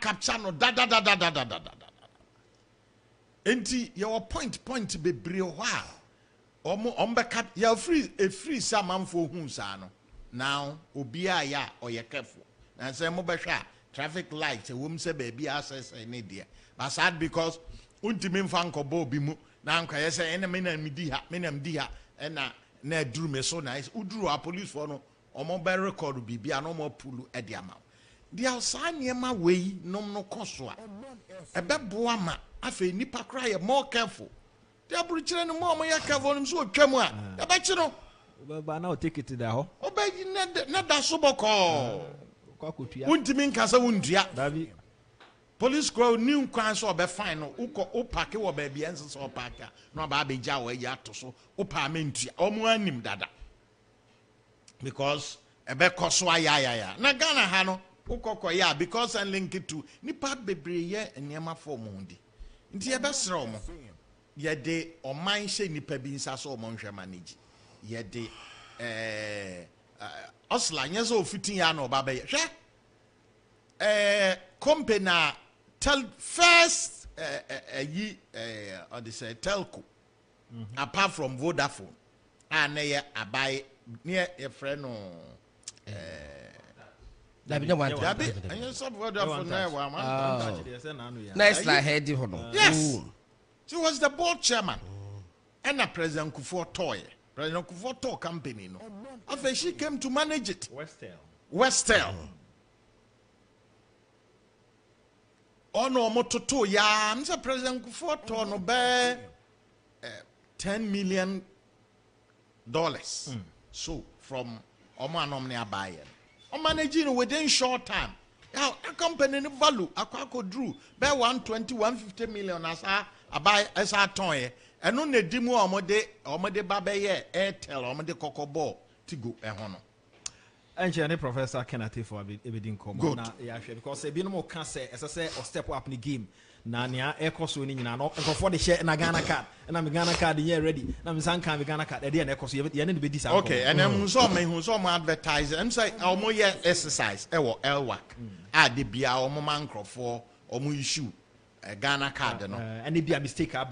capture no da. Enti your point be brio ha. Ombe cap ya free some man for whom sano. Now obia ya or ya careful. And say mobesha traffic lights a woman say baby access any dear. But sad because untimin fanko bo bimu now can say any minam dia and na drew me so nice. Who drew a police for no or mobile record be no more pulu at the amount. The outside near my way no consua. A bad boama. I feel nipa cry more careful. They are preaching no more. My careful him so tremor. I bet you know. But now take it to the home. Obey not that super call. Wouldn't mean Casa Wundia. Police grow new crimes or be fine. Uko opake or baby answers or paka. No baby jawa yato so. Opa minti. Omuanim dada. Because a beck coswa ya. Nagana hano. Uko ya because I link it to nipa bebre ye and yama for mundi. Nti ye besro mo ye de Oman hye nipa bi nsa so mo nhwe manage ye de osla nya so fitin ya no ba be hwe company first or they say telco apart from Vodafone and ye abai near a friend no Dabi no one. Dabi, and you sub Vodafone now one. Nice like head hono. Yes. She was the board chairman. And a President Kufuor toy. President Kufuor toy company no. After she came to manage it. Westel. Oh no, mototo ya. Mr. President Kufuor toy no be $10 million. So from Oman omni abaye. Managing within short time. Now, a company in value, a quaco drew by 150 million as I buy as I toy, and on the demo or mode babaye, airtel or mode cocoa ball to go a honor. And any professor cannot for everything come on. Yeah, because a bit more cancer, as I say, or step up in the game. Nania, echo swinging, and for the share and a Ghana card, and I'm a Ghana card here ready. I'm some kind of Ghana card, and then echo, you have be this. Okay, and then who's all my advertiser, and say, our more exercise, Elwak, the Bia or Momancro for or mu issue a Ghana card, and it be a mistake, a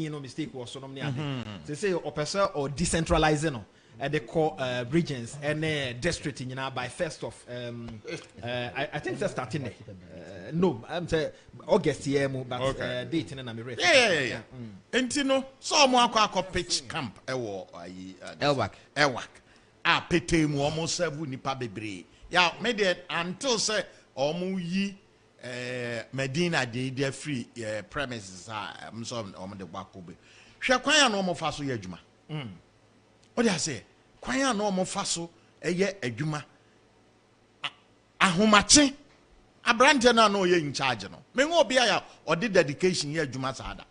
no mistake or so many. They say, or person or decentralizing. They call regions and district in by 1st of I think they're starting no I'm saying August year but date and I'm ready. Yeah. And you know so more pitch camp Elwak pete mu almost 7 nipa bebre yeah made it until say omu yi Medina they free premises I'm so on the back obe hwe kwan ya no mo fa so ye adwuma what do I say? Kwanya no mo faso eye adwuma ahomache abrante na no ye in charge no me ngo bia ya o de dedication ye adwuma sada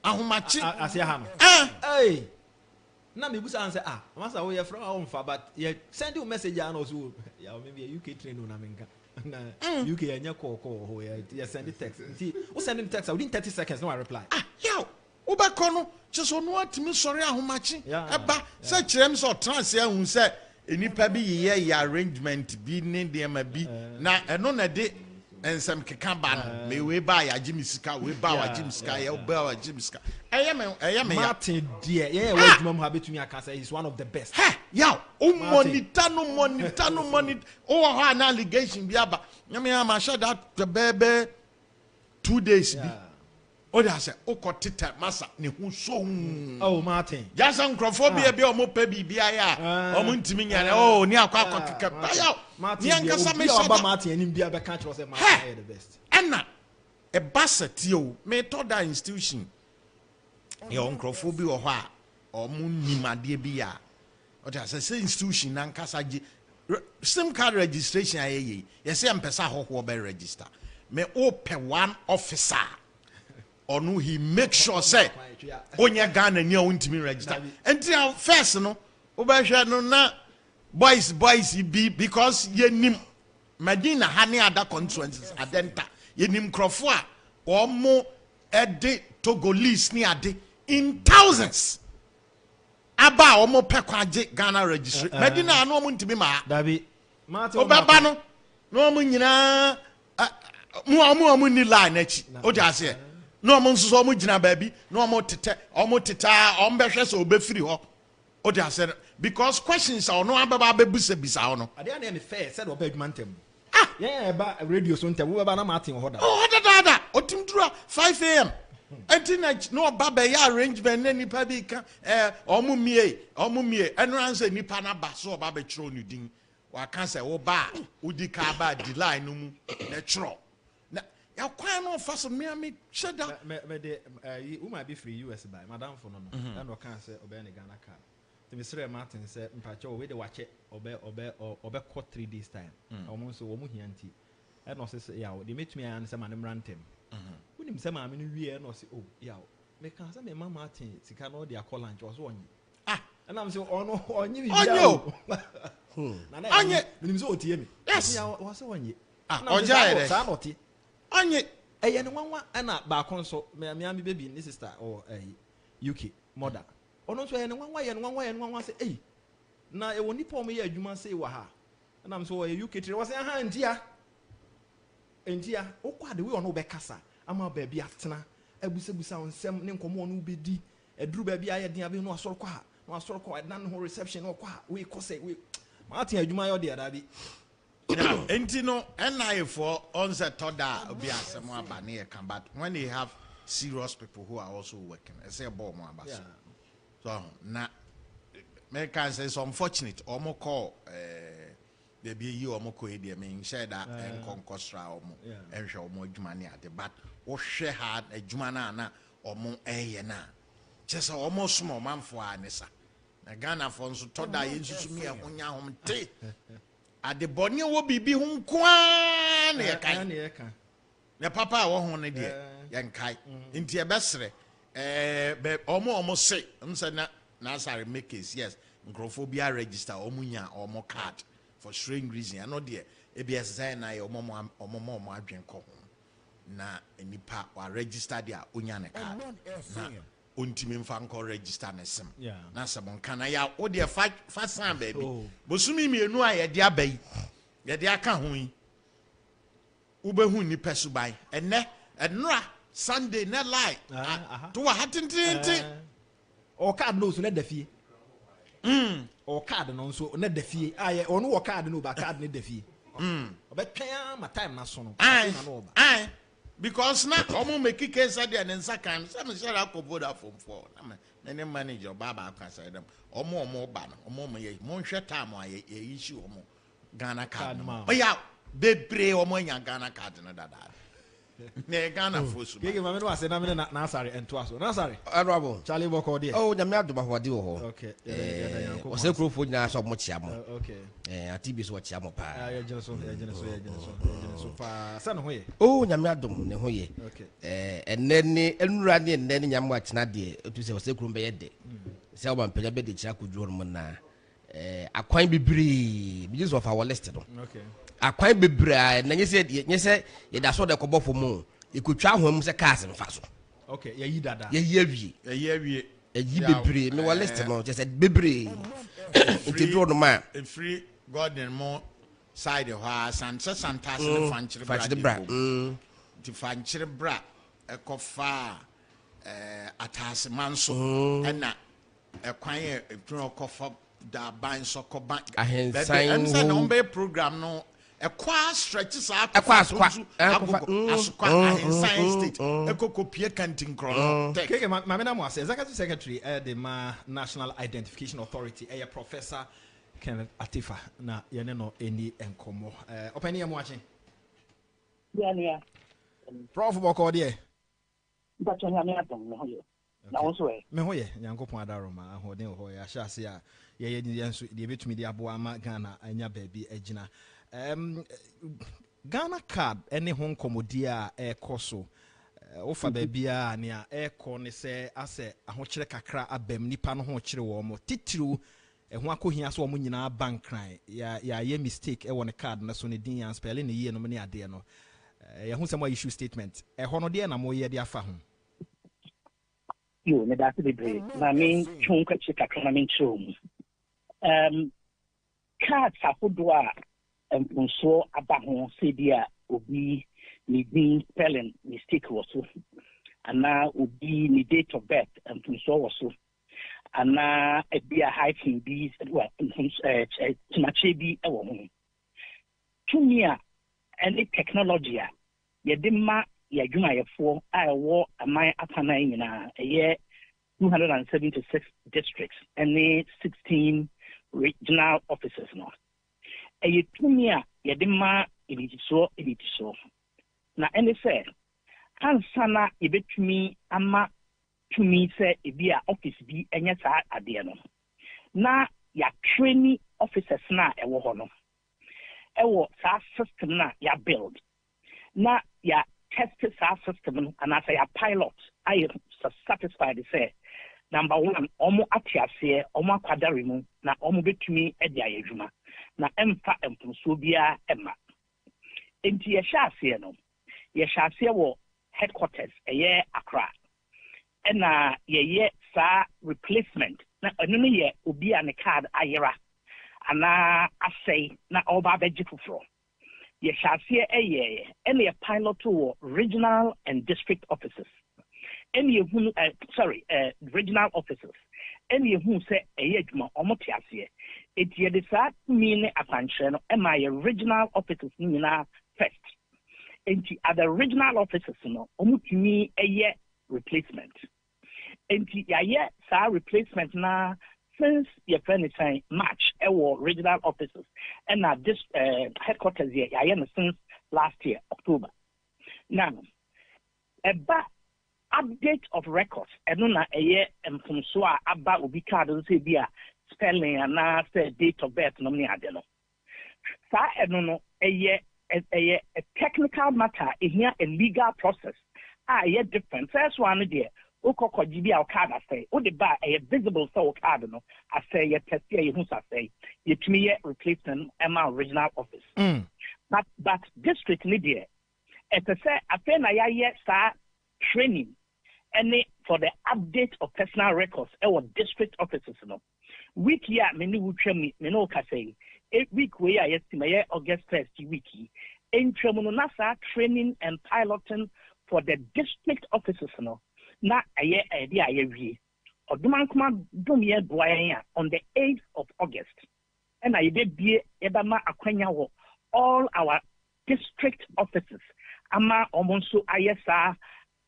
ahomache asia ha no eh na me busa answer masa wo ye from our fa but ye send you message ya no so ya maybe a UK train no na menka na UK anya call ho ye send the text see we send the text within 30 seconds no I reply yo Ubakono, just on what me sorry ahomachi. Eba say kirem so trans ya hu say enipa bi ye arrangement bi ne de ma bi na eno na de ensem keka ba no me we ba ya jimisika we ba wa jimisika ye ba wa jimisika eye me Martin dear ye we dwuma ha betumi aka say he's one of the best. Ya o monitor o ha na allegation bi aba nyame ya ma share that the baby 2 days bi. Oh, they say, oh, Cotita, Massa, Nihuso. Oh, Martin. Just uncrophobia be or more baby, Bia, or Muntimina, oh, near Quack, Martin, and India, the country was the best. Anna, a basset, you may told that institution. Your uncrophobia or what, or Munima, dear Bia. What I say, institution, and Casaji, SIM card registration, I yes, I'm Pesaho who will register. May open one officer. Or no, he make sure say on your gun and you won't me register. Until first no, no na boys be because ye nim Medina honey other consequences adenta ye nim crofua or more ede Togolese ni ade in thousands. Aba or more pekwaje Ghana registry. Medina no won't be ma. Dabi Martin Obaba no nyina mu ni line echi o ja se no mo nso mo gina baabi no mo tete o mbehwe so obefiri ho o ja se because questions are no ababa bisa no ade na me fair said oba adwuma ntem yeah ba radio so ntem wo ba na martin ho da da o timdura 5 am until no baba ya arrangement na nipa bi ka omumie eno answer nipa na ba so baba chiro nu din wa kan say wo ba udi ka ba di line no mu na chiro na ya kwan no fa so me sheda me de you might be free US by madam for no and o kan say oba ne Ghana card the Mr. Martin said mpacho we de wache obe 3 days time omo so omo hianti and no say ya they meet me and say manem rantem unim say ma me no wie no say oh ya me kan say me mama Martin sika no de call lunch so onye and am say ono onye bi na na onye unim say otie me yes ya wo say onye oja ere sa noti onye eye ne nwanwa na ba kon so me baby ni sister or UK mother ono so ye ne nwanwa say eh na e woni pom ye adwuma say wa ha na am so ye UK tire wo say ha ntia okwa de we ono be kasa ama ba bia atena abusabusa onsem ne nkomo ono be di eduru ba bia ye den abi no asoro kwa na no reception no kwa we ko say we ma atia adwuma yo de ada bi now enti no NI for on set toda obi asem aba na ye kan but when they have serious people who are also working I say ball mo aba so na me can say it's unfortunate omo call there be you omo ko e dey me share that enkonkosra omo enhwe omo adwuma ne ade but wo hwe hard adwuma na omo eye na chese omo somo manfo anisa na Ghana for nso toda ye nsusu me ahonya homte ade bone wo bibi hu kwa na ye kan ne papa wo ho ne de ye nkai nti e besere omo say say na sorry make case yes ngrophobia register omunya omo card for strange reason I know there ABS design na omo adwen ko na nipa wa register there onya ne card na ontimi mfa nko register na sim na sabon kana ya o there fa san baby bosumi mienu a ye de abai ye de aka ho yi ubehu nipa subai enra Sunday na lie to wa hatintinti o card no so na dafie o card no so na dafie aye ono wo card no ba card na dafie obetwan ma time na so no na no ba because na omo make case there na nsa kan say me share akobo da form 4 na me manager baba aka say dem omo ba no omo ye mo hwe time a ye issue omo Ghana card o ya bebre omo nya Ghana card no dada ne Ghana fosu keke mame no ase na me na asare ento aso na asare honorable Charlie Boko de oh nyame adoma hode wo ho okay ose krofo nyina so mo chia mo okay atibi so chia mo pa ya jene so pa sa no ho ye oh nyame adom ne ho ye okay eneni enura ne eneni nyame atena de otu se ose krom be ye de se o ban pele be de chia kodwo no na akwan bibiri bi just of our list no okay akwan bebra na nyese ye da so de kobofo mu ikotwa ahom se cars mfa so okay ye yi dada ye awie eyi bebre me wa list no je said bebre intro no ma free garden more side ho santas ne fanchire bra ti fanchire bra ekofa atase manso na ekwan e ekofa da ban so ko ban ahensan no be program no ekwa stretches akwa ahensan state ekokopie kantin krono keke mame na mo ase executive secretary the National Identification Authority professor Kenneth Atifa na yene no eni enkomo opani am watching yeah prof Boko de but you me atom me hoye na won so e me hoye nyankopon adaroma ahoden ho ya hya ase a ye yenso de betumi de abo ama Ghana anya baabi agina Ghana card any hon komodi a ekoso ofa baabi a ne a eko ne se ase ahokyere kakra abam nipa no ho kyere wo mo titiru ho akohia so wo nyina bankran ya ye mistake e won card na so ne din ya spell ne ye no ne ade no ye hu some issue statement ho no de na mo ye de afa ho yo me da se be na me chon kwache kakra na me chom card safodo a mpunso aba ho se dia obi needing spelling mistake also. And now would be the date of birth and so also. And now it be a hiking bees well Timachebi a woman. To me, any technology, Yedima Yajuma 4, I wore a my apana in a year 276 districts and 16 regional offices now. A year 2 year Yedima it is so. Now, any say, Hansana ibet me ama to me say it be a office be any side at the end. Now, ya training officers na a wohono. Ewo sa system na ya build. Na ya test sa system and I say a pilot. I am satisfied to say number one, omo atiase, omo kwadarimu na omo betumi e dia yedwuma. Na emfa emfunso bia emma. Enti ye sha ase no. Ye sha ase wo headquarters eye Accra. Na ye sa replacement na eno ye obi a ne card ayera ana asay na oba beji fufuro ye shase eye ene ye pilot to regional and district offices ene hu regional offices ene hu say eye adwuma omoti ase etie de sa mi ne apanche no ema ye regional offices ni na first enti at the regional offices no omutumi eye replacement. Enti ya sa replacement na since your friend is saying March regional offices and now this headquarters here since last year October. Now about update of records and na from so about ubi card say be a spelling and now say date of birth no me adeno. Sa no a technical matter is here a legal process. Different. First one there. Ukoko GB our card I say, o the bar a visible so card no I say ye test ye who say ye to me replacement MR original office. But district media as I say I feel na ya start training and for the update of personal records our district offices no. Week ya many would train me no ka say 8 week we are estimate August 1st wiki in Tremonasa training and piloting for the district offices no. Na aye idea aye odumankuma dumye boya on the 8th of August and I be ebama akwanya wo all our district offices ama omonso ayesa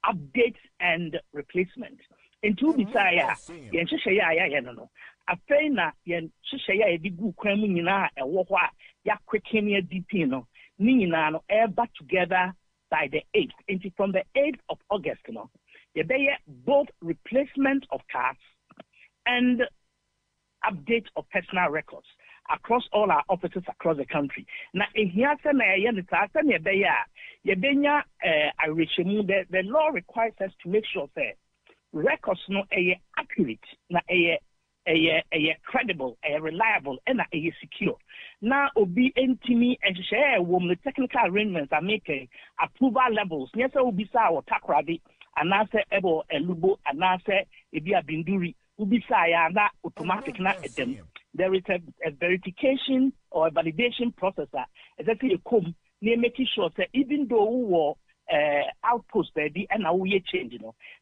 updates and replacement into bisaya yen hyehyɛ ya no afei na yen hyehyɛ ya di gu kwan mu nyina ɛwɔ hɔ a ya quicken ya DP no ni nyina no eba together by the 8th into from the 8th of August no they both replacement of cards and update of personal records across all our offices across the country. Now, here the law requires us to make sure that records no accurate, na credible, reliable, and secure. Now, obi entimi and share the technical arrangements are making approval levels. Yes, obi sa or takradi. Anase ebo elubo anase ebia binduri ubisa ya na automatic na edem. There is a verification or a validation process exactly a come near making sure that even though we were outpost there and now we change,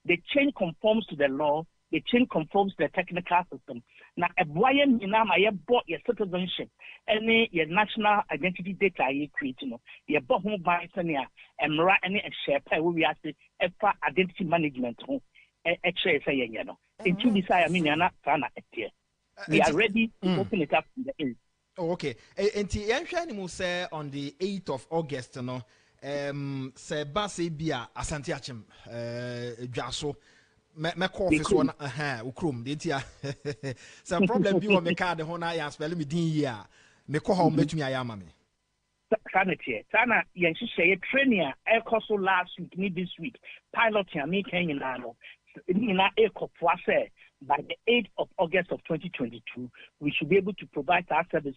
the change conforms to the law, the change conforms to the technical system. Now a boy in my bought your citizenship and your national identity data you create, your bought home by Sanya and Mara and share pay we are the identity management home say into this I mean not sana we are ready to open it up in the end. Oh, okay. And say on the 8th of August, say Basi Bia Asante Achim Jaso me call this one ukrum detia some problem bi wo me card ho na ya spell me din here me call home betumi ayama me sanity sana yen hye training e course last week ni this week pilot ya me kan nyina no nyina e kopwa say by the 8th of August of 2022 we should be able to provide our service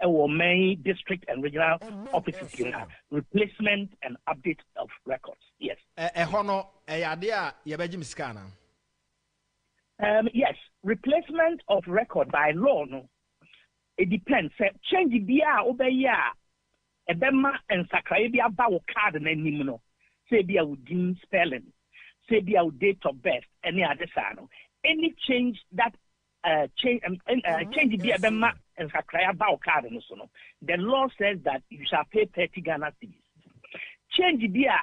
our main district and regional offices here replacement and update of records. Yes hono ade a ye beji miskana. Yes, replacement of record by law no it depends change bia obeya ebema ensakra bi aba wo card na nim no say be a within spelling say be a date of birth any other no any change that change be ebema ensakra aba wo card no so no the law says that you shall pay 30 Ghana cedis. Change be a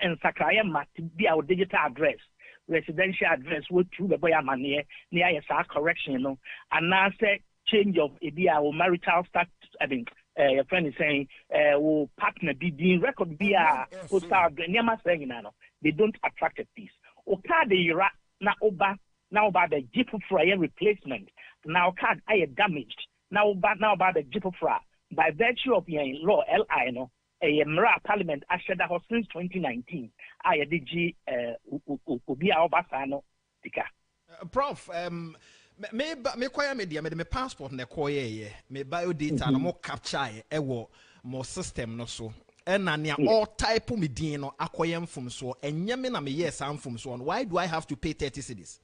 ensakra must be our digital address, residential address with through the boy money near your correction, you know, and now say change of our marital status. I mean, your friend is saying, will partner be being record be a postal saying, they don't attract a piece. Okay, the na oba now about the jeep fryer replacement. Now card I damaged. Now about the jeep fryer by virtue of your law LI no. A Parliament after that since 2019. I did Ubia Obasano. Prof, me kwaya media me passport na koye me biodata no mo capture more system no so. Na nea all type me din no akoye mfom so enye me na me yes amfom so. Why do I have to pay 30 cedis?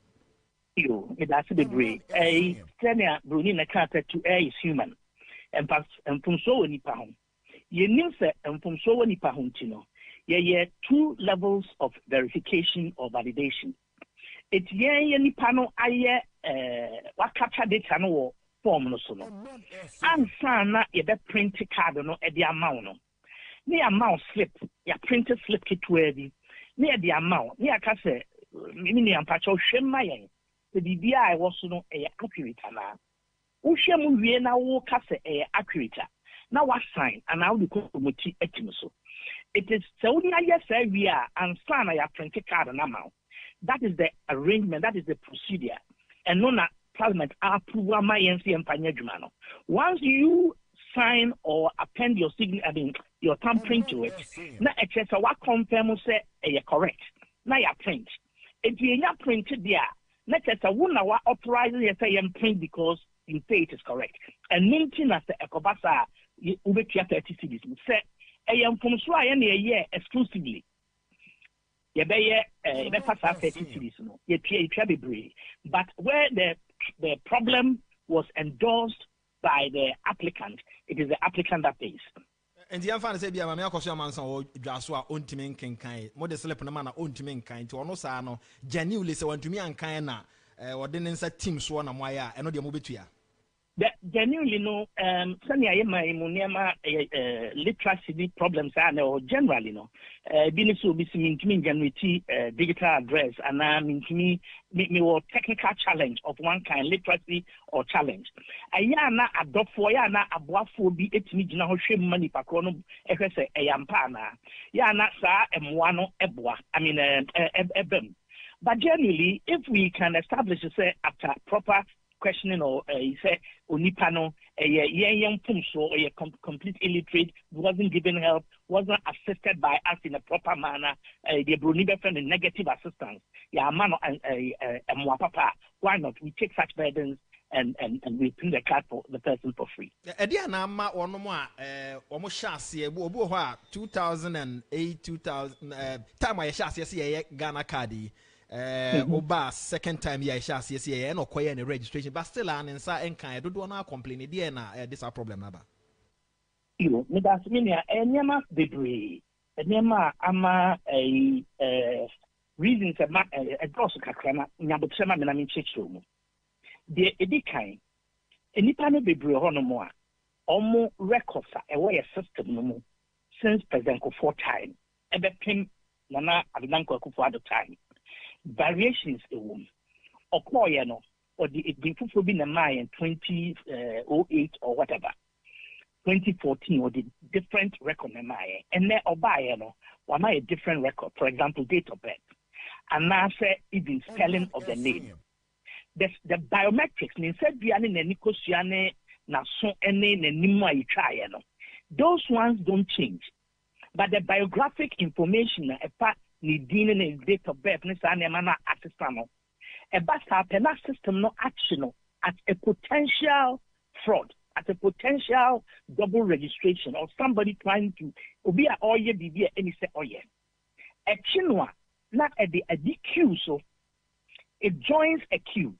You, that's the break. A senior Bruni na kata to is human. And from so any pound. You knew that from so many pahuntino, yeah, 2 levels of verification or validation. It's any panel, what capture data no form no sono. And sana, you bet print card no at the amount. Near amount slip, ya printed slip kit worthy. Near the amount, near case, mini and patcho shemayan. The BBI was no accurate na. Ushamu Viena wo case accurate. Now what sign and now the committee etimoso. It is so yes we are and sign I printed card and amount. That is the arrangement, that is the procedure. And no Parliament approve my NC and Panyajumano. Once you sign or append your signature, I mean your thumbprint to it, now it's what confirm say you're correct. Now you print. If you're not printed there, let us a woman authorizing you say print because you say it is correct. And maintain as the Ecobasa ube 30 cedis. Say, I am from Sway any a year exclusively. You be 30 cedis. No, you be brave. But where the problem was endorsed by the applicant, it is the applicant that pays. And the answer say, "Be a man, cause your man so Joshua on to me kind. More the slip on a man on to me kind. To almost no genuinely say want to me and kind na or didn't say team swan and wire and no the movie to ya." Genuinely, no, Sanya Munema literacy problems are or generally no. Binisu Bismin Genuity digital address and I mean to me technical challenge of one kind, literacy or challenge. Ayana adopt for yana abuafo bi etimi gina ho hwem mani pakro no ehwese eyampa na. Yana sa emwano eboa. I mean ebem. But generally, if we can establish say after proper questioning or say onipano young pumso or complete illiterate wasn't given help, wasn't assisted by us in a proper manner, the Brunibe friend in negative assistance. Yeah, man and papa. Why not? We take such burdens and we print the card for the person for free. Ediana ma one more almost chassis 2008 2000 time I chassis Ghana cardi. Oba second time ya sha see no koye any registration but still an inside en kan do na complain there na this a problem aba you me das minia enyama bebre enyama ama reasons a gross kakra na nyabotrema me na me chechiro mu de edikan enipa no bebre ho no mo a omo records a we system no mu since president for time ebepim na adanko akufo at the time variations a woman or no or the fufu be in 2008 or whatever 2014 or the different record and then no one a different record, for example date of birth and now say even spelling of the name. The biometrics instead be any nikosiane na so any nima you try no those ones don't change, but the biographic information ni dine na date of birth ni sa na na assistant a basta penal system no action at a potential fraud, at a potential double registration or somebody trying to obi a oye bibi any say oye a chinwa not at the queue, so it joins a queue.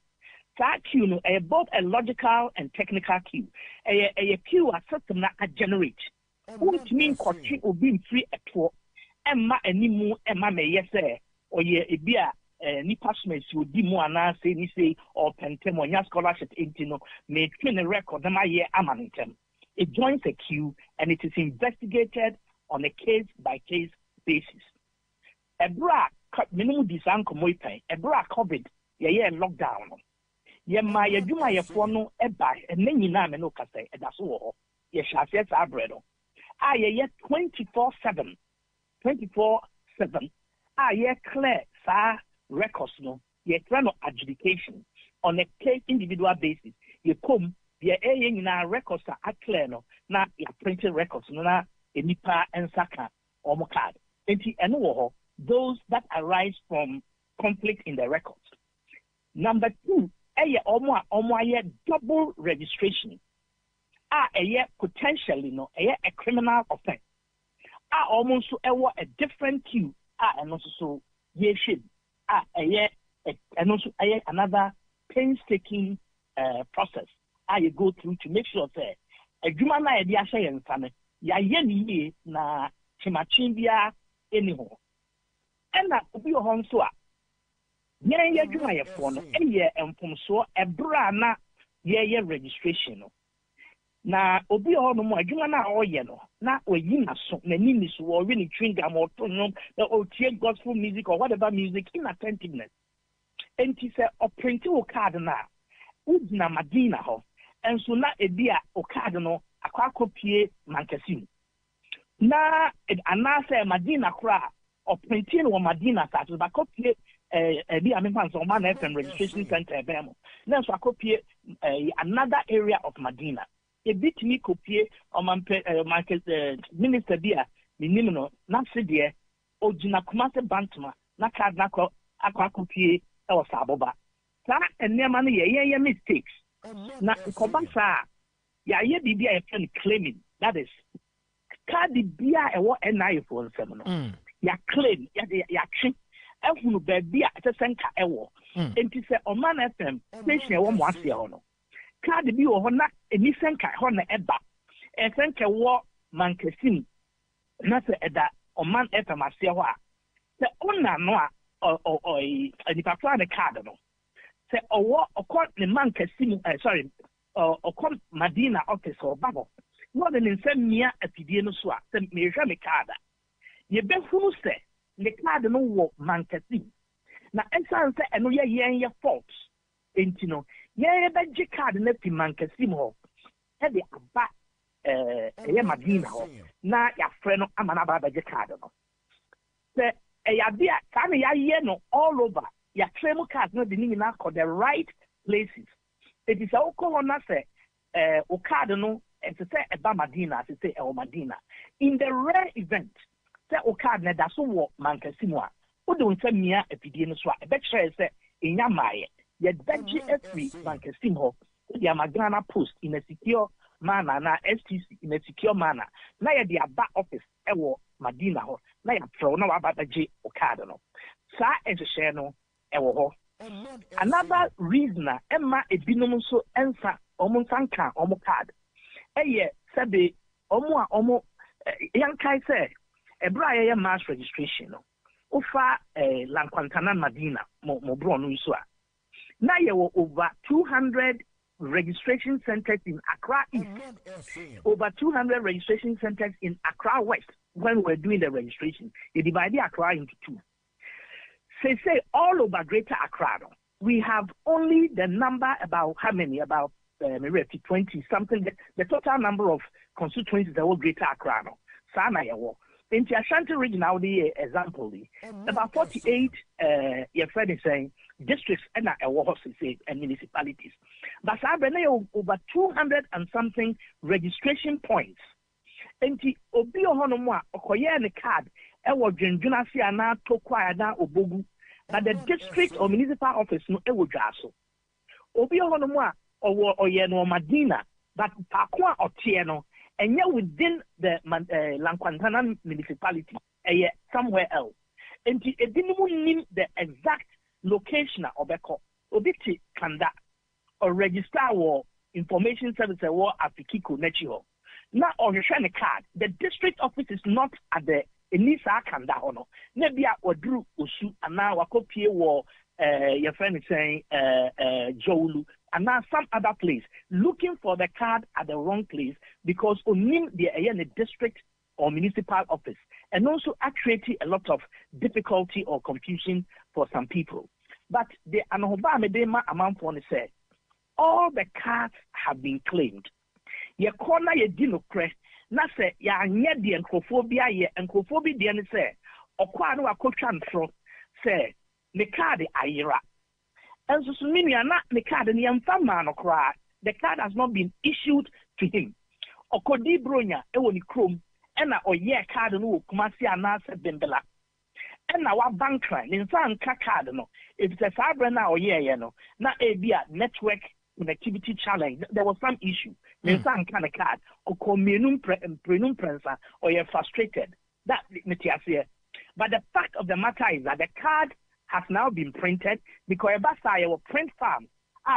That queue no both a logical and technical queue. A queue a system that generate Won't mean coaching or being free at all. Emma and Nimu, Emma may yes, or ye a beer. Ni passmates would be more na say ni say or pentemonia scholarship intino may train a record na year amanitem. It joins a queue and it is investigated on a case by case basis. A bra minimum design comoipen, a bra COVID, ye lockdown. Ye my yuma ye fono e by and then you no case, and that's all. Ye shall say abredo. Ah, ye 24/7. 24/7. Ah, ye clear, sir. Records no, ye try no adjudication on a case individual basis. You come, ye in our records are clear no, na ya printed records no na enipa and saka or card. And those that arise from conflict in the records. Number 2, ye double registration. Ye potentially no, a criminal offense. Almost a different queue. And also so ye should. And also another painstaking process you go through to make sure that a human idea say and family ye na chimachimbia anyhow. And that will be a home so ye juma ye phone and from so a brana ye registration. Na obi ho no mo adwuma na oye no na oyi na so na nini so or really chewing gum or tone or tie gospel music or whatever music inattentiveness enti se o print o card na udina madina ho enso na ebia o card no akwa kopie mankasim na anase madina kra o print no madina sa to ba kopie ebia me fan so Omanfm registration center ebemo na so akopie another area of Madina. A bit me copy market minister dear, minimum, not Sidia, or Jina Kumasa Bantama, Naka Nako, Aqua copy, or Saboba. That and near money, ye mistakes. Not Kobasa, ye be a friend claiming that is Cardi Bia and what an eye for seminal. Ya claim, ya trick, and who be at a center ewo. And to say Omanfm, station 1 once year or no. Card be or not a Nissan car on the Eba. A Sanka war Mancasim. Not that Omanfm as Sewa. The owner noa or a Nipafana cardinal. Say or what or caught the Mancasim, sorry, or caught Madina office or bubble. More than in some near a Pidiano swap, the Mirjami Carda. Ye be who say the cardinal war Mancasim. Now, and say, and no ye faults. Intino. Ye be card na fi mankasim ho e de aba ye madina ho na ya frɛ no amana ba be card no se ya bia ka na ya ye no all over ya claim card no de ni na call the right places. It is all call na se o card no e se eba madina se e o madina in the rare event se o card na da so wo mankasim a o de nsa mia afidie no so a be kyerɛ se enya maaye. Yet Benji every Mankasim ho, the Amagana post in a secure manner, na STC in a secure manner. Na ya the back office, ewo Madina ho, na ya pro na wababa J Okadano. Sa and share no ewo ho. Another reason, Emma a binom so ensa omunsanka omokad. Eye sebe omo yankai say a bra mass registration no. Ufa Lanquantana Madina mo bro no isua. Now there were over 200 registration centers in Accra East, over 200 registration centers in Accra West when we were doing the registration. They divided Accra into two. Say all over Greater Accra, we have only the number about how many? About maybe 20 something. The total number of constituencies that were Greater Accra. Sana yawo. In the Ashanti region, now the example, about 48, your friend is saying, districts and municipalities. But I have over 200 and something registration points. And the Obio Honomwa, Okoye card, Ewo Junjunasi ana Tokwa na Obogu, but the district or municipal office no Ewo Jaso. Obio Honomwa, or Yeno Madina, but Pakwa or Tieno. And yet within the Lanquantana municipality, somewhere else. And it didn't mean the exact location of Beko. Obiti Kanda or register or information service or Afikiko Nechiho. Now or you share the card. The district office is not at the Enisa Kanda Hono. Nebia or Drew Usu and now a copy war your friend is saying Jolu and now some other place looking for the card at the wrong place because onim the district or municipal office and also creating a lot of difficulty or confusion for some people. But the Anoba Medema amount one say all the cards have been claimed. Ye corner ye dinokre na se ya nye de enkophobia ye enkophobia de ne se okwa no akotwa ntro se ne card ayira. And so minua na ne card ne yamfa ma no kra. The card has not been issued to him. Okodi bronya e woni krom ena oye card no kumasi anase bembela. Ena wa bankra ne nsa nka card no. If it's a fabre na oye ye no na e bia network connectivity challenge. There was some issue. There's some kind of card or prenum prensa or you're frustrated. That but the fact of the matter is that the card has now been printed because a will print farm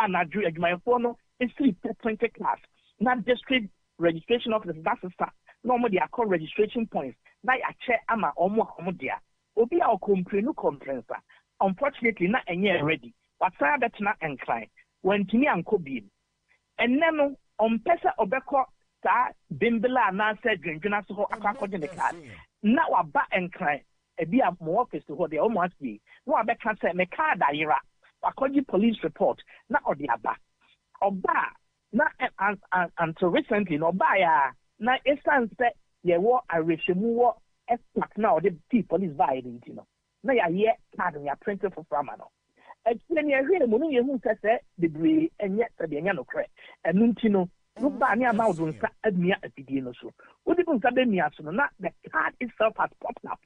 na drew my phone is 3 printed class. Not district registration office. That's a start. Normally I call registration points. Now I check ama omo dia. Obi a comprenu comprensa. Unfortunately not any ready. But I bet not incline. When to me uncle beam. And then on pesa obeko sa bimbila na said drinking so according the card. Now a bat and cry a be a more office to what they almost be. No I bet can say me card ira. According police report, not or the aba. Oba not until recently no buyer na instance that ye war a reshimu expect now the people is violent, you know. Now ya card and ya printed for Framano. Explain your real money who says the degree and yet the Yano crack. And Nuntino, look by near Mountain at me at the dinner. What even said me as not the card itself has popped up.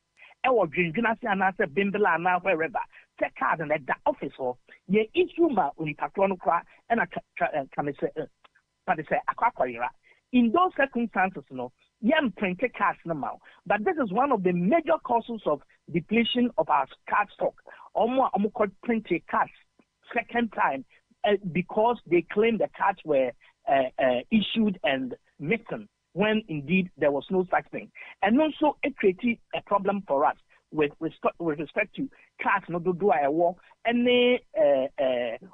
Our drinking as an answer Bimbala now wherever. Take card and at the office or ye each room when you patrono cry and I can say a in those circumstances, no, young printed cards no. But this is one of the major causes of depletion of our card stock. Almost printed cards second time because they claim the cards were issued and missing when indeed there was no such thing. And also it created a problem for us with respect to cards no do I war any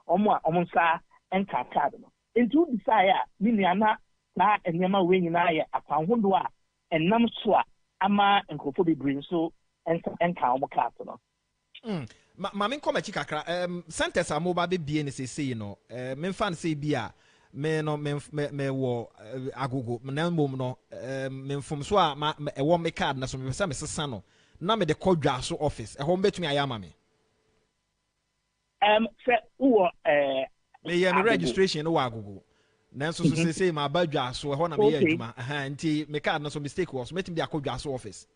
omonsa and card. Into desire miniana na enyama we nyina ye akwanhodo a enam so a ama enkofo bebree so enka omo card no ma men koma chi kakra centers amoba be bie ne sesei no men fan say bia me no me wo agogo na mbom no men fom so a e wo me card na so me pesa me sesa no na me de kodwa so office e ho mbetumi ayama me se wo me ye me registration no wa agogo nanso so say ma badwa so e ho na me ye adwuma nti me card na so mistake was metim de akodwa so office.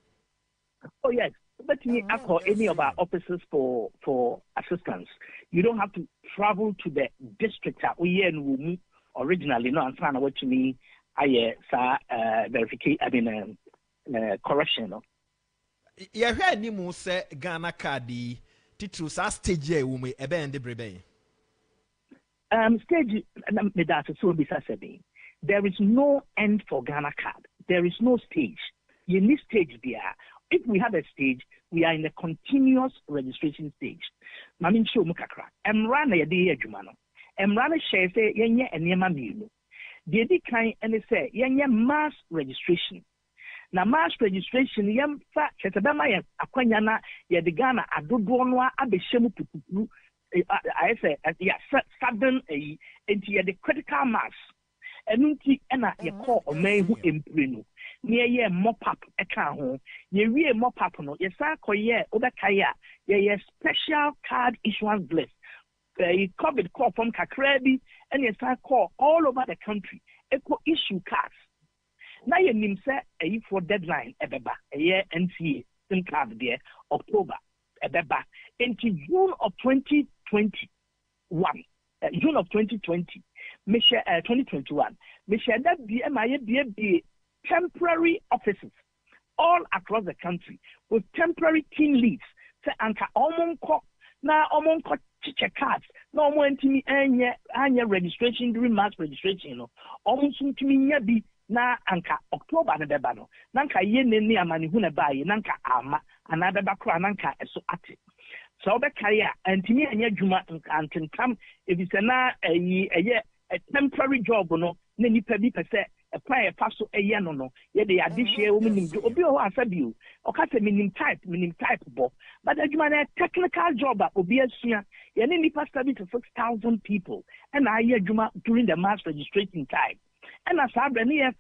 Oh yes, but me call any of our offices for assistance. You don't have to travel to the district originally. No, I'm trying what to me. I verification. I mean correction. No. Yeah, here ni mu say Ghana card titru sa stage e wo me ebe ende brebe. Stage me that so be said. There is no end for Ghana card. There is no stage. You need stage there. If we have a stage, we are in a continuous registration stage. Mamin show mukakra. Emrana yedi ejumano. Emrana share say yenye enyema milu. Dedi kind and say yenye mass registration. Na mass registration yem fa chetebema ye akwanya na yedi Ghana adodo no abeshemu pupupu. I say sudden into the critical mass. Enunti ena ye call omehu emprenu. Near ye mop up a car home. Ye mop up no, yes, I call ye over kaya, ye special card issuance list. COVID call from Kakrebi, and yes, I call all over the country. Eco issue cards. Now ye name say a for deadline ebeba, a year NCA, SIM card there, October, ebeba, into June of 2021. June of 2020, 2021. Michelle that be temporary offices all across the country with temporary team leads. Say anka omonko chiche cards. No more ntimi anya registration during mass registration. No, omonso ntimi nya bi na anka October ne beba no na anka ye ne amani hu ne ba ye na anka ama ana beba kro na anka eso ate so be carry antimi anya dwuma antenkam ebise na eye a temporary job no na nipa bi pese e plan e paso eye no ye de adehye o minim obi o asabio o ka se minim type bo but adwuma na technical job obi asua ye ne nipa 76,000 people and I hear adwuma during the mass registration time. And as I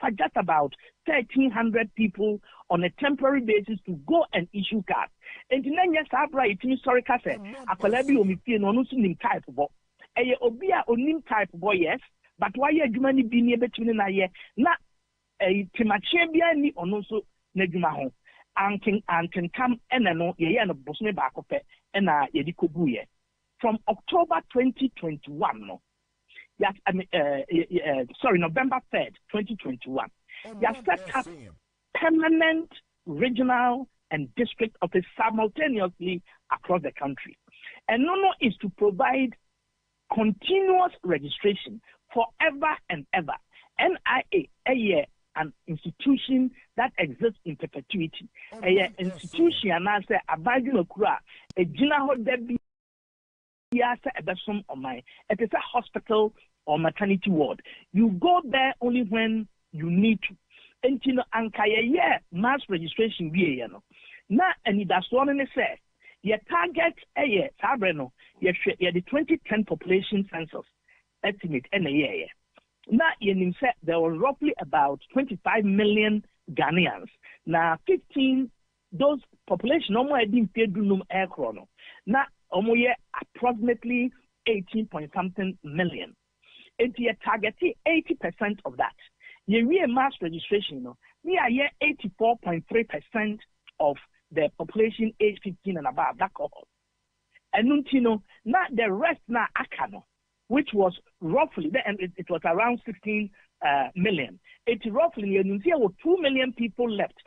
for just about 1,300 people on a temporary basis to go and issue cards. And then yes, I write in sorry case. I collabi omi no nim type bo. Eye obia onim type bo yes, but why you money be near between na ye na timache bia ni ono so na dwuma ho. Anken come no ye no bosome ba akopɛ na ye di kobu ye. From October 2021 no. Yes, November 3rd, 2021. You have set up permanent regional and district office simultaneously across the country. And no is to provide continuous registration forever and ever. NIA, an institution that exists in perpetuity. An institution, and I say, abiding okura, a jina debi. It is a hospital or maternity ward. You go there only when you need to. And you know, anka mass registration be na and that's one and say your target sabreno the 2010 population census estimate and a year. Now you said there were roughly about 25 million Ghanaians. Now 15 those population no more didn't pay do air chrono. Now approximately 18 point something million. And you target 80% of that. You real mass registration, we are here 84.3% of the population age 15 and above that cohort. And not the rest now akano, which was roughly and it was around 16 million. It roughly you see 2 million people left.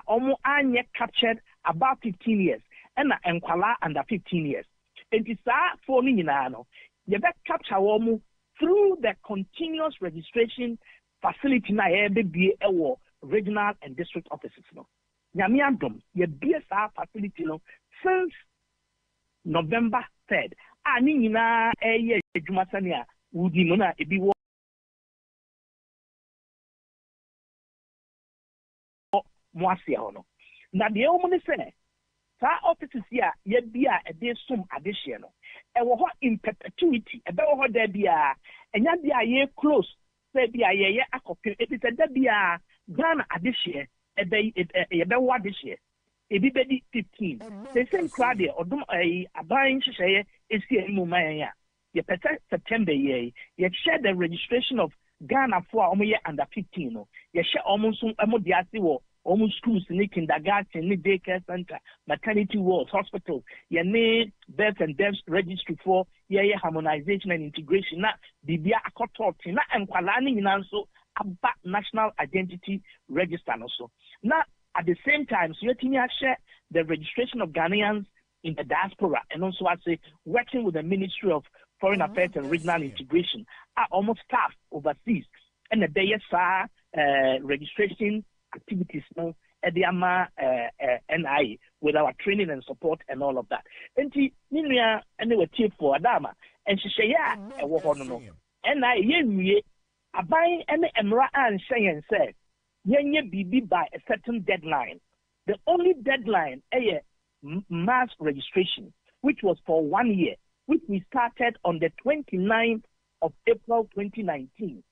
Almost captured about 15 years. And enkwala under 15 years. It is for you capture through the continuous registration facility na be regional and district offices. Nyamiandom, ye BSR facility since November 3rd. Ani na jumasania udi mona ebi wo moasia hono. Na de omuni se sa offices here ye bia e dey sum adehye no e wo ho in perpetuity e be wo ho da bia enya bia ye close say bia ye akopin e be da bia Ghana adehye e be wo adehye e bi bedi 15 say same crowd there odum aban hyehyeye esi emu man ya ye pete September ye share the registration of Ghana for omo ye under 15 no ye share omo so emo de ase wo almost schools, kindergarten, daycare center, maternity wards, hospital, birth and death registry for harmonization and integration. Na bibia akototi na enkwalani inanso about national identity register also. Now at the same time, so you share the registration of Ghanaians in the diaspora and also I say working with the Ministry of Foreign Affairs and Regional Integration are almost staff overseas and the day registration activities no Ediama NI with our training and support and all of that. And Ninia anyway tip for Adama and she say yeah no NI ye abai any emra and say yenye BB by a certain deadline. The only deadline mass registration, which was for 1 year, which we started on the 29th of April 2019.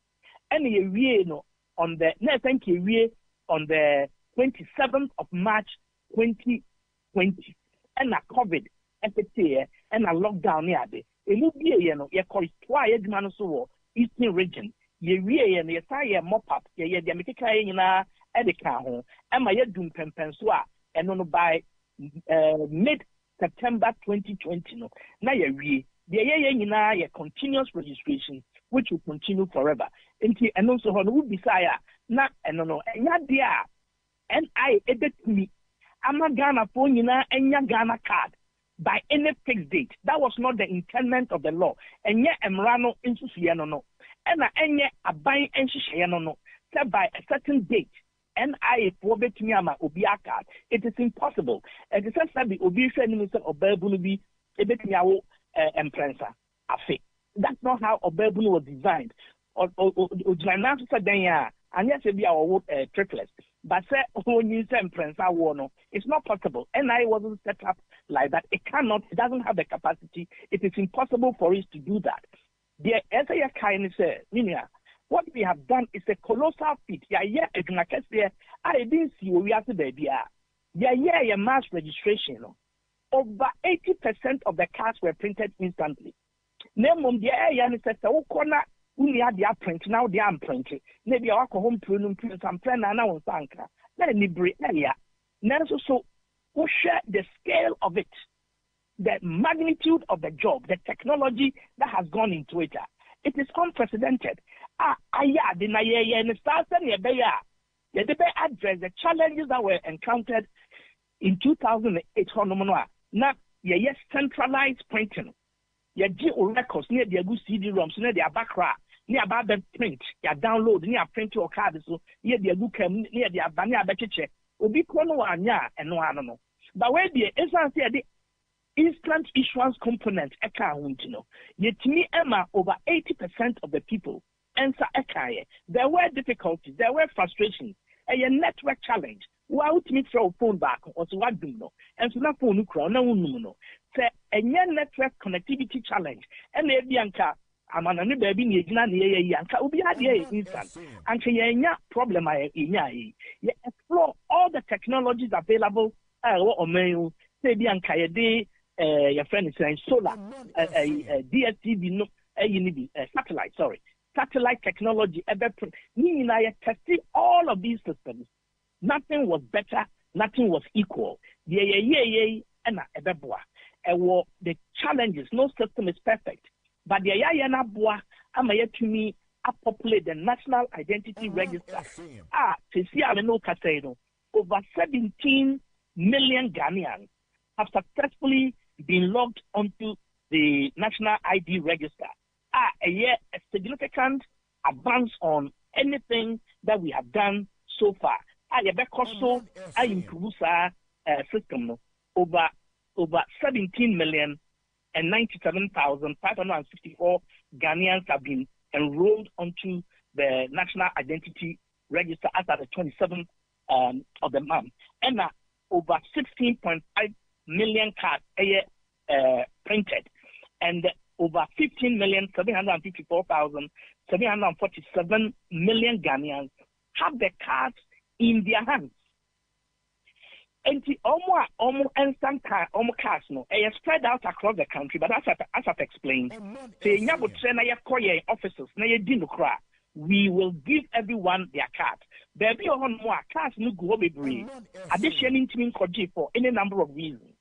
And on the on the 27th of March 2020. And a COVID and a lockdown here. It will be a call twice Eastern region. Ye and ye say mop up, ye America Edeka home, and my doom pempensua, and on by mid September 2020. No, now ye ye continuous registration, which will continue forever. And also, who would desire not and no, and ya dear, and I edit me. I'm not Ghana phone and ya Ghana card by any fixed date. That was not the intent of the law. And yet, Emrano into Siano no. And I a buying and Shishano no. set by a certain date. And I probate me ama obia card. It is impossible. And the sense that the obia minister of Babunu be a bit meow emprensa. That's not how Babunu was designed. Or and yes, it be our triplets. But say when you say emprensa war, it's not possible. And I wasn't set up like that. It doesn't have the capacity. It is impossible for it to do that. The essay kind say, what we have done is a colossal feat. I didn't see where we are today. Yeah, mass registration. Over 80% of the cards were printed instantly. Name the area and says, oh, corner, we had their print, now they are printed. Maybe our home print some friend and now on Sanka. Then library area. So we share the scale of it, the magnitude of the job, the technology that has gone into it. It is unprecedented. The address the challenges that were encountered in 2008. Now, yes, centralized printing. You get records near the good CD-ROMs, near their background, near about the print, you download, near print your card, so near the good near the Abania Beche, Obi Kono and no ano. But where the essence the instant issuance component, yet me Emma over 80% of the people answer Ekaye. There were difficulties, there were frustrations, a network challenge. Why would me throw phone back or to what do you know? And so that phone no. Say a network connectivity challenge. And the Bianca, I'm an new baby, Yanka, will be had instant. And Kenya problem I explore all the technologies available or mail, say Bianca, your friend is saying solar, DSTV, no, satellite, sorry. Satellite technology, meaning I tested all of these systems. Nothing was better, nothing was equal. The challenges, no system is perfect. But the to me, populate the National Identity Register. Over 17 million Ghanaians have successfully been logged onto the National ID Register. A significant advance on anything that we have done so far. I improve system over 17 million and 97,564 Ghanaians have been enrolled onto the National Identity Register as at the 27th of the month. And over 16.5 million cards printed. And over 15,754,747 million Ghanaians have the cards in their hands. And the almost instant cards no, spread out across the country. But as I've explained, officers, we will give everyone their card. Baby on more cards no go be brave. Additionally, for any number of reasons.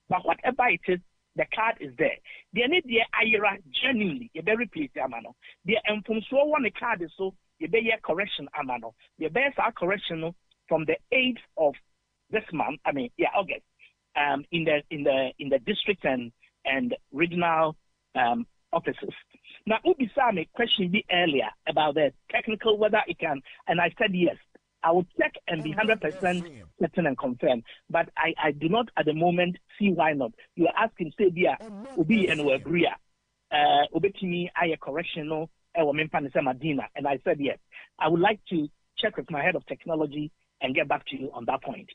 But whatever it is, the card is there. They need the IRA genuinely. You very pleased, Amano. The Mfumso one the card is so you be correction, Amano. The best are correction from the 8th of this month. August. In the district and regional offices. Now, Ubisa me question be earlier about the technical whether it can, and I said yes. I will check and be 100% certain and confirm. But I do not at the moment see why not. You are asking, say, Ubi and agree. Ubetimi, I a correctional, Madina. And I said yes. I would like to check with my head of technology and get back to you on that point.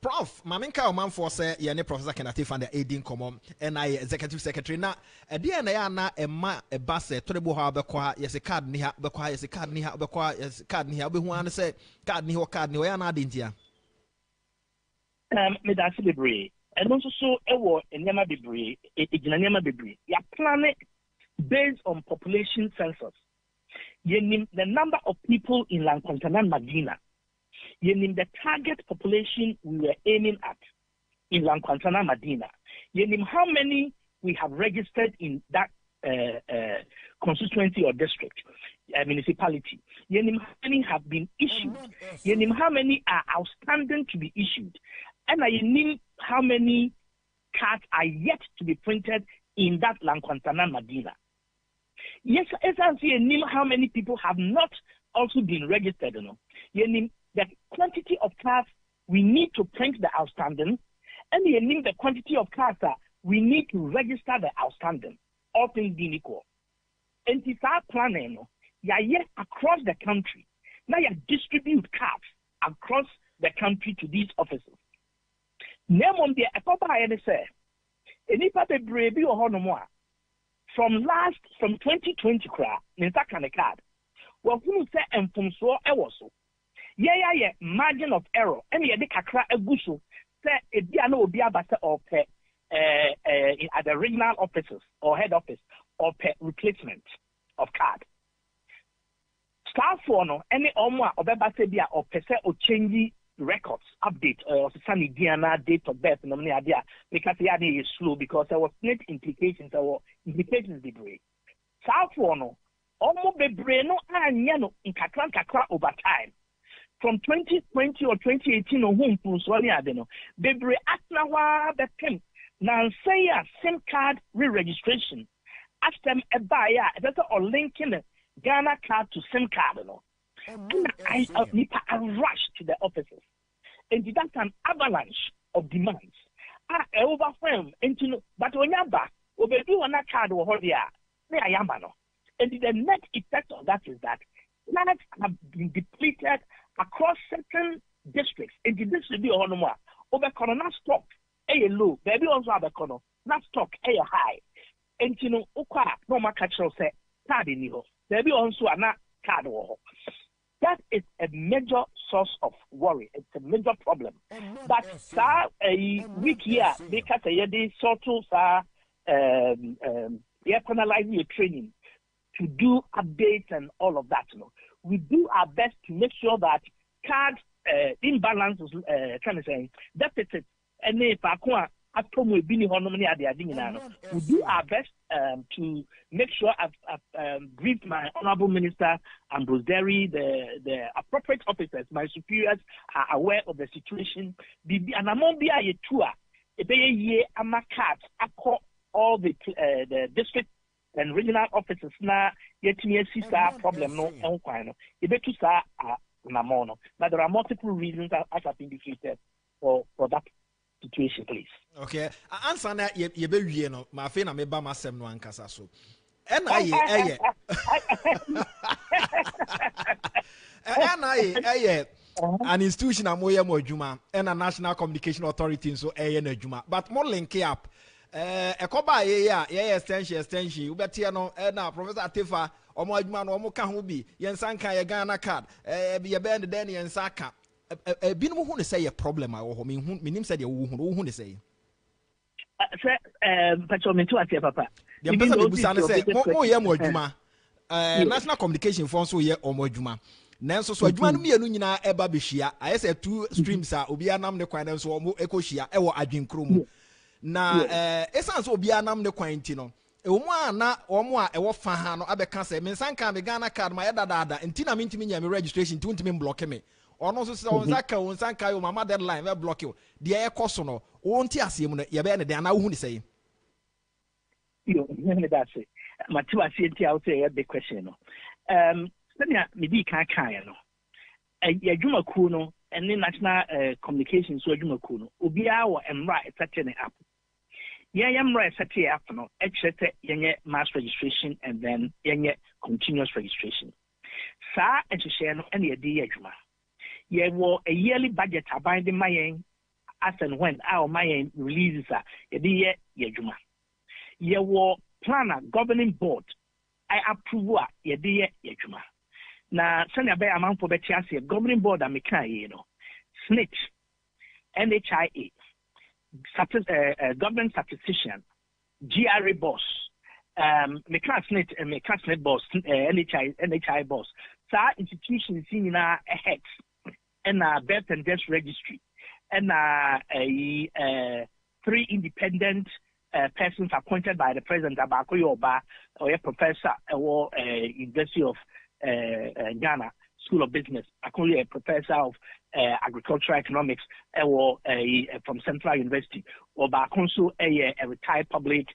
Prof, Maminka Omanfm say yene Professor Kenneth Fan the aiding common and I executive secretary na dia na emma eba se torebo ha bekwa yes card ni ha bekwa yes card ni ha bekwa yes card ni ha obehu an say card ni ya na adentia me da se bebre and also so ewo enyama bebre ejina nyama bebre ya plan based on population census yenim the number of people in Lankontanan Madina. Yenim the target population we were aiming at in Lankwantana Madina. Yenim how many we have registered in that constituency or district, municipality. Yenim how many have been issued. Yenim how many are outstanding to be issued. And yenim how many cards are yet to be printed in that Lankwantana Madina. Yes, as I see, yenim how many people have not also been registered. You know, the quantity of cards we need to print the outstanding, and the quantity of cards that we need to register the outstanding. All things being equal. And if our planning, across the country, now you distribute cards across the country to these offices. Name on the say, any part of Brave or Honomoa from 2020 cra, Nintaka card. Well, who say and from so ewoso. Yeah, margin of error. Any kakra eguso say a diano will be a better or at the regional offices or head office or replacement of card. Staff for no any omwa or bebasebia or pese or change records update or sunny DNA date of birth no many idea because the idea is slow because there was net implications or implications degree. Staff for no omo bebre no anyano in kakra over time. From 2020 or 2018 or whom Punswani Adeno, bebre atnawa betem now say a SIM card re-registration. Ask them a buyer, that's or linking Ghana card to SIM card. No, I rush to the offices, and that's an avalanche of demands. Overwhelmed into but when you're back, we do on that card or hold ya. And the net effect of that is that lands have been depleted across certain districts. And this will be on more over corona stock a low, baby also have a corner, not stock a high. And no more catcher say card in you. Baby also are not card war. That is a major source of worry. It's a major problem. But a week here, because they sort of penalizing your training to do updates and all of that. We do our best to make sure that card imbalances, deficits, and if we do our best to make sure I've briefed my Honorable Minister Ambrose Derry, the appropriate officers, my superiors are aware of the situation. And among the tour, all the district and regional officers now yet me see problem no but there are multiple reasons as I've indicated for that situation, please. Okay, answer na ye be wie no ma fe na me ba masem no ankasa so na ye an institution amoye mo adwuma and a national communication authority so na adwuma but more link up ekoba ye extension ubeti no na Professor Atefa omo adwuma no omo ka ho bi yensan kan ye Ghana card ye bend den yensan ka binum hu ne say a problem a wo ho menim say de wo hu ne say pacho me to atia papa the person be busa ne say mo ye mo adwuma national communication for so ye omo adwuma nanso so adwuma no mienu nyina eba be hia ayese two streams a obi anam ne kwan nanso omo ekohia e wo adwenkro mu na esan so obi anam ne kwan ti no omo ana omo a e wo fa ha no abeka say me nsanka me Ghana card ma ye dada ntina me ntimi nya me registration ti ntimi block me ono so se onsanka yo mama deadline we block you de e koso no wonti asem no ye be ne de ana wo hu ni say yo me da say mati wase ti out say big question no senya me di kan no adwuma ku no ene national communication so adwuma ku no obi a wo emra etete ne app emra etete app no ekete yenye mass registration and then yenye continuous registration sa ehye no ene ye di adwuma ye wo a yearly budget abind the mayen as and when our mayen releases ye di ye adwuma ye wo planner governing board I approve ye di ye adwuma na sanya be amount for beti ase governing board ameka ye no snitch NHIA government statistician GRA boss meka snitch boss NHI boss sa institutions in na heads and birth and death registry and three independent persons appointed by the president Abako Yoba or a professor or University of Ghana School of Business, a professor of agricultural economics or from Central University or also a retired public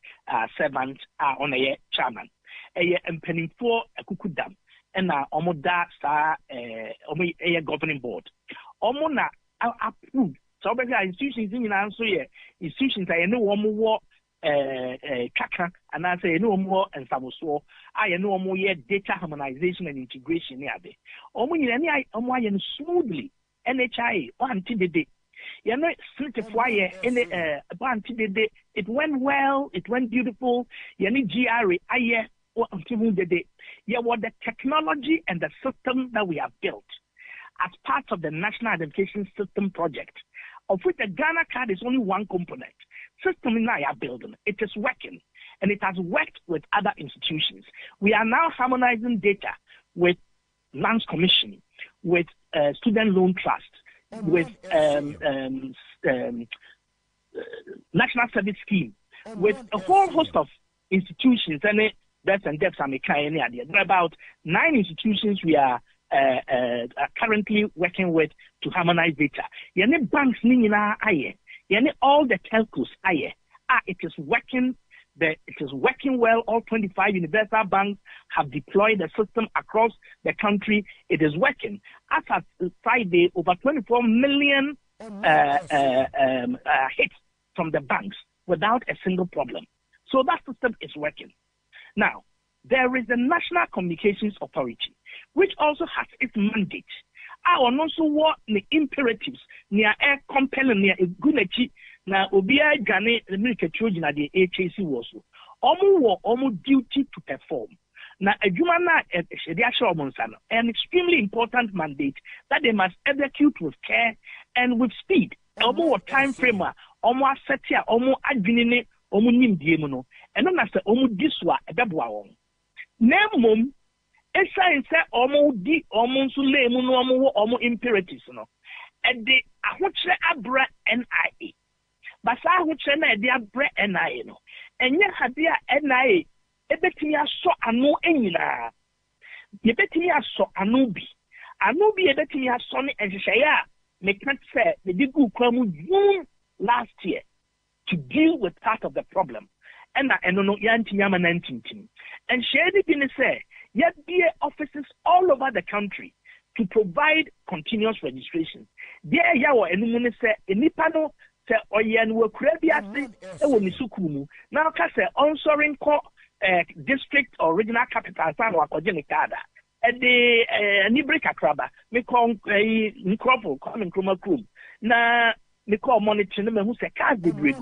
servant on a chairman. A penning for a kukudam. and omoda sa governing board. Omona approved. So institutions in answer institutions I know more kaka and I say no more and saboso. I know more data harmonization and integration near there. Omo smoothly NHI until the day. You know, it went well, it went beautiful. You know, GRA, until the day. Yeah, what the technology and the system that we have built as part of the National Identification System project, of which the Ghana card is only one component. System in our building, it is working, and it has worked with other institutions. We are now harmonizing data with Lands Commission, with Student Loan Trust, with National Service Scheme, with a whole host of institutions, and deaths and debts are making there are about 9 institutions we are currently working with to harmonize data. Yene banks nina aye, yene all the telcos aye. It is working. It is working well. All 25 universal banks have deployed the system across the country. It is working. As of Friday, over 24 million hits from the banks without a single problem. So that system is working. Now, there is the National Communications Authority, which also has its mandate. Our also what the imperatives near air compelling near a gunachi na obia gane the military na the HAC was almost duty to perform. Now a human an extremely important mandate that they must execute with care and with speed. Almost time frame almost set here almost advinine almost nim diemuno and then after almost this one a bebuaon. Nemum Esa say almost di almost lemu no almost imperatives no. And the ahotre abra NIA. Basa ahotre na de abra NIA no. Enye hade a NIA ebetimi aso ano enyina. Ye betimi aso ano bi. Ano bi ebetimi aso ne ehyehyeye a me can't say the digu kwamu June last year to deal with part of the problem. And no yanti yama 19. And shady bin say yet be offices all over the country to provide continuous registration. There yawo enumune say enipano say oyen wo krabiase e wo nisukumu. Now ka say onsoring ko district or regional capital san wa kojene kada. E de anibri kakraba me ko nkropo come nkroma krum. Na me call monitoring me who say cars dey break.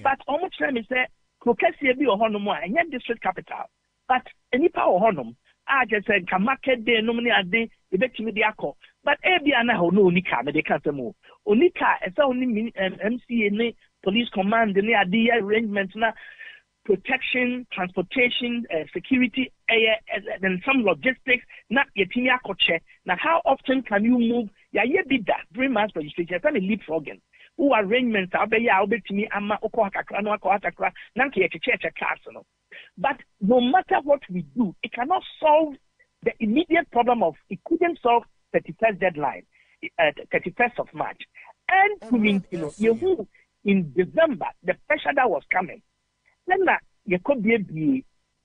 But almost time me say Kokesi bi ohonom a enye district capital. But enipa ohonom I just said can market day no many ade ebetimi de akọ. But ebia na ho no onika me de kasemo. Onika esa oni MCA ne police command ne ade arrangement na protection, transportation, security, and some logistics na yetimi akọche. Now how often can you move? Ya ye be that 3 months registration. It's only leapfrogging. Who arrangements abeya obetimi ama okọ akakra no akọ akakra na nke yecheche class no. But no matter what we do, it cannot solve the immediate problem of it couldn't solve 31st deadline, 31st of March. And in December, the pressure that was coming, then there could be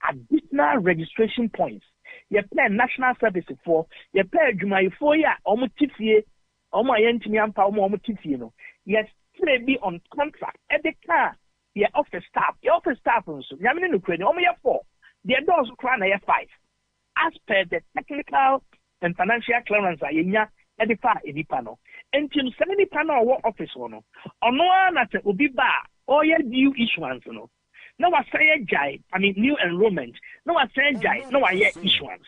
additional registration points. You pay national services for, you pay Jumai for ya, Omutifie, Omo yes, be on contract at the car. Your office staff also. Yamini Ukraine, only 4. Their doors crown 5. As per the technical and financial clearance, I edify edipano. Until 70 panel war office no. On one at Ubiba, or your new issuance no. No, I say jai, new enrollment. No, I say jai, no, I hear issuance.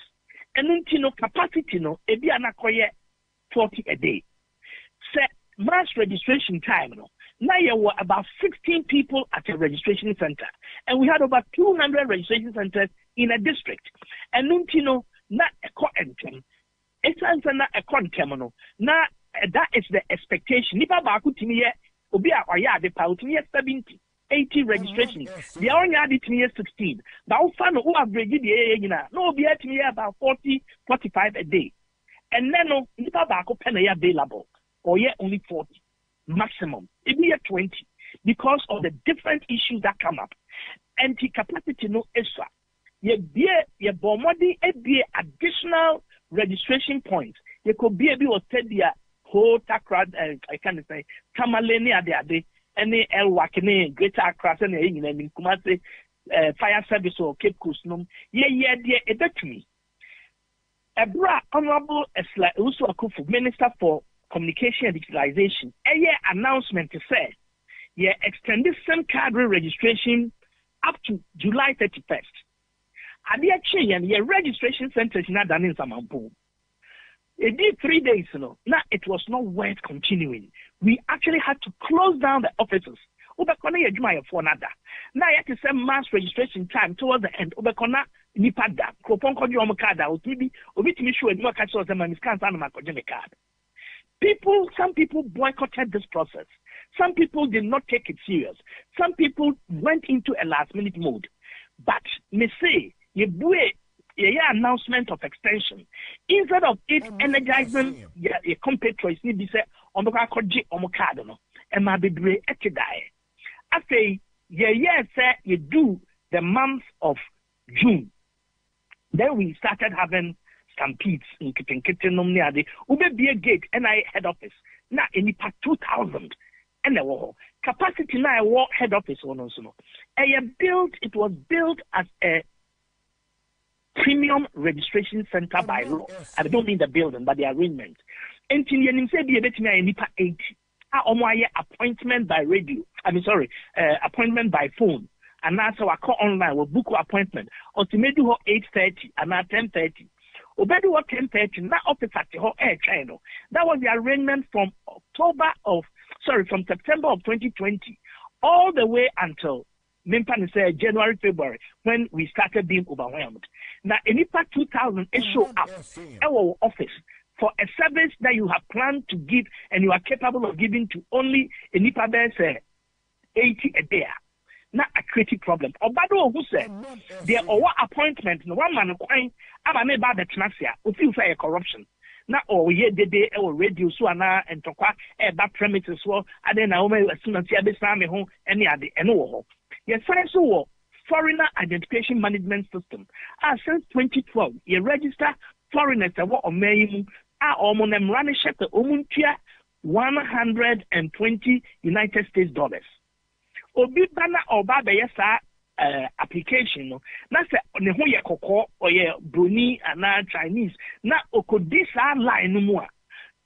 And until capacity no, ebiana koye 40 a day. Set mass registration time no. Now there were about 16 people at a registration center, and we had over 200 registration centers in a district. And not a co-entem. It's not a con-terminal. Now that is the expectation. Nipa baku timiye obia oya de pa timiye 70, 80 registrations. The only added timiye 16. But we found who average the no obia timiye about 40, 45 a day. And then nipa baku pen available, or yet only 40. Maximum. It be 20 because of the different issues that come up. Anti-capacity no extra. ye bomodi be additional registration points. Ye could be able to tell ya whole Takra, I can't say Tamalene ade any El Wakene, Greater Accra, and in Kumasi Fire Service or Cape Coast. Ye dear me. Ebra Honorable Usu Akufu, Minister for Communication and Digitalization, a announcement to say, ye extended SIM card registration up to July 31st. Adia and your registration center is not done in Samampo. It did 3 days, now it was not worth continuing. We actually had to close down the offices. Ubekona yejuma for nada. Now you have to send mass registration time towards the end. Ubekona nipada. Kropon koju omukada. Obitimi show eduma kacho zema miskan sana makojene card. Some people boycotted this process. Some people did not take it serious. Some people went into a last-minute mode. But me say, announcement of extension. Instead of it energizing your compatriots, need to say, I say, you do the month of June. Then we started having stampedes in Kitten, Ube be a gate, NI head office. Now, in 2,000. And capacity now, war head office one also. It was built as a premium registration center by law. I don't mean the building, but the arrangement. And you say be a bit me 80. Appointment by radio. Appointment by phone. And that's how I call online. We'll book an appointment. Ultimately, 8:30 and now 10:30. Obedu 10:30. That office at the air channel. That was the arrangement from September of 2020 all the way until January, February, when we started being overwhelmed. Now, in 2000, it show up our office for a service that you have planned to give and you are capable of giving to only a nipa 80 a day. Not a critical problem. Obado who said there are appointment no one man coin ama me ba betnasia ofi fa corruption. Na o ye dede e radio so ana entokwa e ba premises wo ade na o me asunanti abesa me ho ene ade ene wo ho. Yes, so foreigner identification management system. Since 2012, you register foreigners that omayimu omonem run ship the omuntia $120 United States dollars. Obi bana oba be yesa application no na se ne ho ye kokko or ye broni ana Chinese na okodisa line no mu a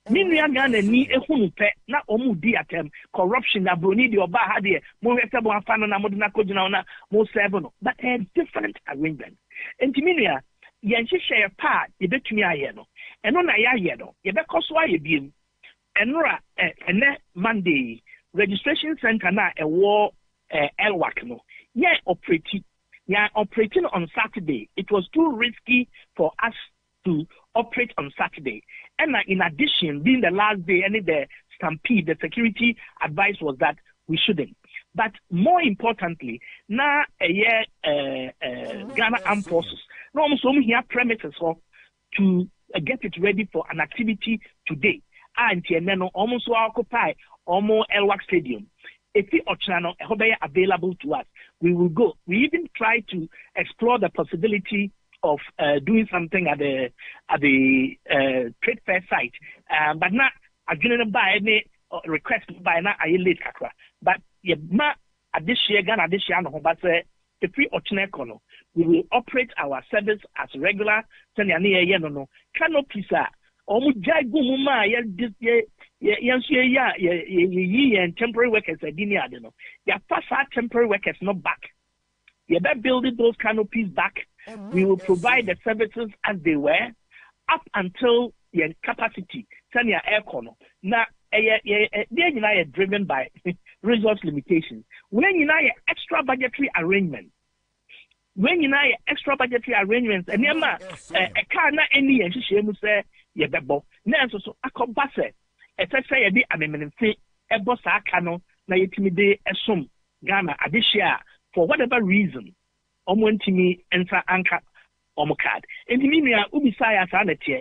Minua Ghana ni ehunu pe na omu di atem corruption na broni di oba ha de mo hwese bo afa no na mo de na kojina na mo serve no but a different arrangement. Enti minua ye nhihye pa ye betumi aye no eno na ya ye no ye be koso aye biem enora ene Monday registration center na ewo elwak no ye operating on Saturday. It was too risky for us to operate on Saturday. And in addition, being the last day, the stampede, the security advice was that we shouldn't. But more importantly, now Ghana Armed Forces, no almost here premises to get it ready for an activity today. And almost occupy almost Elwak Stadium. If the channel available to us, we will go. We even try to explore the possibility of doing something at the trade fair site, but not again by any request by not a late kakra. But this year, Ghana this year, but the free Ochineko, we will operate our service as regular. No canopy sir. Omujai gumuma temporary workers temporary workers not back. You better building those canopies back. We will provide the services as they were up until your capacity. Tanya aircon. Now, they are driven by resource limitations. When you know extra budgetary arrangements, and a car not any and she say ye bebo. Now so akobase. Say ye be amemene a boss akano na yetimide esum Ghana adishia for whatever reason. Omontimi enter anchor omokad. And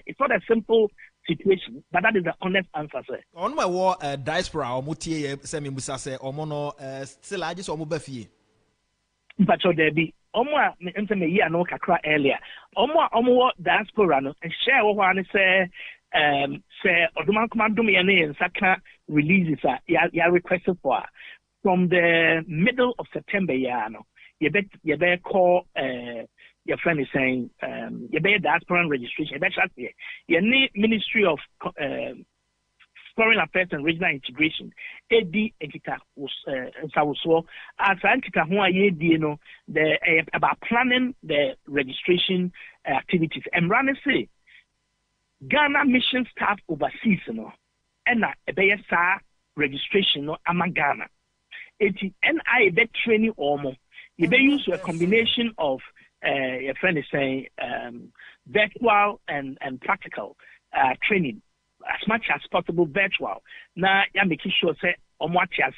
it's not a simple situation, but that is the honest answer, sir. On my war diaspora omutie semi musa say omono still I just omobafie. But so there be Omo a me year no kakra earlier. Omo diaspora no and share what one say Oduman Commando me and Saka releases ya requested for from the middle of September no. You bet call your friend is saying you bet diaspora registration. You bet you need Ministry of Foreign Affairs and Regional Integration. AD Enkita was so as Enkita who are no the about planning the registration activities. And Rana say Ghana mission staff overseas no and a registration no among Ghana. It NI be training almost. You be use a combination of your friend is saying virtual and practical training. As much as possible virtual. Now, ya making sure say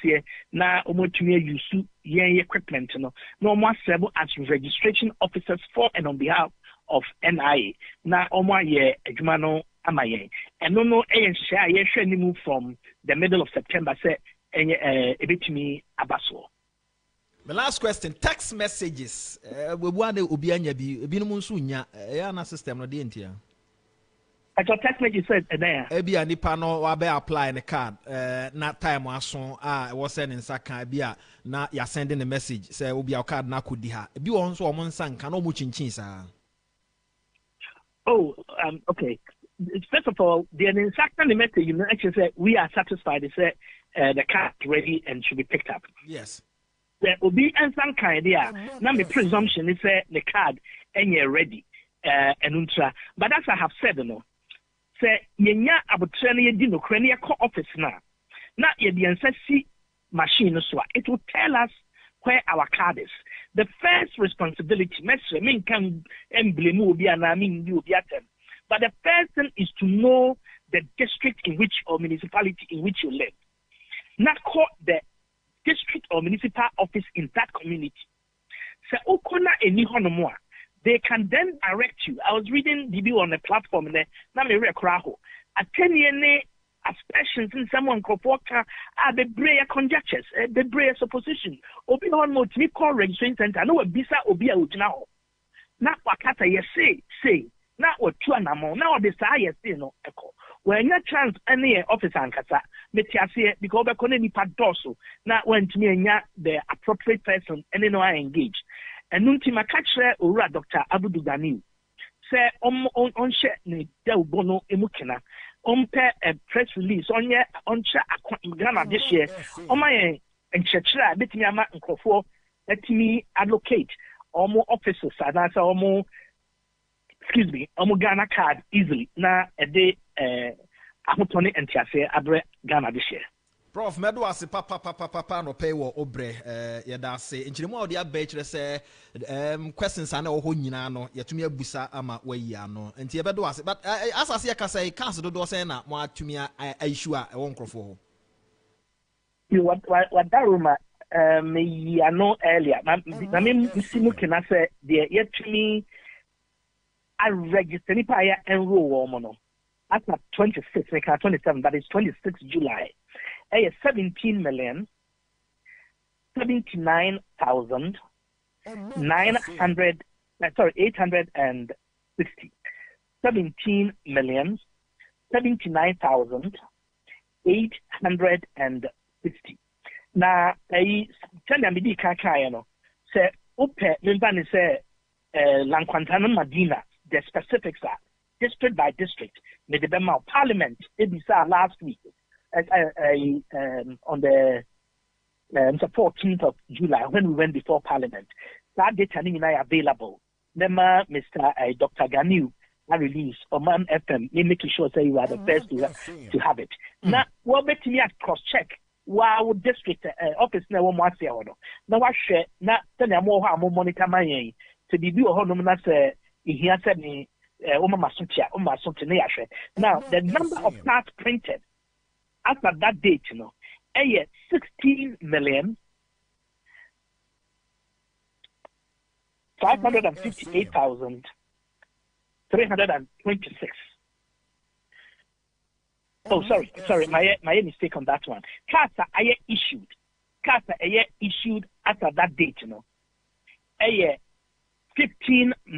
here now to use equipment no more serve as registration officers for and on behalf of NIA. Now ye adwumano amaye. And no share move from the middle of September say ebetumi abaso. The last question, text messages. We want to be anya bi ebinom nso nya na system no de ntia. I thought text message said there. Ebi anipa no wa be apply the card na time aso was send in saka bia na ya sending the message say obi a card na kodi ha. Ebi won so omon sanka na omo chinchin sa. Oh, okay. First of all, the insacta the message you actually say we are satisfied. They say the card ready and should be picked up. Yes. There will be some kind there. Now my presumption is the card and you're ready and ultra. But as I have said, say yenya abutrani ye di no krani ko office na ye di see machine so it will tell us where our card is. The first responsibility mean can emblem obi ana mean you obi atem, but the first thing is to know the district in which or municipality in which you live. Not call the district or municipal office in that community. So okona eni hono they can then direct you. I was reading DB on a platform there. Now me read Kraho. At 10 years, aspersions in someone kofoka the brayer conjectures, the brayer supposition. Obi on mo to call registration center. No bisa obi a ujina. Na wakata ye say. Na what two anamo. Now the say say no echo. When your chance any officer ankasa metiase because be kone nipa doso. Na when to me the appropriate person and no I engage. And nuntima kachre ora Dr. Abudu Ganiu say on share ni del bono emukena on a press release on Ghana this year on my and chechra betimi ama nkofo letimi allocate omo officers and answer omo Ghana card easily na a day ahotone entiase abre Ghana this year. Prof, medo ase papa no pay wo obre yeda ase nchiremu a odi abechre se questions ana ho nyina no yetumi abusa ama wayi ano nti ye bedo ase but asase ya kasa cast do se na mo atumi issue a won krofo ho you what daruma me ano earlier na me simu kena se de yetumi a register ni pa ya enroll wo mo no at 26 27 that is 26 July 860. 17,860. Now, tell me kaka no. Say, ope membani say Lankwantana Madina. The specifics are district by district. Me the Bema Parliament. It be last week. On the 14th of July when we went before Parliament. That data is available. Nema Mr. Dr. Ganiu release Omanfm, making sure that you are the first to have it. Now, what bet me at cross check? Wow, district office na one more year. Now, what share? Now, tell me more monitor my to be view of no say he has said me now the number of cards printed after that date, 16,558,326. Oh, sorry, my mistake on that one. Cards are issued. Cards are issued after that date, 15,754,748.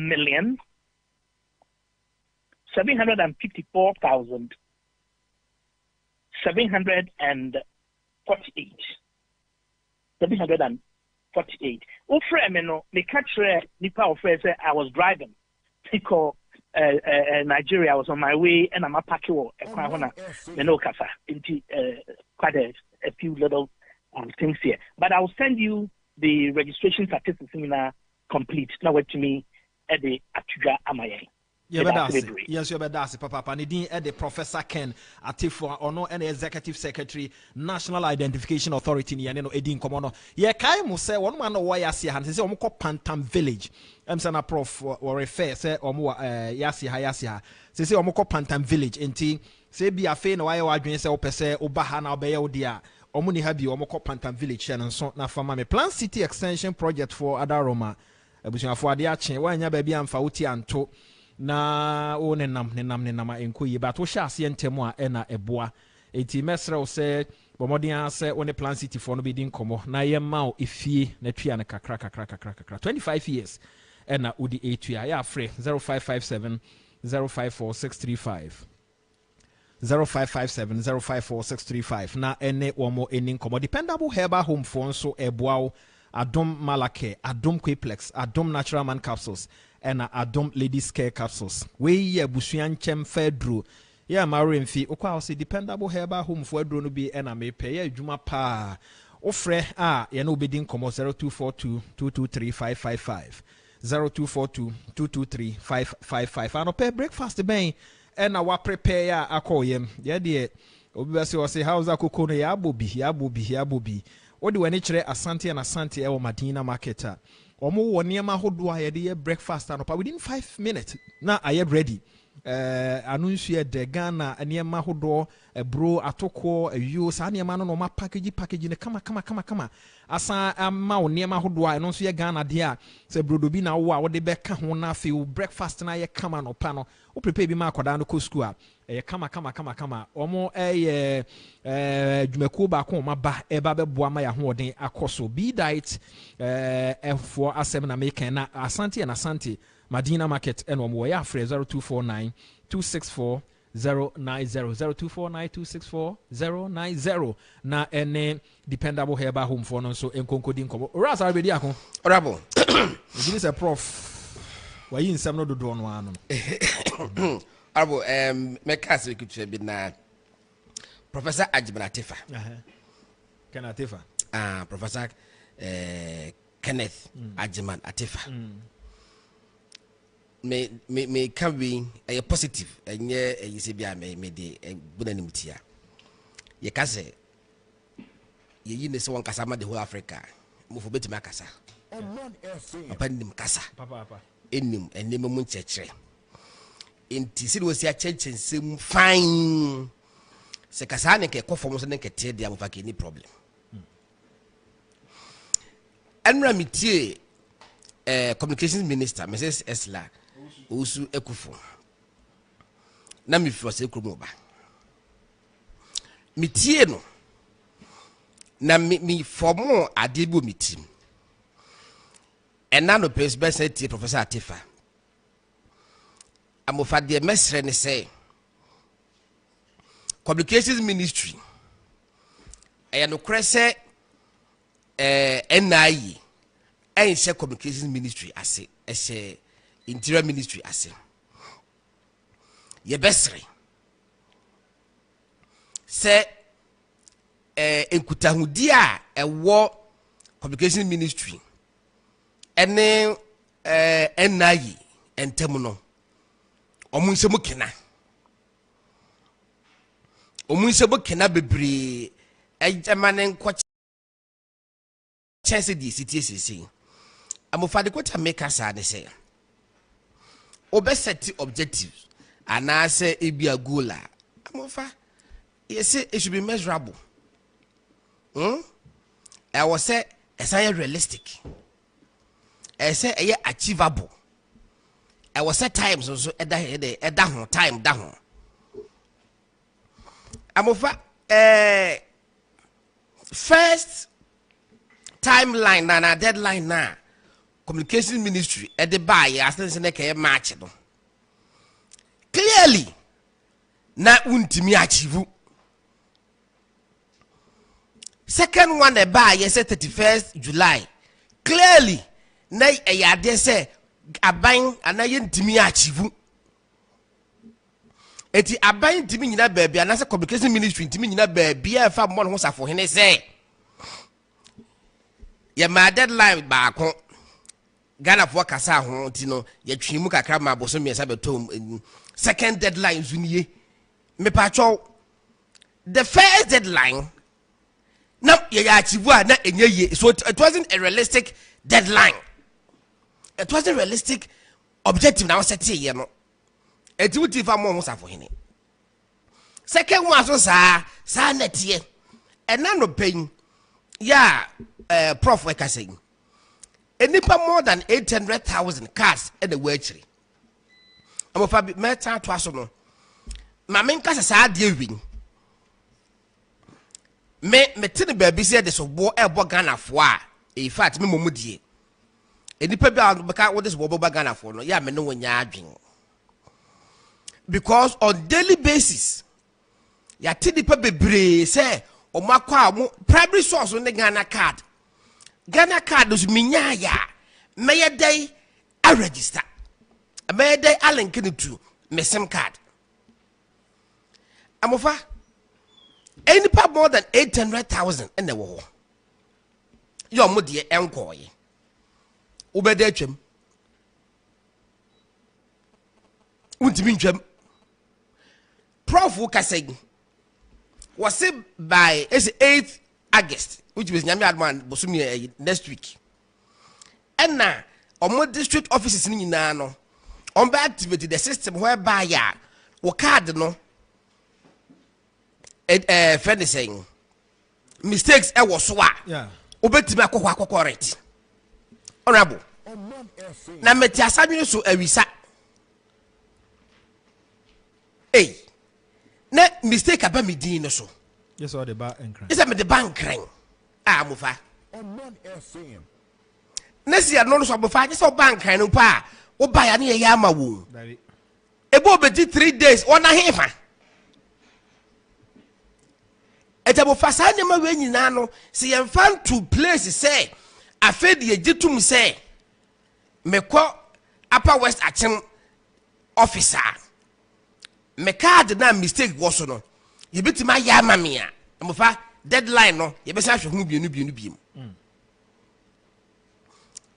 748. Ofre me no, me catch nipa ofre say I was driving. Because Nigeria, I was on my way and I'm a packio kasa. Quite a few little things here. But I'll send you the registration statistics complete. Now what to me at the Atuga Amaye. Yes, you're better, Papa. Nidin the Professor Ken Atifo or any executive secretary, National Identification Authority, Yanino Edin Komono. Ye Kai Muse, one man why Yasia and say Omoko Pantam Village. Sana Prof or refer say Omo Yasia. Say Omoko Pantam Village. Enti say be a fain why you are doing say Opese Obahana Obeya Odia. Omuni Habi Omoko Pantam Village and so na fama me Plan City Extension Project for Adaroma. Ebusia for Adiache, why nya baby am fauti anto. Na o nenam enko yi but wo hya ase ntemu a na eboa enti mesrew se bomodin ase one Plan City for no be din komo na yema o efie na tua na kakra 25 years na udi etua ya free 0557 054635 0557 054635 na ene womo enin komo dependable herbal home for nso eboa Adom Malake, Adom Quiplex, Adom Natural Man Capsules, and Adom Ladies Care Capsules. We ye Busuan Chem Fedru. Yeah, Marin fee. Okwa say dependable herbal home for drone be and may pay Juma pa. Ofre no bidding como 0242 223 555. 0242 223 555. And pay breakfast ben and our prepare a call yem. Yeah, dear. Obviously, I say, how's a cocoa? Ya bobi. Odi wani chere asante and asante ewo Madina marketer. Omo woniema hodwa yede breakfast anopa within 5 minutes. Na aye ready. Anunsu de Ghana aniema hodwa bro atoko yo sa aniema no ma package ne kama. Asa ama woniema hodwa eno nso ye Ghana dia se brodo bi na wo a wode be ka ho na fe breakfast na ye kama no pa no. O prepare bi ma akwada no ko school a kama omo dwumakuo ba ko ma ba eba be boa ma ya hoden akoso be diet for asem na make na asante Madina market and omo ya free 0249 264 090 0249 na ene dependable herbal home for no so enkonkodi nkomo ora sa be di akon Orabo this is a prof wayi nsam no dodo no ano Arbo, Mekas could be na Professor Ajman Atifa. Ken Atifa. Professor Kenneth Ajman Atifa. Me can be a positive and ye a UCBI may de a Bunanimutia. Ye case ye in one Casama the whole Africa. Move a bit Macassa. Upon him Cassa. Papa. In him and name Munche. Inti si do si a church and sim fine se kasane ke ko form so ne ke tie dia mo fa ke ni problem anra mitie communications minister Mrs. Esla Osu Ekufo na mi fro se krum ba mitie no na mi form ade bi o mitim and na no president tie Professor Atifa amofa de mesre ne say communications ministry no krese NIE share communications ministry ase share interior ministry ase ye besre se enkutahudi a ewo communications ministry ene NIE entemu no omunsemu kena bebre ejamane nko chance di city amofa de kwata make us ne say obeseti objectives anase ebia goal a amofa yes it should be measurable I was say esan realistic say achievable I was set times so eda time da ho amofa first timeline na deadline na communication ministry at the buy as a match. Clearly, na untimi achieve. Second one the buy yes 31st July. Clearly, na yade say aban anaye ntimi achieve. Eti aban ntimi nyina baabi anase communication ministry ntimi nyina baabi e fa mo no safo hene say ye ma deadline ba ko Ghana for kasa ho tino ye twimu kakra ma boso miesa betom second deadline zuniye me pacho the first deadline na ye achieve na enye ye so it wasn't a realistic deadline, it wasn't a realistic objective na set ye no eti wuti fa mo safo hene second one so sa netie ena no pen ya prof we ka saying enipa more than 800,000 cars in the wetri amofa meta to aso no ma men ka sa de win me tini baby say de so bo ebo Ghana fo a in fact me momudie enipa bi be ka wo de so bo Ghana fo no ya me no wanya adwen because on daily basis ya tinipa bebre say o makwa mo primary source on the Ghana card is minya ya may day a register a may day a link to my SIM card. Amofa any part more than 800,000 in the war. Your muddy enquiry. Ubedechem. Untimincham. Prof Wukaseg was it by 8th August, which was Nyamiadman Bosumi next week. And now, on district offices in Nano, on by activity the system whereby ya or card no friend is saying mistakes I was swa. Yeah. Obetima correct. Honorable. Na metiasami so awisa. Hey. Na mistake about me no so. Yes, or the bank and crime. Is that the bank crime? Ah, Mufa. Omanfm. Next year, no so Mufa. Just so bank crime no pa. O buy any yama wu. Ebo beti 3 days. Ona hefa. Ete Mufa sa nyama we nyina no. Se yem fan to place say. Afe de jitum say. Mekọ Upper West Achim officer. Me card na mistake was no. You bet my yama mia. Amofa deadline no. You bet say hu bienu.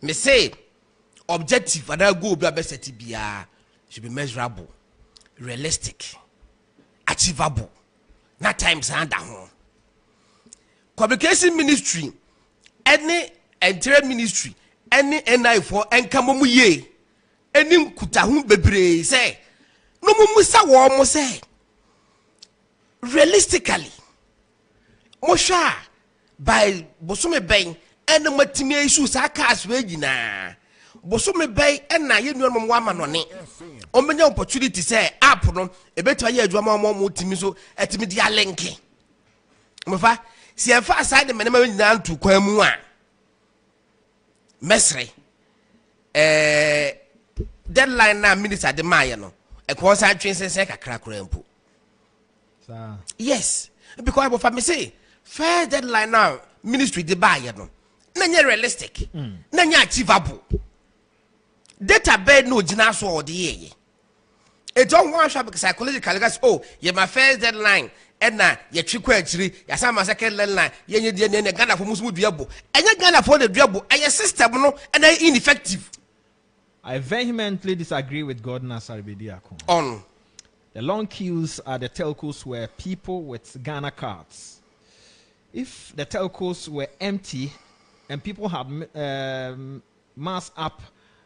Me say objective and I go be best bia should be measurable, realistic, achievable. Not times under home. Communication ministry, any interior ministry, any NI for enkamomu ye, any kutahu bebre say. No musa wo mo say realistically mosha by bosume ben and matimi issues akas we nyina bosume ben and na ye nuanom wa ma no ne omenya opportunity say app no ebetua ye adwuma mo timi so etimi dia linki mofa si enfa side me na nyina ntu kwa mu a mesre deadline na minister de maye no a concert train says a crack rampo. Yes, because if I may say, fair deadline now, ministry de buy no. Nanya realistic, nanya achievable. Data bed no jinaso or the ye. A don't want to psychological gas. Oh, ye my first deadline, and now ye trick actually, yasama second deadline, ye Ghana for Muslim diabo, and you Ghana for the diabo, and your system no, and they ineffective. I vehemently disagree with Gordon Asaribidiako. On the long queues are the telcos where people with Ghana cards. If the telcos were empty and people had mass up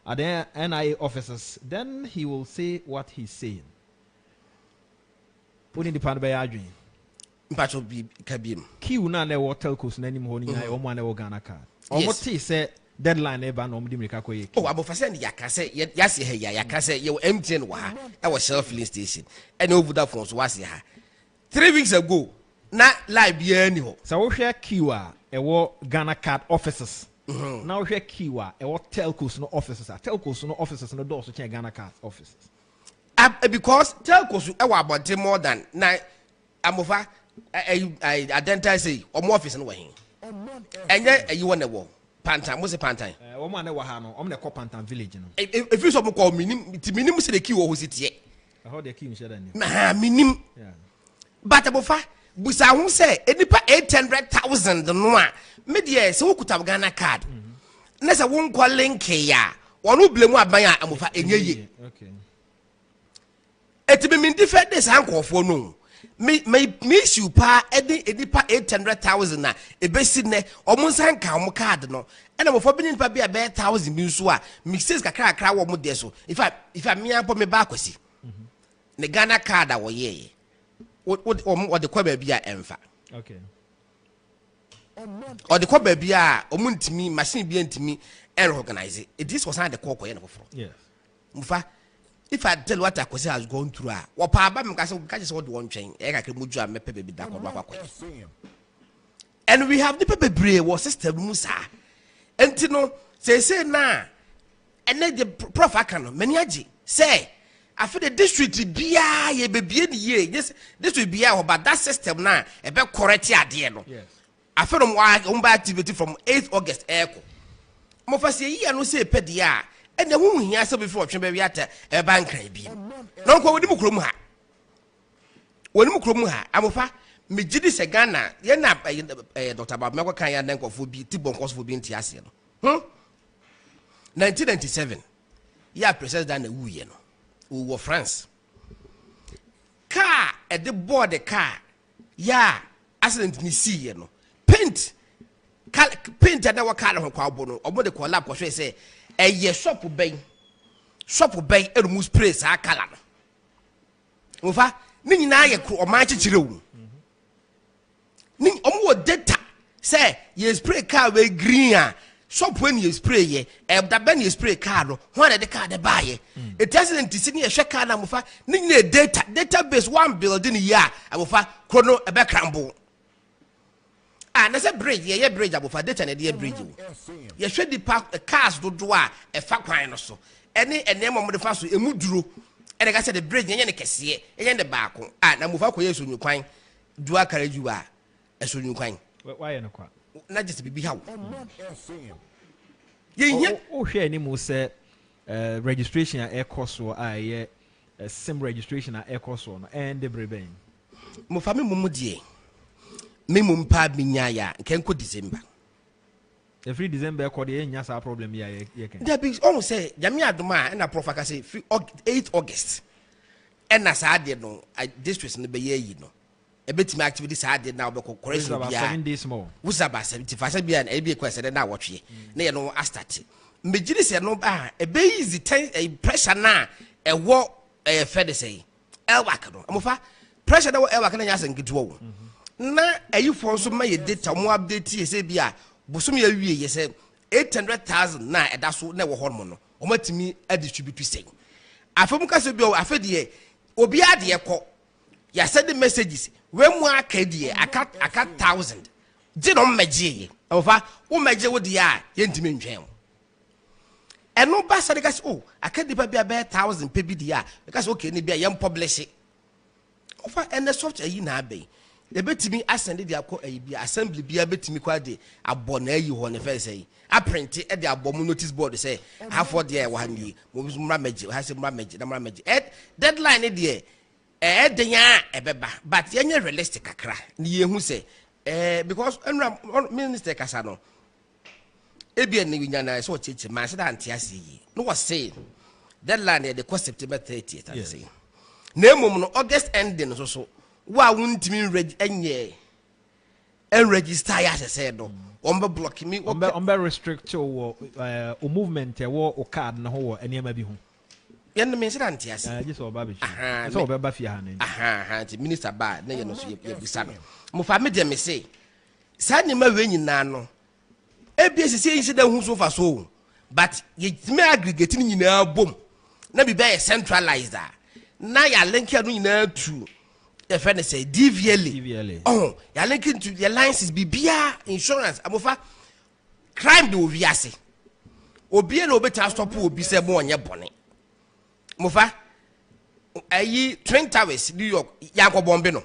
at the NIA offices, then he will say what he's saying. Putting the pan by Adrian. Patcho be cabin. Queue na ne wo telcos na nim honing I omo na wo Ghana card. Omo say deadline eba no mdi mrika ko ye. Oh, abofase ne yakase yase he yakase ye MTN wa ha. E was Shell filling station. And over that phone so wase ha. 3 weeks ago na live be any ho. So wo hwe queue a e wo Ghana card offices. Now we kiwa e what telcos no offices no offices no doors to Ghana card offices. Because telcos e wa about more than na amofa I identify say or more office no we. Enye you want wo Pantan mo se Pantan. Omo na wa ha no, omo na call Pantan village no. If you so mo call minim se the key wo ho sitie. How the key in share ni. Na minim. Yeah. But amofa busa ho say enipa 800,000 no a me de se wo kuta Ghana card. Na se wo nkɔ link ya wono blemu aban a amofa enye. Okay. Etibi min different this ankɔfo no. Me issue pa edipa 800,000 na ebesi ne omunsan ka omu card no and amofo bi nipa bi a 1,000 bi nso a mixes kakra wo mu de so if I me ampo me ba kwasi ne Ghana card a wo ye wo de kwa ba bi a emfa. Okay. Or the kwa ba bi a omu ntimi machine bi ntimi organize it. This was not the call koye na foforo. Yes. Mufa if I tell what Akwesi has gone through, what Papa catches what one chain, and we have the paper brave was sister Musa. And you know, say na, and then the prof Akano, Menyaji, say, after the district be a baby in the year, yes, this will be our but that system now, about correct idea. Yes. I feel on activity from 8th August echo. Mofasi, I no say pedia. And the woman here said before Chimbeviata a bank be. No, what do you crum ha? When you crum ha, Amofa, Mijidi Sagana, Yana, Dr. Babmakaya and Nanko for be Tibon cost for being Tiasian. 1997. Yeah, President Dan Wuyen, who were France. Car at the board the car. Yeah, accident ni see, you know. Paint at our car on Quabono, or what the collab was say. Ye shop bay and must praise our color. Ufa, Nina ye crew or my chichiru. Ning omo data say ye spray car way green. Shop when you spray ye, the ben you spray car, one of the car they buy. It doesn't see a check car mufa, ning database 1 building a year, amufa, chrono a background. And as a bridge, ye bridge above a data and a dear bridge. Ye should depart a cars do draw a fat wine or so. Any a name of the fast a mudru. And I said the bridge and any cassia and the back. And I move up with you quine. Do I carry you are a soon you quine? Why no quite? Not just to be how. Oh, here any more say registration at air cost or I sim registration at air cost and the Brabane. Mofami Mumudi. Me mumpa binyaya kenko December. Every December call the nyasa problem ya can. There be almost say Jamia Duma and a prophet say 8 August. And as I did no, I distress in the bay, you know. A bit my activities I did now because correction about 7 days more. Was about 75 be an AB question and now watch ye. Nay no I started. Majority say no a bay is a pressure now a war a feather say. El Wakano. Amofa pressure that El Wakan and get to na ayi for so ma ye data mo update ye say bia bosom ya wie ye say 800,000 na eda so na wo hormone no o matimi a distribute say afem ka se bia afede obi ade ekọ ya send messages we mu aka die aka 1,000 je no magye ye ofa wo magye wo de a ye ntimi ntwen eno ba sa de ka se oh aka di ba bia 1,000 pe bi de a ka se okay ne bia ye publish ofa ene software yi na abai the betimi ascend the assembly be a betimi quade a bona you on the first say. I print it at the abom notice board say, how for the 1 year, moves ramage, has some ramage, the ramage. Deadline it dear, the ya a beba, but any realistic a cry. Near who say, because Minister Casano. Ebian Nivana so teach Master Antiasi. No was saying deadline at the cost September 30th, I say. Name August ending so. Why wouldn't me read any and register as I said, no, block me, restrict your movement, a war or card, and a whole, and you may be home. Young Miss Antias, just all babish. It's all Babafia. Minister bad, no, you know, you son. Mufamid, me say, Sandy Mavini Nano. ABS is saying that who's over so, but you may aggregate in our boom. Never be centralized. Now you're linking in our true. The friend say DVLA. Oh, you're linking to the alliances, BBA insurance. Amofa crime de owiase obi na obeta stop obi se mo onye bone mofa ayi Twin Towers New York yanko bombe no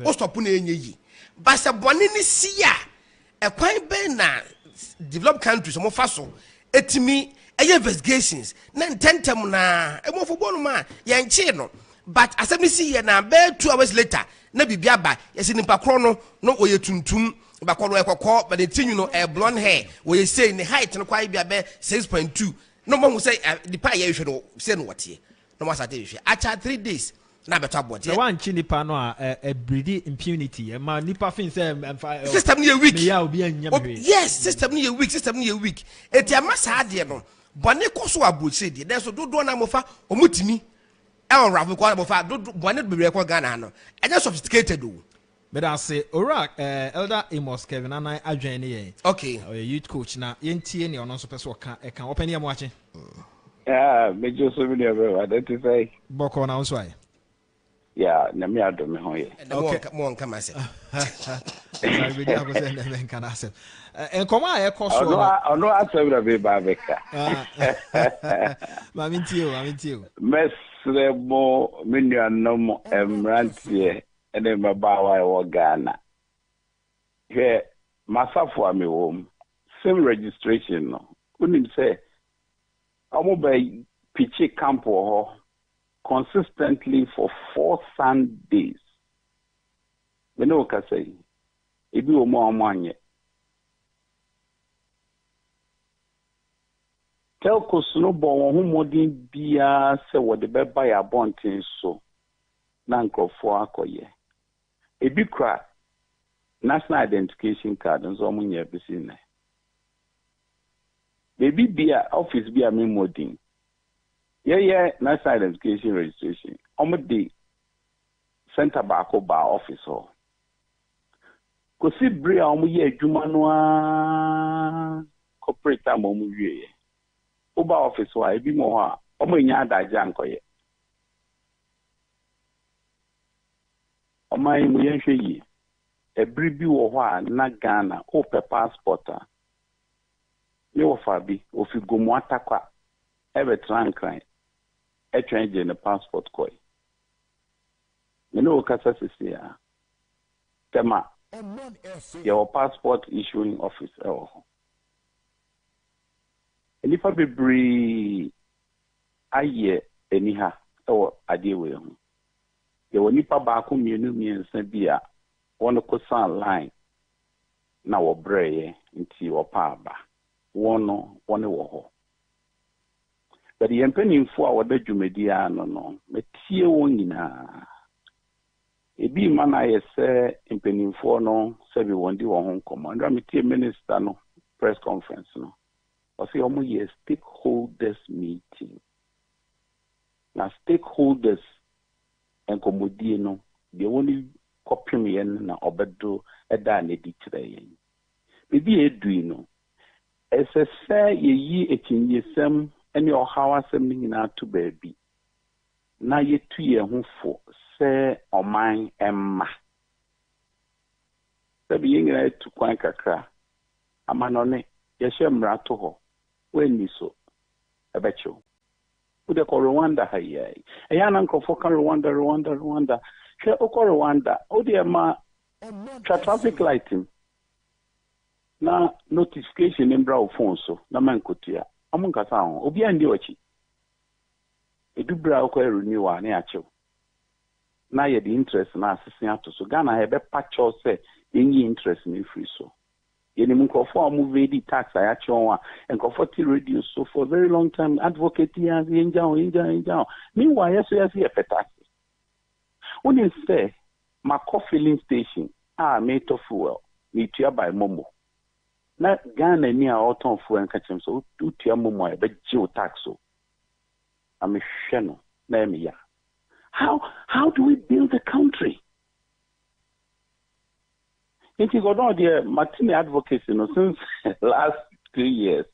o stop na enye yi ba se bone ni sia ekwan be na developed countries mo fa so etimi investigations na intentem na emofo bonu ma yenche no but asemi si ye na be 2 hours later na bibia ba yesi nipa kro no oye tuntum ba kro ekokọ but the thing you know blonde hair we say in height no kwa bia be 6.2 no mo say the pa ye hwe no say no wotie no mo asate hwe acha 3 days na beto abode the one chi nipa no a breedy impunity e ma nipa fin say system ni a week ya obi anyam hwe yes system ni a week eti amasa ade no bone koso abroche de there so dodo na mofa omutimi e rafu kwa mofa dodo bone do bebre kwa Ghana no e just sophisticated o but I say Orak Elder Amos Kevin and I adjoin here okay a youth coach na yentie ne ono so person can open here mo ache me just so many of identify boko na so ai yeah na me adom me ho ye okay mo nka ma se I be dey go say na men kan asem en koma e ko so ono asem na be ba beka ma mintie mesre mo menuanom emrantie ene mabawa e wo Ghana he masafo amewom same registration no unim say omo by pichi camp ho consistently for 4 Sundays we no ka say ebi o mo amanye telco no bo won hu modin bia se wo de be buy abontin so na nkrofo akoye ebi kra national identification card nso mo nya bisi na baby bia office bia me modin yeah national identification registration omodi center back ba office ho kosi bria omo ye adwuma no a corporate mo mu wie oba office wa ebi mo ha omo nya adaja nkoye omai mu yenhwe yi ebri bi wo ho a na Ghana o pe passport a me wo fa bi o fi gomu atakwa ebe trankran e change the passport koi me no kasa sisi ya tema your passport issuing office enifa bebri aye eniha adewe ho ye woni pa ba ko mienu miensa bia wono ko san line na wo breye nti wo pa ba wono wo ho but the empenimfo a woda dwumadi ano no metie won nyina ebi mana yese empenimfo no sebi wondi wo ho nkomo ndra metie minister no press conference no o se omo ye stakeholders meeting na stakeholders enkomodie no de woni kopim yen na obedo eda na di kire yen bibi edui no esese yeyi etinyesem ene ohawasem ni nyina to baabi na yetu ye ho fo se oman emma sabi yengira etu kwan kakra amanone yehye mrato ho weni so ebecho ude ko Rwanda hayi eyana nkofo kan Rwanda she oko Rwanda ode ma traffic lighting na notification in brow phone so na mankotia amunka sa ho obi andi ochi edubra ko renew a na achew na ye the interest na asese ato so Ghana he be patcho say yenyi interest ni free so yeni nkofo amu di tax ayachew a nkofo ti radio so for a very long time advocate ya inja meanwhile yes ye tax when you say my filling station made of fuel me tua by momo na Ghana ni a oton fuel nkachem so utua momo e be jiw tax so I'm sheno na me ya how do we build a country? If you go down there, Martini advocacy, since last 2 years,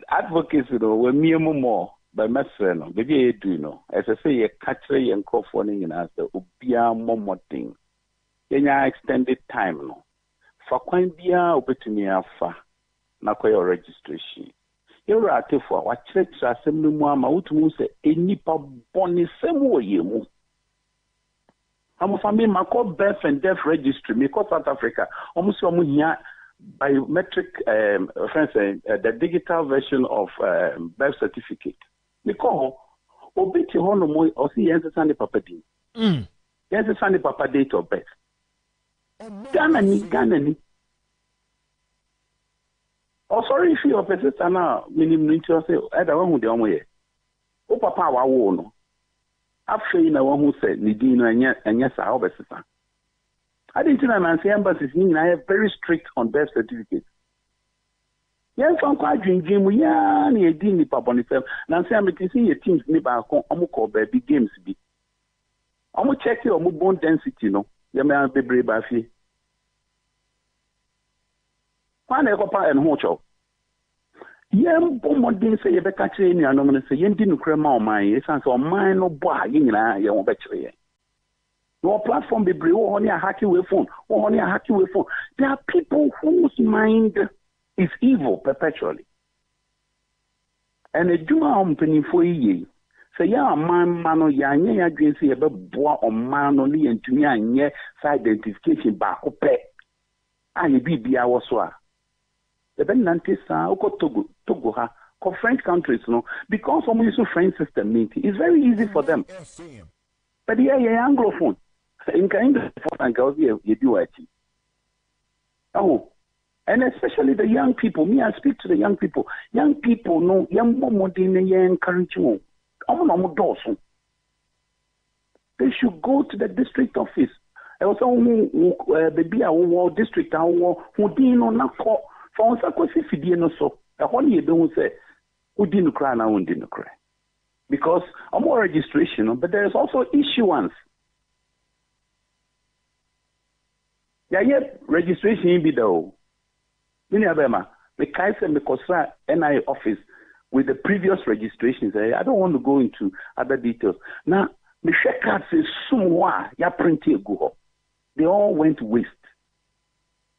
advocacy, we're mere more by my friend, maybe as I say, a catchery and co-phoning in us, the Ubia Momo thing. Then extended time, no. For quite be a opportunity, na koyo registration. You're at for what church assembly mama utu say enipa boni semo yemu. I'm family mako birth and death registry because South Africa almost biometric the digital version of birth certificate. Because obiti hono mo osi yense sande papa din. Yense sande papa date of birth. Ghana ni. Oh, sorry if your sister now minimum to say either one who the omoye. O papa wa wo no. Afei na one who said ni din no enya sa obesisa. I didn't know Nancy embassies are very strict on birth certificates. Yes, I'm quite drinking. We are near Dini Paponifem. Nancy, I'm see your teams nearby Omuko baby games be. I'm check your bone density, no. You may have be brave by fee. One ecopa and hocho. Yem Bomodin say you better train your nominee say you didn't crema on my essence or mine or boy in your betray. Your platform be brave on your hacky way phone or on your hacky way phone. There are people whose mind is evil perpetually. And a Juma penny for ye. Say, ya man, mano, ya dream say about bois or man only and to me and ye identification back up. I be our soa. The Benantis, Togo, ha, French countries, no, because some use French system, it's very easy for them. But yeah, Anglophone. In kind of and girls, you do it. Oh, and especially the young people. Me, I speak to the young people. Young people know young more than encourage you. They should go to the district office. I was baby our district our who didn't know for us so. The whole year don't say who didn't cry now who didn't cry. Because I'm more registration, but there is also issuance. Yeah, registration in Bido. Many of them are the Kaiser Mekosa NI office with the previous registrations. I don't want to go into other details. Now, the share cards is somewhere ya printing go. They all went waste.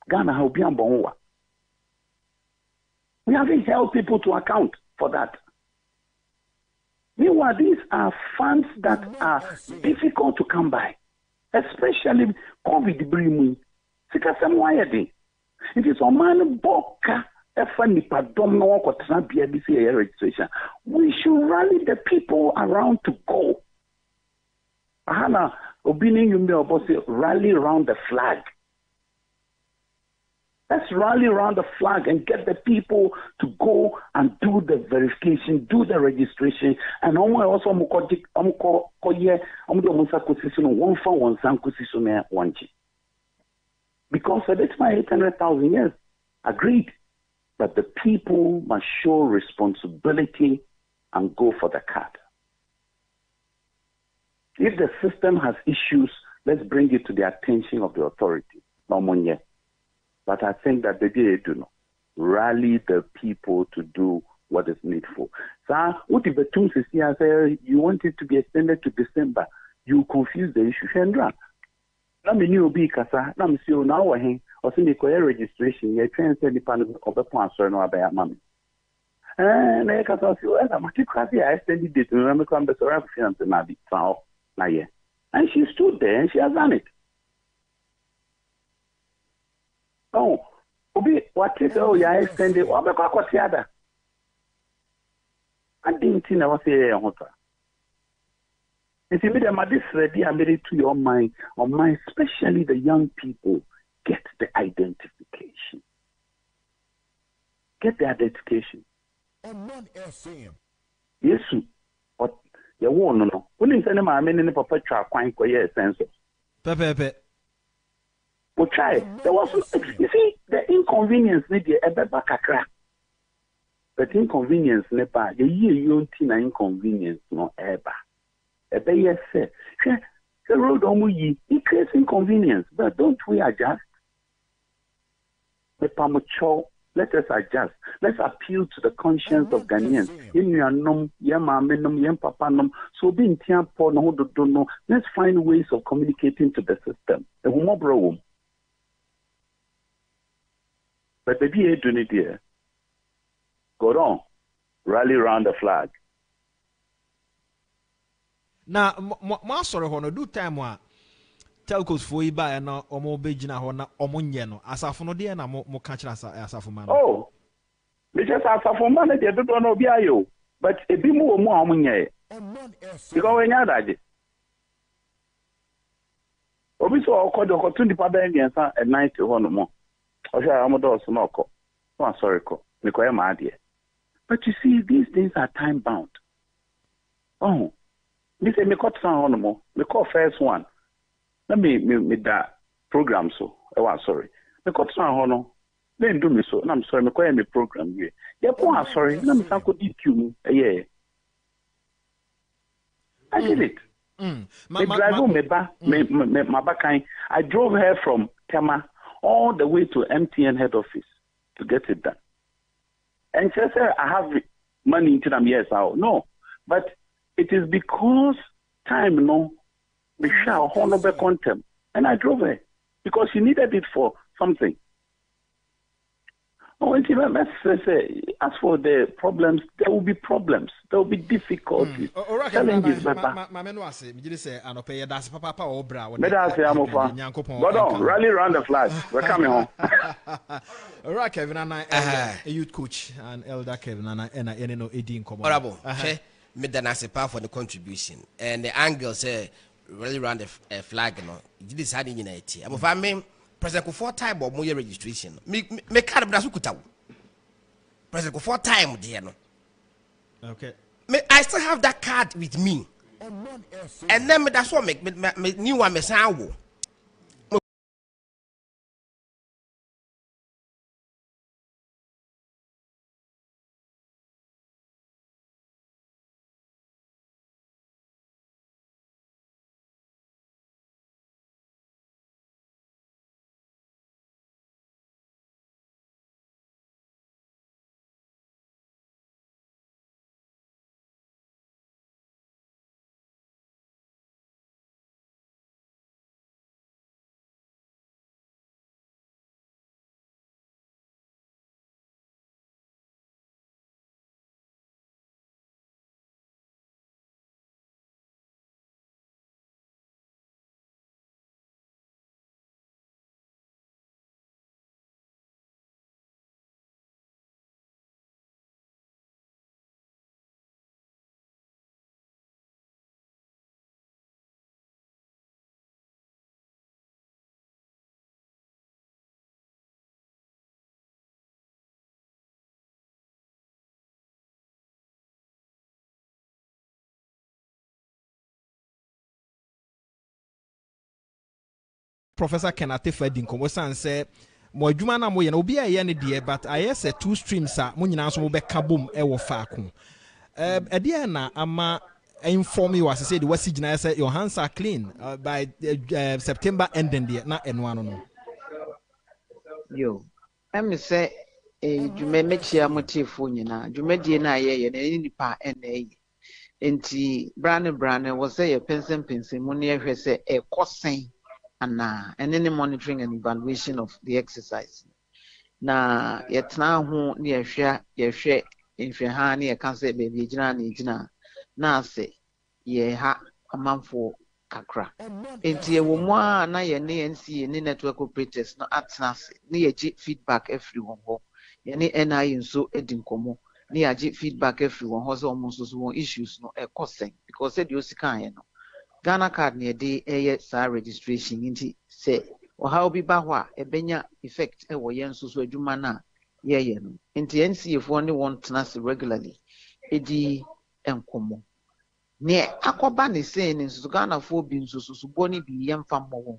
Ghana how be ambonwa. We haven't held people to account for that. Meanwhile, these are funds that are difficult to come by, especially COVID bring. It is Oman Boka registration. We should rally the people around to go. Hana Obini Yumbe rally around the flag. Let's rally around the flag and get the people to go and do the verification, do the registration, and also because that's my 800,000 years. Agreed. But the people must show responsibility and go for the card. If the system has issues, let's bring it to the attention of the authority. No more yet. But I think that they do not rally the people to do what is needful. So, what if the two sisters say you want it to be extended to December? You confuse the issue. Shendra, let me know be kasa. Let me see you now. Or see me registration. You try and send the panel of the sponsor no about mommy. And I can see you. I'm too crazy. I extended it. Remember, come the surround finance and I be found. And she stood there and she has done it. Oh, Obi, what is I extend it? What about the other? I didn't think I was here. If you made this ready, I made it to your mind, especially the young people, get the identification. Get the identification. Omanfm. Yes, what you want no. When you send my men in the perpetual quine for your census. Pepe. We'll try. There was, you see, the inconvenience need a better kakra. But inconvenience never. The year you don't see inconvenience no ever. A bay said, the road it creates inconvenience, but don't we adjust? The Pamucho, let us adjust. Let's appeal to the conscience of Ghanaians. In your nom, yamaminum, yam papanum, so being tiampo, no, don't know. Let's find ways of communicating to the system. The woman bro. But the BA do it here. Go on. Rally around the flag. Now, my sorry, hono do time wa telcos for iba and omo bejina hona omunye no asafo no de na mo catch asafo man. Oh, because asafo man they don't know be ayo, but e bi mu omo omunye. Because when you that obi so okodo ko tun dipa ben yensa at night hono mo. O sha amodo so no ko. I'm sorry ko. Me ko e ma ade. But you see, these things are time bound. Oh, me say me cut sound on more. Me call first one. Let me that program so. Oh, I'm sorry. Me cut sound on. Then do me so. And I'm sorry. Me call me program here. Yeah, I'm sorry. Let me say go DQ. Yeah. I did it. Me drive me back. Me back. I drove her from Tema all the way to MTN head office to get it done. And she said, I have money into them, yes, no. But it is because time, no, we shall honor contempt. And I drove her because she needed it for something. Oh, and let's say, as for the problems, there will be problems. There will be difficulties. Challenges, but rally around the flag. We're coming home. All right, Kevin and I, a youth coach and elder Kevin and I, Edin Honorable, made the nice part for the contribution. And the angle say, rally around the flag, you know, you decided in it. I'm of I President 4 time or more registration. Me card of Nasukuta. President 4 time, dear. Okay. I still have that card with me. And then that's what make me new one messiah. Professor Kenate Fedin Komosan say mo adwuma na mo ye na obi aye ne de but I say 2 streams a mo nyina so mo be ka bom e wo faako e na ama inform you as say the wasi gina say your hands are clean by September ending there na eno ano no yo em say dwuma mechia motifo nyina dwumadie na aye na nipa ene enti brane was say a pension mo ne ehwe say e kosen and any monitoring and evaluation of the exercise. Na yet now who near share in Fehani a cancer baby jina na say ye ha a month for kakra. Into a woman na ye NC any network operators no at nas near feedback everyone ho. Any NI in so edinkomo near feedback everyone has almost one issues no a costing because said you see no. Ghana card near day sa registration inti say or how be bahwa ebenya effect e wo yen so adwuma na ye no inti NC if one want nas regularly edi enkomo ne akoba ne say ne so Ghana for bi so boni bi yemfa mo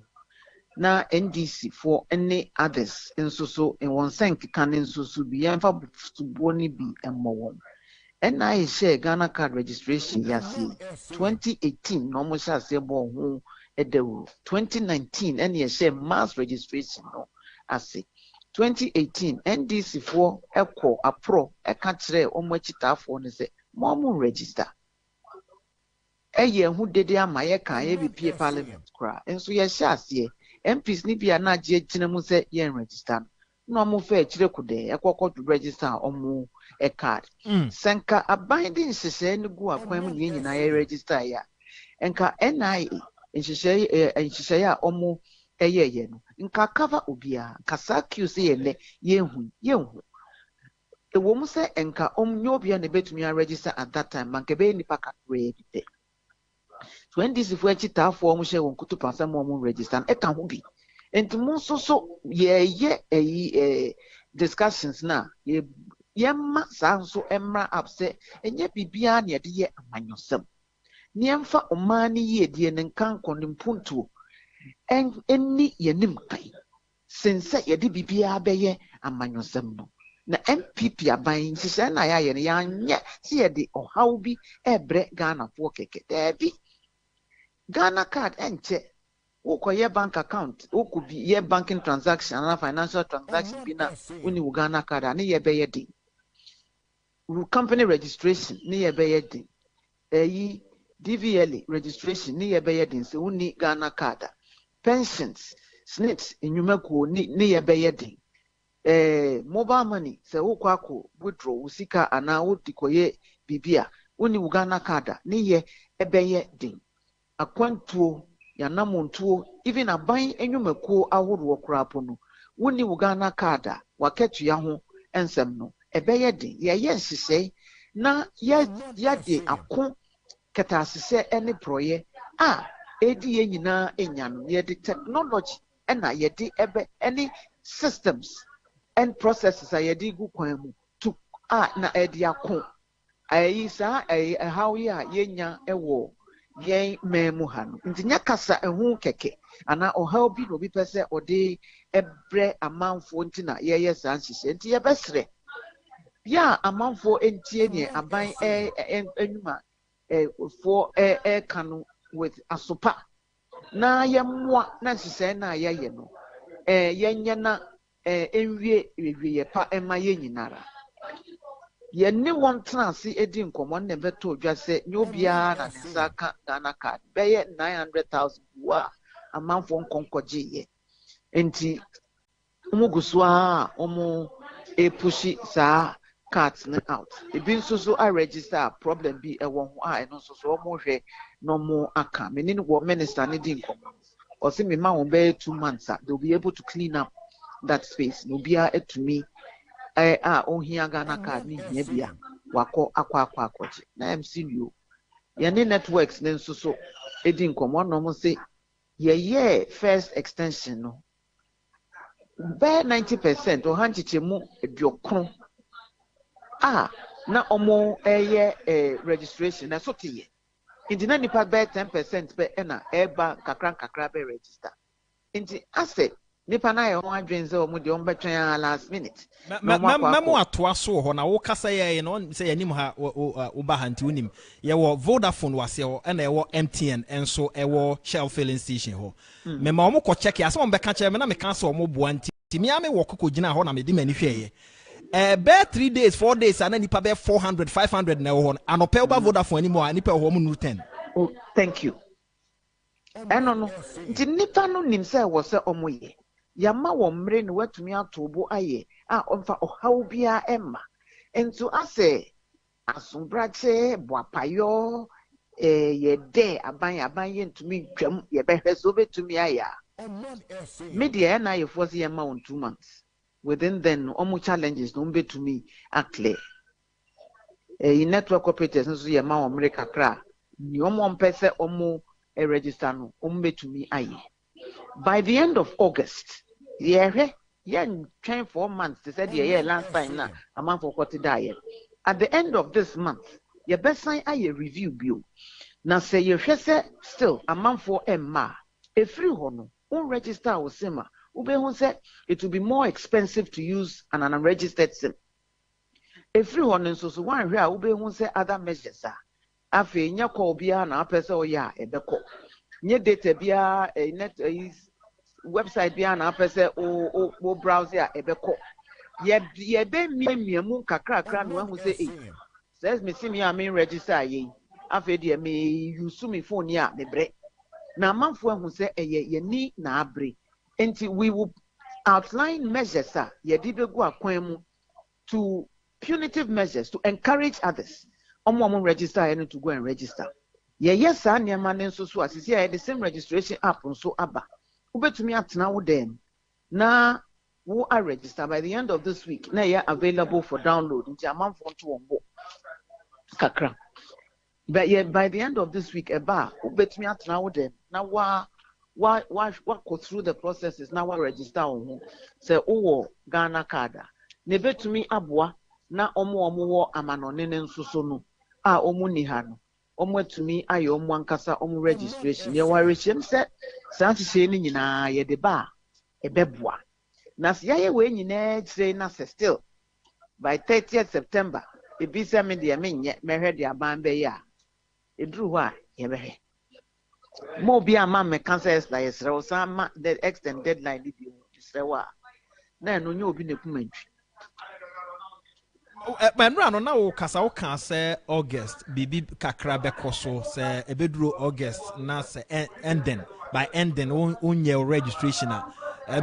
na NDC for any others so in one senk kan so bi yemfa boni bi emmo and I share Ghana card registration yasi 2018 normal shall say bon at the 2019 and you share mass registration no I say 2018 NDC for echo a pro a country omwechita for ne say momu register who did ya my can be parliament cry and so yes shall MPs ni bia na je gina mu say yen register no mo fa chire kude ekoko to register omo a card. Senka a binding session go a quam in I register ya. Enka NIA and she say omo a ye nka cover ubia kasa QC and yehu. The woman say enka nyobia ne betumi register at that time mankebe ni paka ready. So when this if we chita for mo share won kutu pasa mo register e kan ho bi. Enti mo so discussions na yemma saa so emra upse enye bibia na de ye amanyosem. Niemfa omani ye de ne nkan konimpuntuo enni yenim kai sense ye de bibia beye amanyosem no na MPP aban sise na ya ye ne yanye se ye de ohaw bi ebre Ghana fo keke dabi Ghana card enche your bank account could be your banking transaction and financial transaction bina uni Ghana card ani ye be yedi company registration ni ye be yedi DVLA registration ni ye be yedi so uni Ghana card pensions SNITs enyumaku ni ye be yedi mobile money se ukwako withdraw usika ana udikoye bibia uni Ghana card ni ye ebe yedi akwantuo yanamontuo even aban enyumakuo ahoro krapo no woni Ghana card waketu ya ho ensem no ebeye den ye nhihye na ye de ako ketasese ene proye edi ye nyina enya no ye de technology na ye de ebe any systems and processes ye de gu kwan mu to na edi ako ayi sa how ya yenya ewo yen memu hanu nti nyakasa ehu keke ana ohaw bi no bi pese ode ebre amanfo nti na ye san hihye nti ye besre ya amanfo entie ne aban enuma for kanu with asopa na ye mmoa na hihye na ye no yenye na enwie ye pa ema ye nyinara Yenni one transi edi nkomo na beto dwa se nyobia na nsaka Ghana card beye 900,000 wa amanfo nkonkoje ye enti umuguswa pushi sa cards na out ebi nso so I register problem bi ewo ho eno nso so hwe no mo aka meni wo minister ne di nkomo o se me ma won be 2 months they'll be able to clean up that space no bia etumi ohia Ghana card ni hia bia wako akwaje na MCU yene networks ne nso so edi nkomo no mo se ye first extension no be 90% o hanchiche mu ediokron na omo registration na so tiye inti na nipa be 10% be na eba kakra be register inti asset nipa na ye ho adwenze omo de omo betwen last minute memo atoa so ho na wo kasa ye no se yanim ha wo ba hanti unim ye wo Vodafone wase ho na ye wo MTN enso e wo Shell filling station ho mema omo ko check ya se omo be ka che me na me ka se omo boa nti mi ame wo kokko gina ho na me di mani hweye be 3 days 4 days ana nipa be 400 500 na wo ho anope ba Vodafone animo a nipa ho mo nu 10 thank you no nti nipa no nim se wo se omo ye yama wo mre no watumi atobo aye onfa ohaw bia emma ento ase asombrache boapayo ye de aban ye ntumi twam ye behwe so betumi aya media na ye force ye ma on 2 months within then omo challenges no betumi clear network operators nso ye ma wo mre kakra ni omo mpese omo register no omo betumi aye. By the end of August, train 4 months. They said last time now a month for 40 days. At the end of this month, your best sign a review bill. Now say you say still a month for Emma. A free hono, register with SIMA. Ube said it will be more expensive to use an unregistered SIM. A free hono so one here ube say other measures are. Afe nya call bia na apese o ya ebeko. Nye data bia net website bia na apese o browser ya ebeko ye be miemu kakra no hu say says me see me am register ye afi de me use me phone ya me bre na manfo hu say ye ni na abre enti we will outline measures ye di begu akwan mu to punitive measures to encourage others. Omo register and to go and register. Yes, I near man so the same registration app on so aba. Ubetumi atena wo dem. Na who are registered by the end of this week. Now you're available for download. Into a month on to kakra. But yeah, by the end of this week, ubetumi atena wo dem. Now what go through the processes now register on say Ghana card. Nebetumi abua na omo amanone nso so no omo ni ha no omo atumi aye omo ankasa omo registration ye ware hiem se sanse ni nyina ye de ba ebeboa na se ye we nyina kire na se still by 30th September ebi se me de menye mehwe de aban be ya eduru ho a ye behe mo bi ama me cancels la yesre o sama the extend deadline bi yesre wa na no nyo obi na kumantwi. Manrano na wo kasa wo kan say August bibi kakra bekoso say ebeduro August na say ending by ending onye registration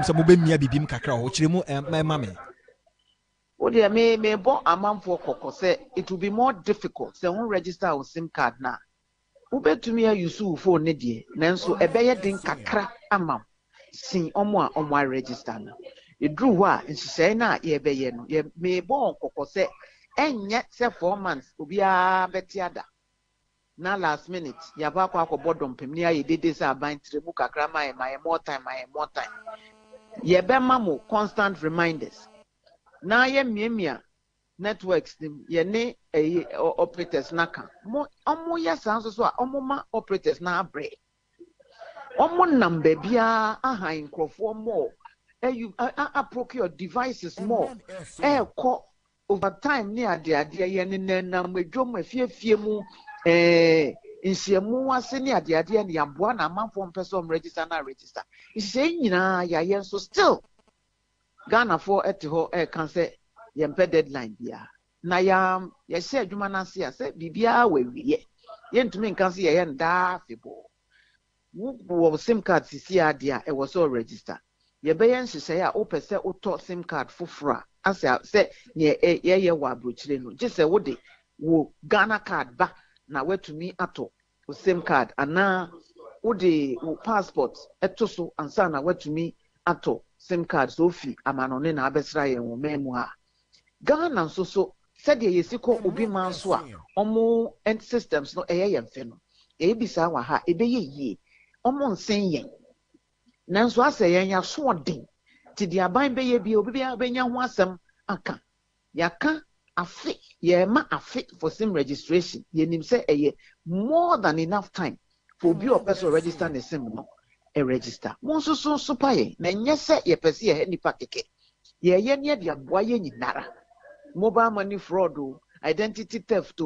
so mo be mia bibim kakra wo kire mu mama me wo de me bo amanfo kokko say it will be more difficult say won register on SIM card na wo betumi use phone ne de nanso ebeye din kakra amam sin omo register na edru ho a nhihye na ye beye no ye me bon kokko se enye se 4 months obi a betiada na last minute ya ba kwa bodom pemni aye dede se aban tremu kakra my more time ye be mamo constant reminders na ye miemia networks ye ne operators naka omo ya sanso so a omo ma operators na abre omo number bia aha nkrofo mo you procure devices more call over time near the yen in na medwom afie mu nsiemu ase near the and yamboa na manfo person register na register say nyina ya yen so still Ghana for etiho can say yempe deadline bia na ya say adwuma na se say bibia wawie yentumi nkan se yen da febo wo SIM card sisi adia e was all register ye beyen hyehyɛ a opese auto SIM card fofora asa se ye wa abrochire no gise wo de wo Ghana card ba na watumi ato wo SIM card ana wo de wo passport eto so ansa na watumi ato SIM card so fi amanone na abesra ye wo memu ha Ghana so said ye yesiko obi man so a omo end systems no eye yemfe no e bisa wa ha ebeye yie omo nsen yen nanso ase yen ya so den ti di aban beye bi obi bia benya ho asem aka yaka afi ye ma afi for SIM registration ye nim say eye more than enough time for obi o person register ne SIM no e register mo so paye na nyese ye pese ye nipa keke ye ne dia boa ye nyinara mobile money fraud identity theft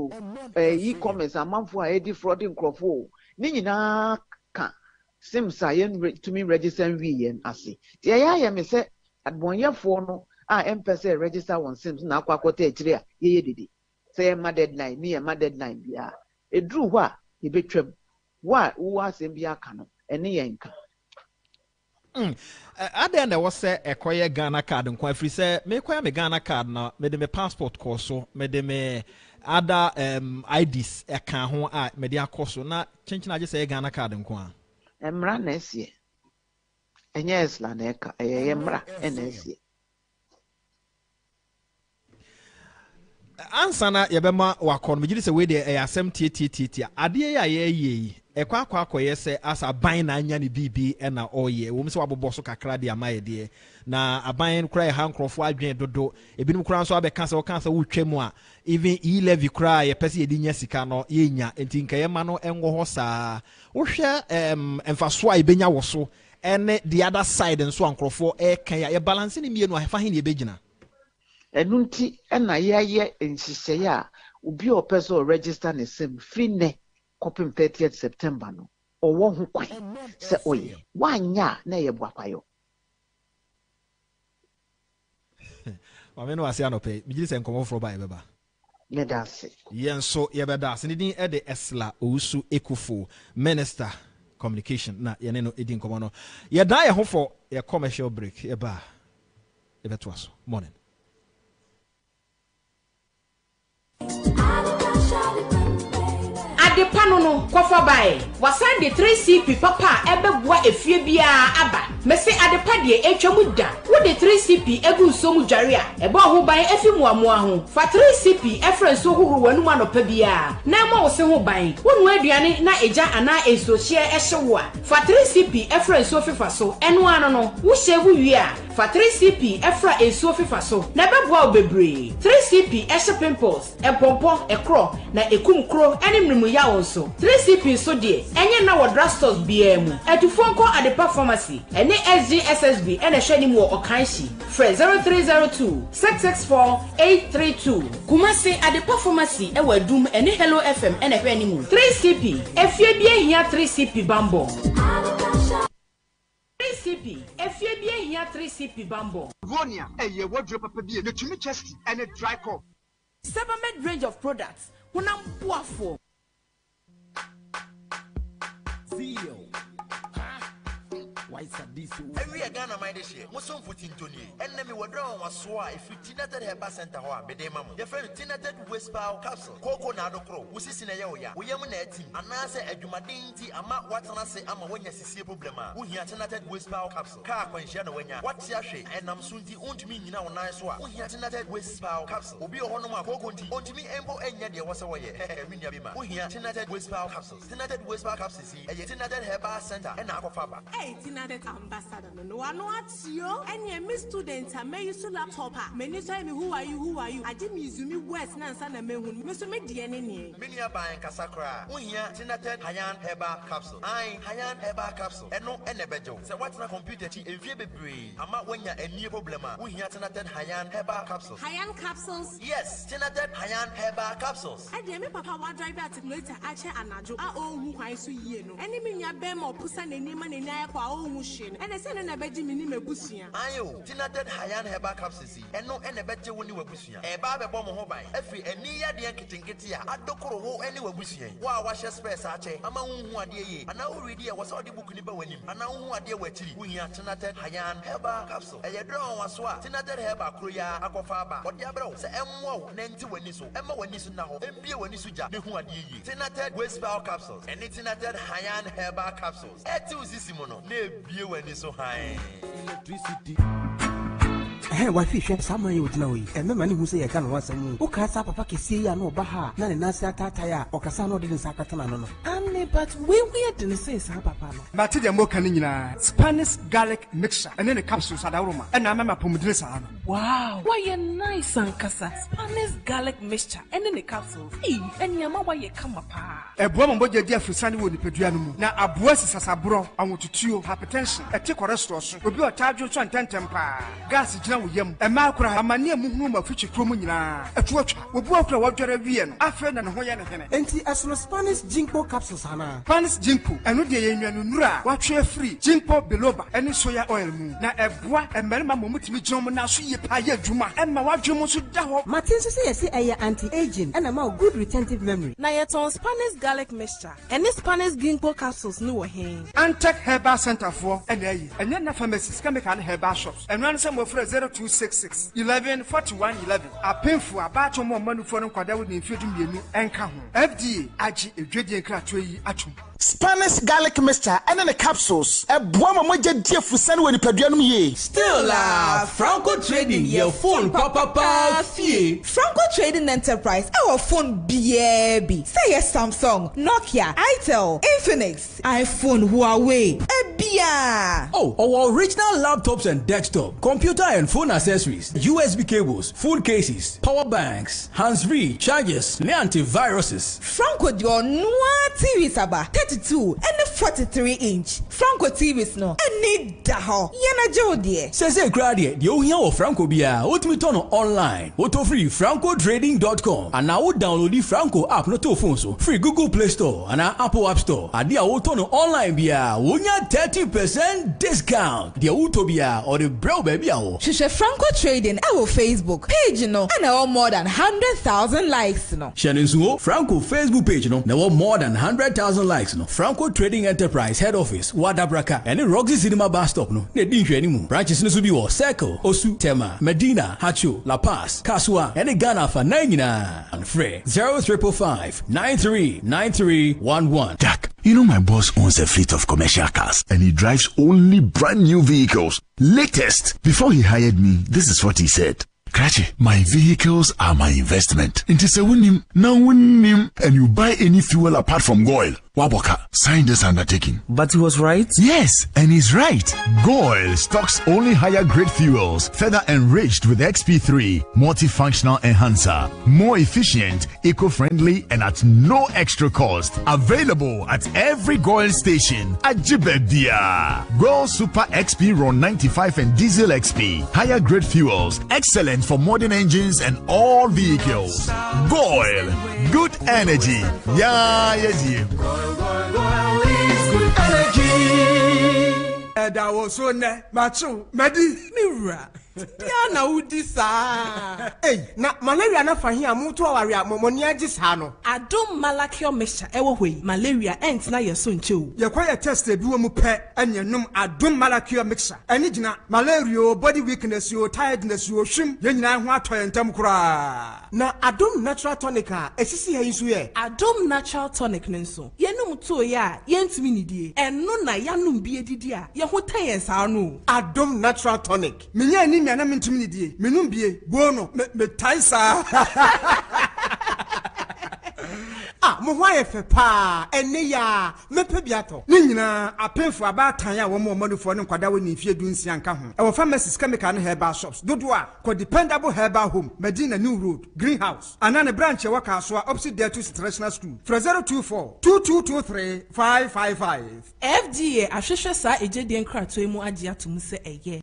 e-commerce amanfo a edi fraud nkrofo ni nyina ka SIM yen to me register yen ase tie ya me say adbonyefo no a empese register on SIM na akwakota akire a ye dede say ma deadline ni ma deadline bia edru ho a ye betwam wo asem bia aka no ene yen ka Ade na was say ekoye Ghana card nko afri say me koya me Ghana card na me de me passport course so me de me other IDs e kan ho a me de akoso na chenchina age say Ghana card nko a emra na esie enye esla na eka emra na esie ansana yebema wakon me gidi se we de asem tie ade ya ye ekwa se asa ban na anya ne bibi na oye wo mse wabobọ so kakra de amaye de na aban kura ya hankrofo adwen dodo ebinim kura so abeka se wokan se wotwam a even e-levy kura ye pese ye di nya sika no ye nya enti nkaye ma no enwo ho saa wo hwe emfaso a ebenya wo so ene the other side nso ankrofo kan ya balance ne mienu afa hin ye begina enunti na ye nhihye a obi o person register ne SIM free ne kopim 30th September no owo ho kwan se oye wanya na ye boakwayo Mame no ase anope mi gidi se nkomo fro ba beba ne dase yenso ye beda se din e de Esla Owusu Ekufo Minister Communication na ye ne no edin nkomo no ye da ye ho for ye commercial break ye ba e beto aso morning adepa no kofa bae wasan de 3cp papa ebeboa efie bia aba mese adepa de etwa mu da wo de 3cp egu nso mu dware a eba ho ban efi muamoa ho fa 3cp efre nso huhuru wanu anopa bia na ma wo se ho ban wonu aduane na eja ana enso hye ehyewo a fa 3cp efre nso fifa so eno ano no wo hyewu wi a fa 3cp efra enso fifa so na beboa obebre 3cp ehye pimples empompo ekro na ekumkro ene mrimu ya wonso 3cp so de enye na wo drugstores bia mu atufonko adepa pharmacy ene SGSSB ene hwani mu okanshi fre 0302 664 832 kumase adepa pharmacy ewa dum ene hello fm ene hwani mu 3cp efie bia hia 3cp bambo 3cp efie bia hia 3cp bambo Vonia eye wodro papa bia netumi chest ene dry cough Sebamed range of products hunam boafo Zio. Why is this? Every Ghana my this year, Musum put into me. Enemy were drawn was swa if you tinated her center hoa, Bedemam. Your friend tinated West Power capsule, Coco Nado Crow, who is in a yoya, we am net team, and I say a Jumadinti, Ama Watana say Ama when you see problema, who here tinated West Power capsule, car when Shana, what's your shade, and I'm soon the own to me now nice one, who here tinated West Power capsule, will be a honor Coco, on to me Embo and Yadia was away, Winyabima, who here tinated West Power capsules, tinated West Power capsules, and yet tinated her bar center, and Aquafaba. Hey, tinated ambassador, no, I know what's you, and your miss students, I may use laptop, many time who are you, I didn't use me West Nansan and Mehun, Mr. Mediani. Many are buying Casacra, who here tinated Hayan Heba capsule, I Hayan Heba capsule, and no any bejo. So what's my computer if you be brave? I'm not when you're a new problema, who here tinated Hayan Heba capsules. Hayan capsules? Yes, tinated Hayan Heba capsules. I dear me papa wa drive at later Ache Anajo, I own who I so ye no. Any mean ya bem or pusan and Niman and Naya own shin, and I send an abedi minima busia. Ayo, tinated Hayan Heba capsules, and no any better when you were busia. A barber bomb hobby, every and near the Ankitinkitia, I don't call anywhere busia. Wow, wash your space, Ache, among who are dear, and now already was all the book in the winning, and now who are dear wetty, we are tinated Hayan Heba capsule. A your draw was what, tinated Heba, Kruya, Aquafaba, what your bro, say M1, Nancy when you so, Emma when you so now, MB when you so, who are dear, tinated West Power capsules, and it's tinated Hayan Heba capsules. Etu Simono, ne view when you so high. Electricity. Hey, why fish someone you would know? And the man who say I can once a moon. Who cast up a packet see no baha, none nasa tataya, or Casano didn't Sakatano. But we didn't say Sapapano. Matidia Mokanina, Spanish garlic mixture, and then the capsules at aroma, and I'm a pomodressa. Wow, why a nice Sankasa, Spanish garlic mixture, and then the capsules. Hey, and Yama, why you come apart? A woman bought your dear for Sunny wood, Pedriano. Now a boss is a bro, I want to chew hypertension, a tick or restaurant, will be a charge of 10 temper. Gas is now yam, a macra, a mania mum of future cromina, a torch, will walk to water a Vian, a friend and Hoyan. And the as Spanish Jinko capsules, Hana. Spanish Jinko, and no day in Nura, watch your free, Jinko below, and soya oil moon. Now a bois and Melma Mumutimi Jom now see a paya Juma, and my wife Jumo Sudaho. Martin says I anti-aging and I'm a good retentive memory. Now yet on Spanish garlic mixture, and this Spanish ginkgo capsules no hang. And take Herba Center for and then the pharmacies can make an Herba shops and run some of 0266 11 41 11. A painful about more money for Quada with the infusing you and come. FDA, IG, a gradient cratry atom. Spanish garlic mixture and then the capsules. A boama moja dear for San when Pedrianum ye. Still Franco Trading your phone papa fee. Franco Trading Enterprise our phone BAB. Say yes Samsung, Nokia, Itel, Infinix, iPhone, Huawei, Ebia. Oh, our original laptops and desktop, computer and phone accessories, USB cables, phone cases, power banks, hands-free, chargers, antiviruses. Franco your new TV saba 32 and 43 inch. Franco TVs no. And need daho. Yana Jodie. Say crowdie, the Ohio of Franco Bia, what we turn online. Auto free francotrading.com. And now download the Franco app not to phone so. Free Google Play Store and our Apple App Store. And the auto online Bia, wunya 30% discount. The auto Bia or the bro baby. Shisha Franco Trading our Facebook page no. And our more than 100,000 likes no. Shannon Franco Facebook page no. Now more than 100,000 likes no. Franco Trading Enterprise head office Wadabraka, and Roxy Cinema bus stop no. Ne din hwe animu. Branches no so bi wo Circle, Osu, Tema, Medina, Hacho, La Paz, Kaswa, and Ghana for 99. And free 0355 939311. Jack, you know my boss owns a fleet of commercial cars and he drives only brand new vehicles. Latest. Before he hired me, this is what he said. Krachi, my vehicles are my investment. It is a winning, now winning, and you buy any fuel apart from oil. Waboka, sign this undertaking. But he was right? Yes, and he's right. Goil stocks only higher grade fuels, further enriched with XP3, multifunctional enhancer, more efficient, eco-friendly, and at no extra cost. Available at every Goil station at Jibedia. Goil Super XP Ron 95 and Diesel XP, higher grade fuels, excellent for modern engines and all vehicles. Goil, good energy. Yeah, yes, yeah. That was so ne macho medi mirror. Diana udisa. Hey, na malaria na fahia mutu aware amoni agisa no. Adom malakio mixture ewo hoi. Malaria ent na yeso nchew. Ye kwa ye test e bi wo mu pe enyenum adom malakio mixture. Eni gina malaria, body weakness, yo tiredness, yo hwim, ye nyina ho atoye ntam kura. Na adom natural tonic a esisi ha yisu ye. Adom natural tonic nso. Ye num to ye a ye ntimi nidie. Eno na yanum bi edidi a ye ho tan ye sa no. Adom natural tonic. Minya ni na mentimi ni die menum bie bono me taisa mo ho ayefe pa ene ya mepe biato ni nyina apemfo abatan ya wo mo manufo ne nkwada woni fie dunsia nka ho e wo pharmacies chemical and herbal shops dodo a ko dependable herbal home Medina New Road Greenhouse anane branch wa kaso opposite there to international school 024 2223 555 FDA ahwehwe sa ejedi enkrato emu age atum se eye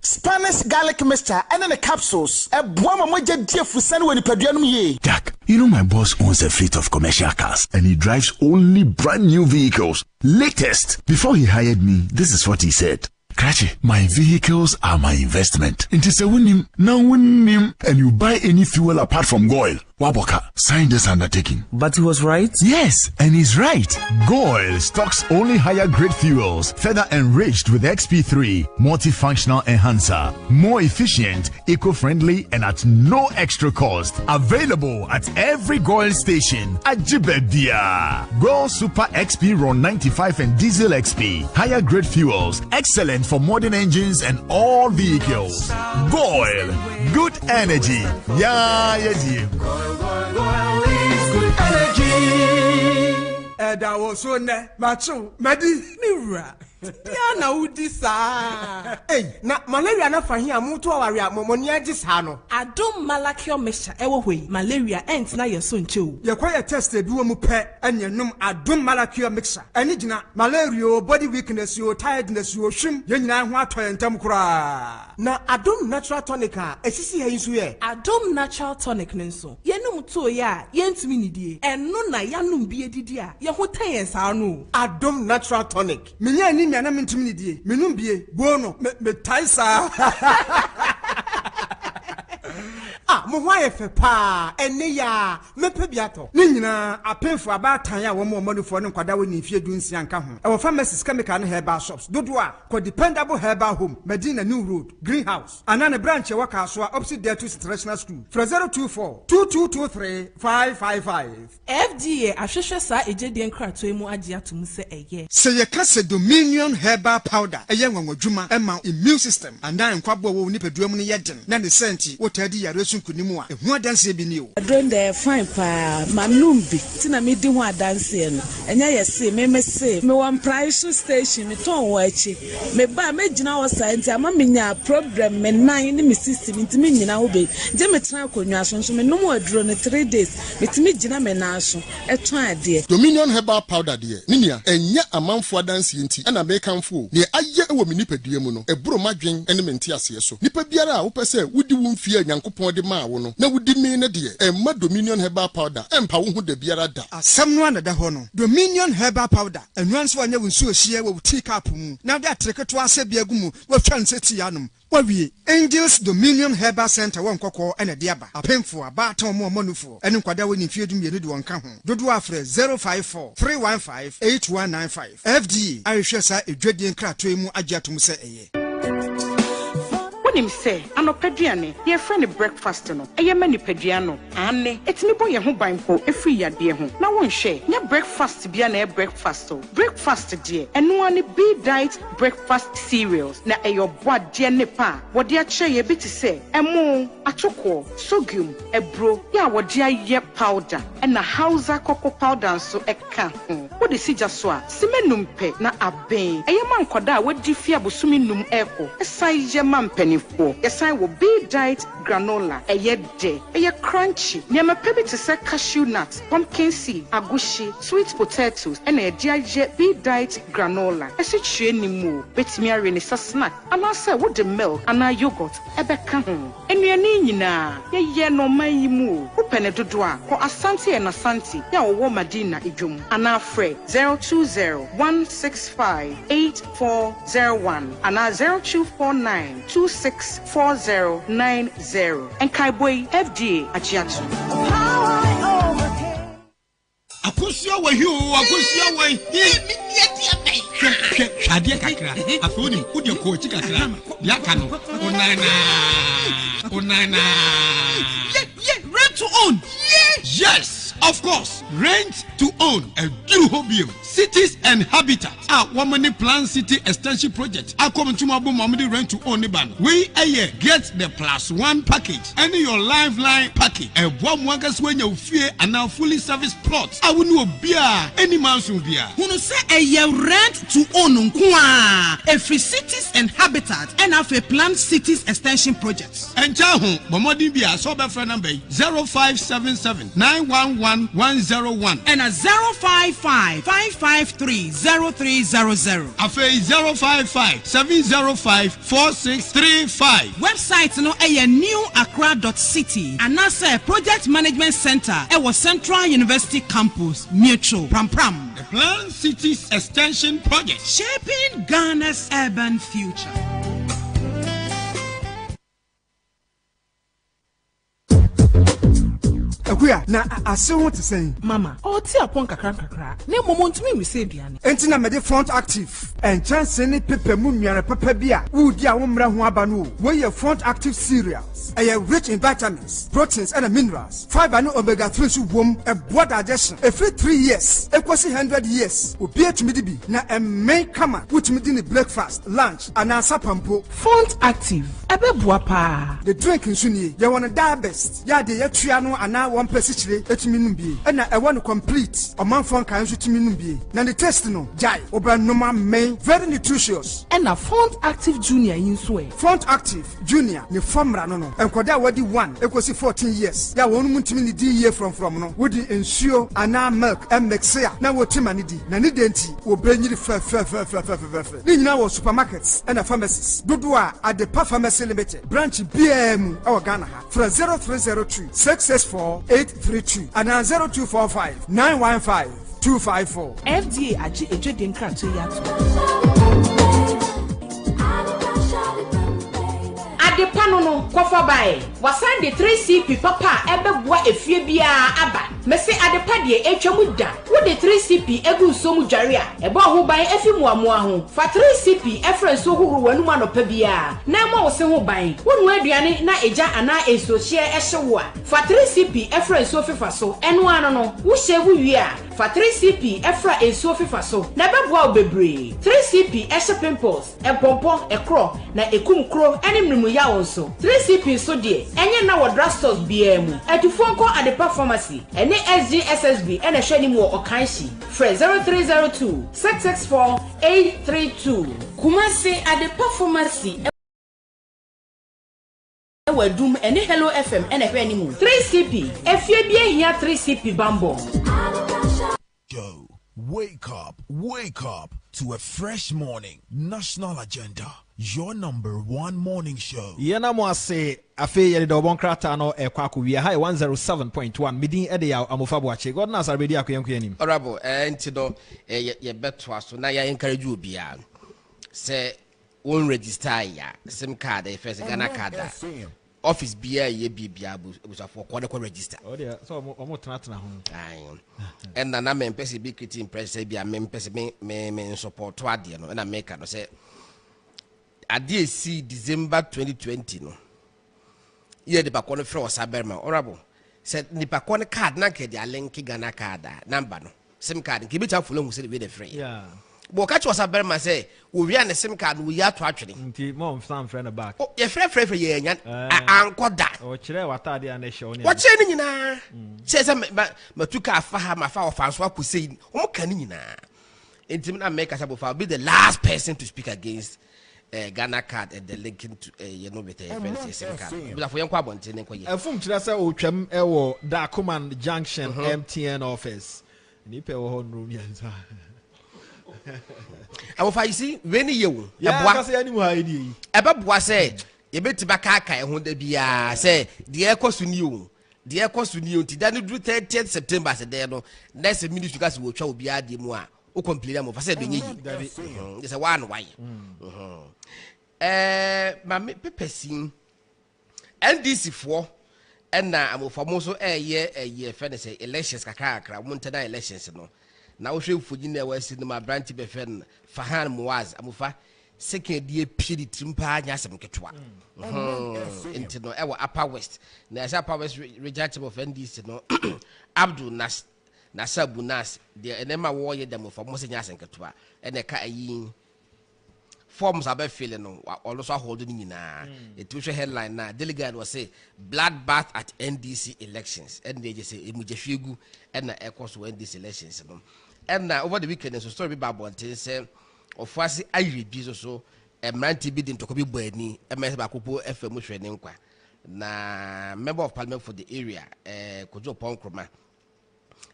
Spanish garlic mixture and then the capsules. A boama moja dear fusani when you ye. Jack, you know my boss owns a fleet of commercial cars and he drives only brand new vehicles. Latest. Before he hired me, this is what he said. Krachi, my vehicles are my investment. It is a winning, now winning, and you buy any fuel apart from oil. Waboka, sign this undertaking. But he was right? Yes, and he's right. Goil stocks only higher grade fuels, further enriched with XP3, multifunctional enhancer, more efficient, eco-friendly, and at no extra cost. Available at every Goil station at Jibedia. Goil Super XP Ron 95 and Diesel XP, higher grade fuels, excellent for modern engines and all vehicles. Goil, good energy. Yeah, yes, yeah. Goil is good energy. That was so ne macho medi mirror. Diana udisa. Hey, na malaria na fahia mutu aware amoni agisa no. Adom malakio mixture ewo hoi. Malaria ent na yeso nchew. Ye kwa ye test e bi wo mu pe enyenum adom malakio mixture. Eni gina malaria, body weakness, yo tiredness, yo hwim, ye nyina ho atoye ntam kura. Na adom natural tonic a esisi ha yisu ye. Adom natural tonic nso. Ye num to ye a ye ntimi nidie. Eno na yanum bi edidi a ye ho tan ye sa no. Adom natural tonic. Minya ni na mentimi ni die menum bie bono me taisa mo ho ayefe pa ene ya mepe biato ni nyina apemfo abatan ya wo mo manufo ne nkwada woni fie dunsia nka ho e wo pharmacies chemical and herbal shops dodo a ko dependable herbal home Medina New Road Greenhouse anane branch wa kaso opposite there to international school 024 2223 555 FDA ahwehwe sa ejedi enkrato emu age atum se eye se ye kase Dominion herbal powder eye nwanwadwuma ema immune system andan nkwabo wo nipadua mu ne yeden na ne senti wo tadi yare nimu a ehu adanse bi ni o adonde fine pa manum bi tina me di ho adanse no enya yese me se me one price station me ton wo achi me ba me gina wo science ama me nya problem me nan ni me system ntimi nyina ho be je me tran akonwa so me num aduro ne 3 days me timi gina me nan so eton ade Dominion herbal powder de ninia enya amanfo adanse nti na me kanfo ne aye ewo me nipadua mu no eburo madwen ene me nti ase so nipa biara a wo pese wudi wo mfie nyankopon de ma wo no na wudi me ne de emma Dominion herbal powder empa wo hu da biara da asɛm no anada hɔ no Dominion herbal powder ɛnuan so anya wo nsuo hye wo tea cup mu na de atreketo ase bia gu mu wo twa nseti anom wawie Angels Dominion Herbal Center won kokɔ ɛna de aba apemfo aba ton mo manufo ɛne nkwada wɔ ni fie dum yɛ de wɔnka ho dodo afrɛ 054 315 8195 FDA ahwehwɛ sa edwadie nkrato mu agye atom sɛ ɛyɛ Wonim say anopaduane ye friend breakfast no eye mani paduano ane etimi bo ye ho banpo efri yade ho na won hwe nya breakfast bia na breakfast de eno ani be diet breakfast cereals na eyo boade ne pa wode a che ye biti say emo atoko sorghum ebro ya wode aye powder na Hausa cocoa powder so eka ho wode sija so a simenumpe na aben eye mankoda wodi fi abosumi num eko esai ye mampani Yesai will be diet granola, a yet day, a crunchy, Nyama pebi to say cashew nuts, pumpkin seed, agushi, sweet potatoes, and a GIJ be diet granola. A situation more, bet me a rainy snack, and I say what the milk and our yogurt, a beckham. And we are nina, ye no my moo, open a dodoa, or Asante and Asante, ya or Madina ijum, and our freight 020-165-8401, and our 0249-264090, and Kaiboy FDA Achiatu. Akusio wa hiu, akusio wa Shadia kakra, afuni udia kochi kakra, yakano, onana. Yeah, rent to own. Yes, of course, rent to own a Duhobio. Cities and habitats. Womani Plan City Extension Project. Come to my boom, rent to own the ban. We get the +1 package. Any your lifeline package. A one workers when you fear and now fully serviced plots. I will know beer any mouse will beer. Who say a rent to own a free cities and habitats and have a planned cities extension projects. And Jahu, Bomodi Bia, sober friend number 0577 911 101 and a 055-553-0300. Afe 055-705-4635. Website no a new Accra.city and NASA Project Management Center our Central University Campus Mutual Pram. The Plan Cities Extension Project, shaping Ghana's urban future. Akuya na ase ho te sen mama o ti apon kakra na moment me say duane enti na mede front active and chance ni pepe mu nnuane pepe bia wo di a wo mra ho aba no wo ye front active cereals rich in vitamins proteins and minerals fiber no omega 3 so wom e boa digestion every 3 years equals 100 years obi atumi di bi na main kama wotumi di ni breakfast lunch and asapampo front active ebe boa pa the drink nso ni ye won diabetes ya de ye tua no ana one person etimi num bie na e won complete Omanfm kan so timi num bie na the taste no jai oba normal main very nutritious na front active junior inso front active junior ne formula no enkoda wadi 1 ekosi 14 years ya won mu timi ni di year from no wodi ensuo ana milk mixia na wotima ni di na ni denti obenyiri fe ni nyina wo supermarkets and pharmacies dodo a Adepa Pharmacy Limited branch BM our Ghana ha from 0302 664 832 and 0245 915 254. FDA aji ejede nkrato yato. Adepa no kofa bae wasan de 3CP papa ebebua efie bia aba mese adepa de etwamu da wo de 3CP egu nsomu dware a ebo ho ban efi muamoa ho fa 3CP efren so hohoro wanu anopa bia na ma wo se ho ban wonu aduane na eja ana ensohie ehyewo a fa 3CP efren so fefa so eno ano no wo hyewu wi a fa 3CP efra enso fefa so na bebua obebre 3CP ehye pimples empompo ekro na ekumkro enimnimu ya wonso 3CP so de enye na wo drugstores bia mu atufonko Adepa Pharmacy ene SGSSB ene hwani mu okanshi fre 0302 664 832 Kumasi Adepa Pharmacy wadum ene Hello FM ene hwani mu 3CP efie bia hia 3CP bambo. Wake up to a fresh morning. National Agenda, your number one morning show. Yena mo ase afe yede do bon krata no e kwako wi ha 107.1 midin ede ya amofa boache god na asarbedi akoyanku anim. Honorable enti do ye beto aso na ya encourage obi a say won register ya sim card e first Ghana card office bia ye bibia busafo ko register. Oh dear, so omo tena ho. Aye. And na me mpese bi creating impress bia me mpese me support to ade no na make no say ade si December 2020 no. Ye de bakọ no frɛ Osaberma. Honorable said ni bakọ no card na ke dia link Ghana card number no. SIM card nke bi ta follow mu say we the free. Yeah. But catch Osaberma say we an SIM card we ya to atwene. Nti mom stand friend back. Oh, ye frɛ ye nya ankoda. O kire watade an show ni. What say ni nyina? Say matuka afa ha mafa ofanso akosei. O ka ni nyina. Enti na make us be the last person to speak against Ghana card and the linking to with the SIM card. But for yankwa bonte ne koye. Afum kire say o twam e wo Dakuman Junction MTN office. Ni pe wo ho room yanza. Awofa you see when you eboa say ani mu ha edi eboa say ye betiba kaka e ho da bia say de ekosu ni o de ekosu ni o ti da no do 30th September say there no next ministry gas wo twa obi ade mu a o complain am fa say do nyi yi say one why ma me pepesin NDC for na amofa mo so ye fe ne say elections kakra mo ntana elections no na wo hwe fuji na wasi no ma branch be fen Fahan Muaz amufa second year period timpa nya asem ketwa enti no e wo Upper West na esa Upper West regenerative of NDC no Abdul Nasabu Nas de enema wo ye dem for mo se nya asem ketwa e ne ka ayi forms abe feeling no also hold ni nyina it was a headline na delegate was say bloodbath at NDC elections and they just say emujehwegu and na ekoso NDC elections no and over the weekend so story be babonte say ofasi ayibi so emranti bi din to ko bi boani ms ba kopo fm hwe ne nkwa na member of parliament for the area Kojo Ponkroma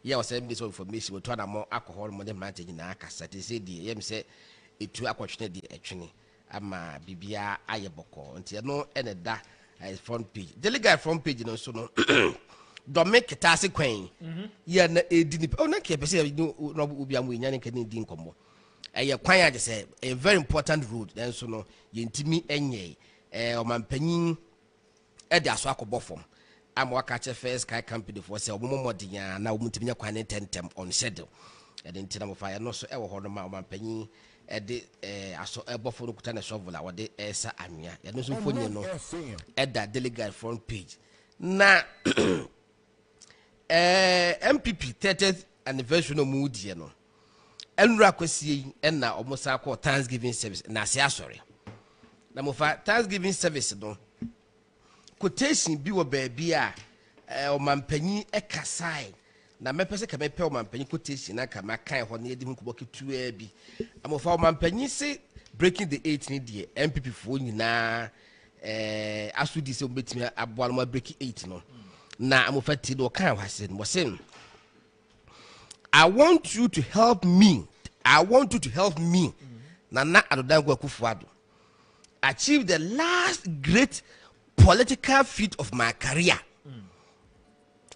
yeah was saying this information we to na more alcohol mo dem ranti nyina aka sate say die yem say etu akwatwene di etwene ama bibia ayeboko nti no ene da front page delegate front page no so no Dominic Tase Queen ya na edini o na ke pese no obi amu nya ne kan di nkomo eye kwan ya say a very important road then so no yentimi enye omampanyin e de aso akobofom ama waka che first sky company for say omomodinya na omutimi nya kwan tentem on schedule and then tinamo fire no so e wo ho no ma omampanyin e de aso ebofo no kuta na shovel a wo de esa anwea ya no so fonye no e da delegate front page na MPP 30th anniversary no mood no enura kwesi na omosa call Thanksgiving service na se asore na mofa Thanksgiving service no quotation bi wo ba bia omampanyi ekasai na mepese ka mepe omampanyi quotation na ka makan ho na yedi hu kubo ketu bi amofa omampanyi se breaking the 8 die MPP fo nyina asudi se obetimi aboa no break 8 no na amufati do kan hase no say I want you to help me na adodango akufuado achieve the last great political feat of my career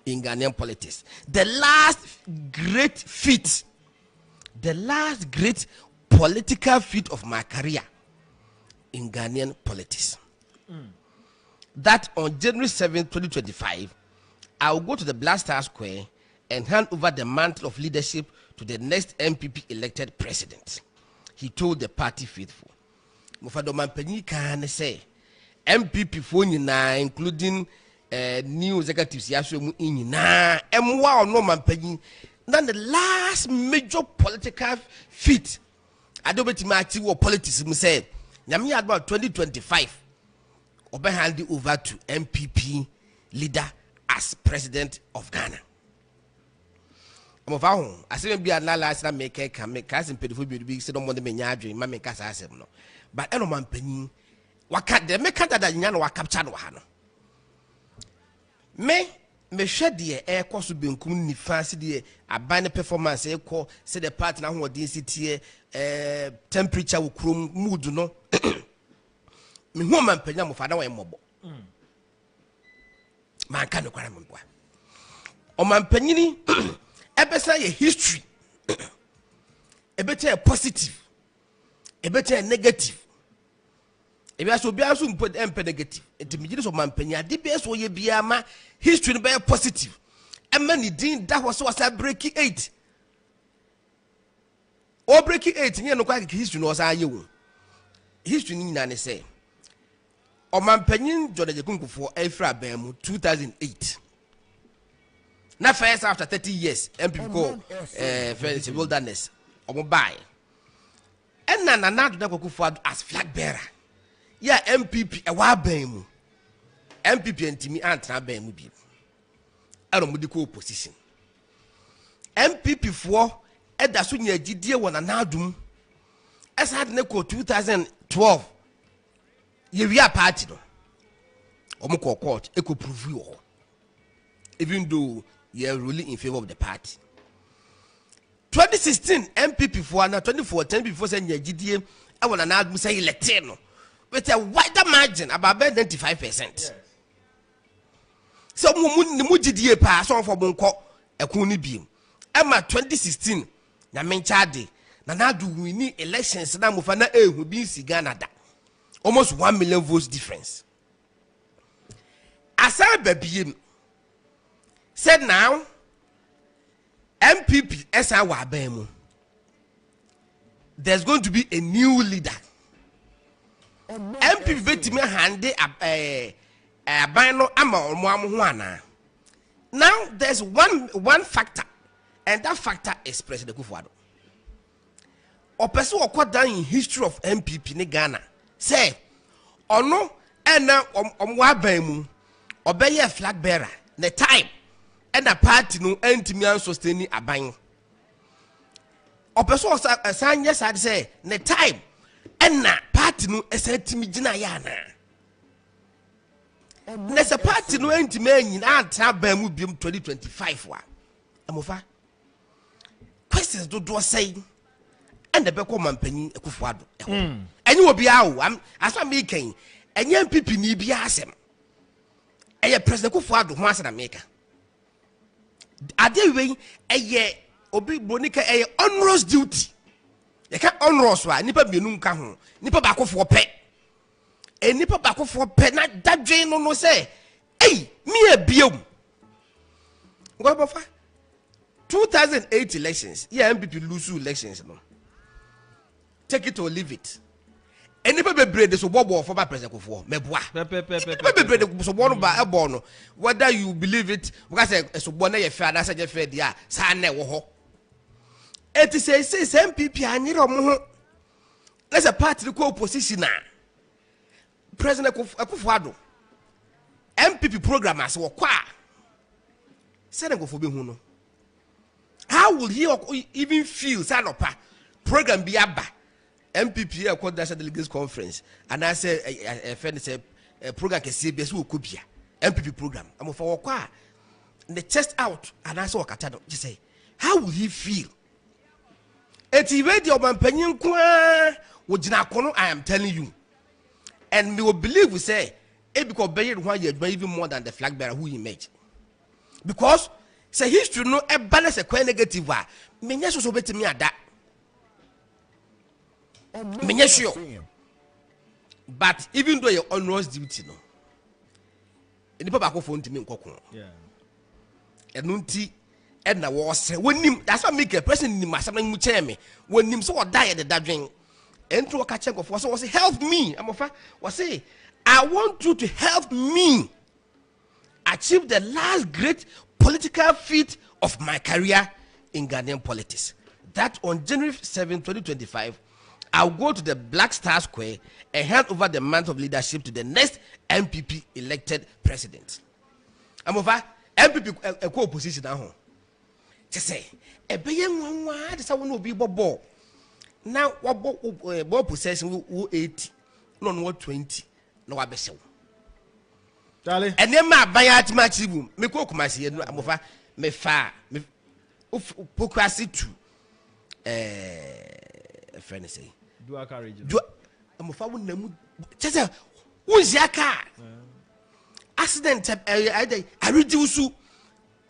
in Ghanaian politics, the last great political feat of my career in Ghanaian politics. That on January 7, 2025 I will go to the Blaster Square and hand over the mantle of leadership to the next MPP elected president. He told the party faithful. Mufado Mampenyi can say MPP for nyina, including new executives yaso mu nyina emwa no Mampenyi. Then the last major political feat adobeti active or politics mu say nyame about 2025 obe hand over to MPP leader as president of Ghana. Amofahun asem bia na last na make can make as impedifo bi say no mo de menya adwen ma make as asem no but eno mampanyin waka de make that nya no wa capture no ha no me me hwɛ deɛ ɛkɔ so benkum ni fancy deɛ aban ne performance ɛkɔ sɛ the part na ho odin sitie temperature wo krom mood no me ho man panya mo fa na wo mmɔbɔ man ka no kwara mo boa o man panyini ebesa ye history ebeta positive ebeta negative ebi aso bi aso mpo empe negative enti me gidi so man panya de bi aso ye bia ma history no be positive emma ni din da ho so wasa break 8 o break 8 nye no kwa history no wasa aye wo history ni nyina ne say o man panyin Jordan Kunkufo efra ban mu 2008 na first after 30 years MPP go friends wilderness omo buy and na do Kunkufo as flag bearer ya MPP e wa ban mu MPP ntimi antra ban mu bi ero mu di ko opposition MPP fo e da so nya gidie wona na adum esa de ne ko 2012 ye wia party no omo ko court e ko prove yo even though you are ruling in favor of the party 2016 MPP for na 2014 before say nya gidie e wona na adum say elect no with a wider margin about 95%. Yes. So mu gidie pa so for bonko ekun ni bi Emma 2016 na menchade na do win elections na mo fa na ehu bi si Ghana da almost 1 million votes difference. Asa babiem said now MPP esa wa ban mu there's going to be a new leader. MPP betime hande abano ama omo ho ana. Now there's one factor and that factor is President Kufuor. O person down in history of MPP in Ghana say ono ena omo aban mu obeye flag bearer the time and the party no entimi an sustain aban. O person san yes I say the time and na party no esentimi gina ya na. Nessa party no entimi anyin anta aban mu biom 2025 wa. Amofa questions do say and the beko mampanyin Kufuor enyi obi awo aswa me kan enye MPP ni bia asem eye President Kufuor ho asem America ade we eye obi bonika eye onerous duty ye ka onerous wa nipa bienu nka ho nipa ba Kufuor pe nipa ba Kufuor pe na dadwen no say ei me abiom go bofa 2008 elections yeah MPP lose elections no take it or leave it. Any people bread so bobo for President Kufuor meboa pepe so bono ba ebono whether you believe it because so bono ye fair na say fair dia sa na wo ho it say MPP anyiro mo ho let's a party ko opposition na President Kufuor MPP program as wo kwa say na go for be hu no how will he even feel say no pa program bi aba MPP called that delegates conference and I said a friend said a program can see best could be MPP program. I'm for the chest out and I saw Katano just say how will he feel? It's ready of my opinion would I am telling you. And we will believe we say it because buried 1 year even more than the flag bearer who he made. Because say history no a balance a quite negative wa me so better me at that. Sure. But even though you're on Ross duty, no, any papa phone to me, yeah, and nunti, and I was when him that's what make a person in my something much me when him so die at that drink, and to a catching of was say, help me. I'm a was say, I want you to help me achieve the last great political feat of my career in Ghanaian politics. That on January 7, 2025. I'll go to the Black Star Square and hand over the mantle of leadership to the next MPP elected president. I'm over MPP a co-opposition now. Just say, a billion one, this one will be bobo. Now, what possession will 80, no, 20, no, I bet so. Charlie. And then my bayat match me cook my see no amofa me fa me pokrasi to friend say. Do courage. Do amofa wonam chese wonsia car. Accident I reduce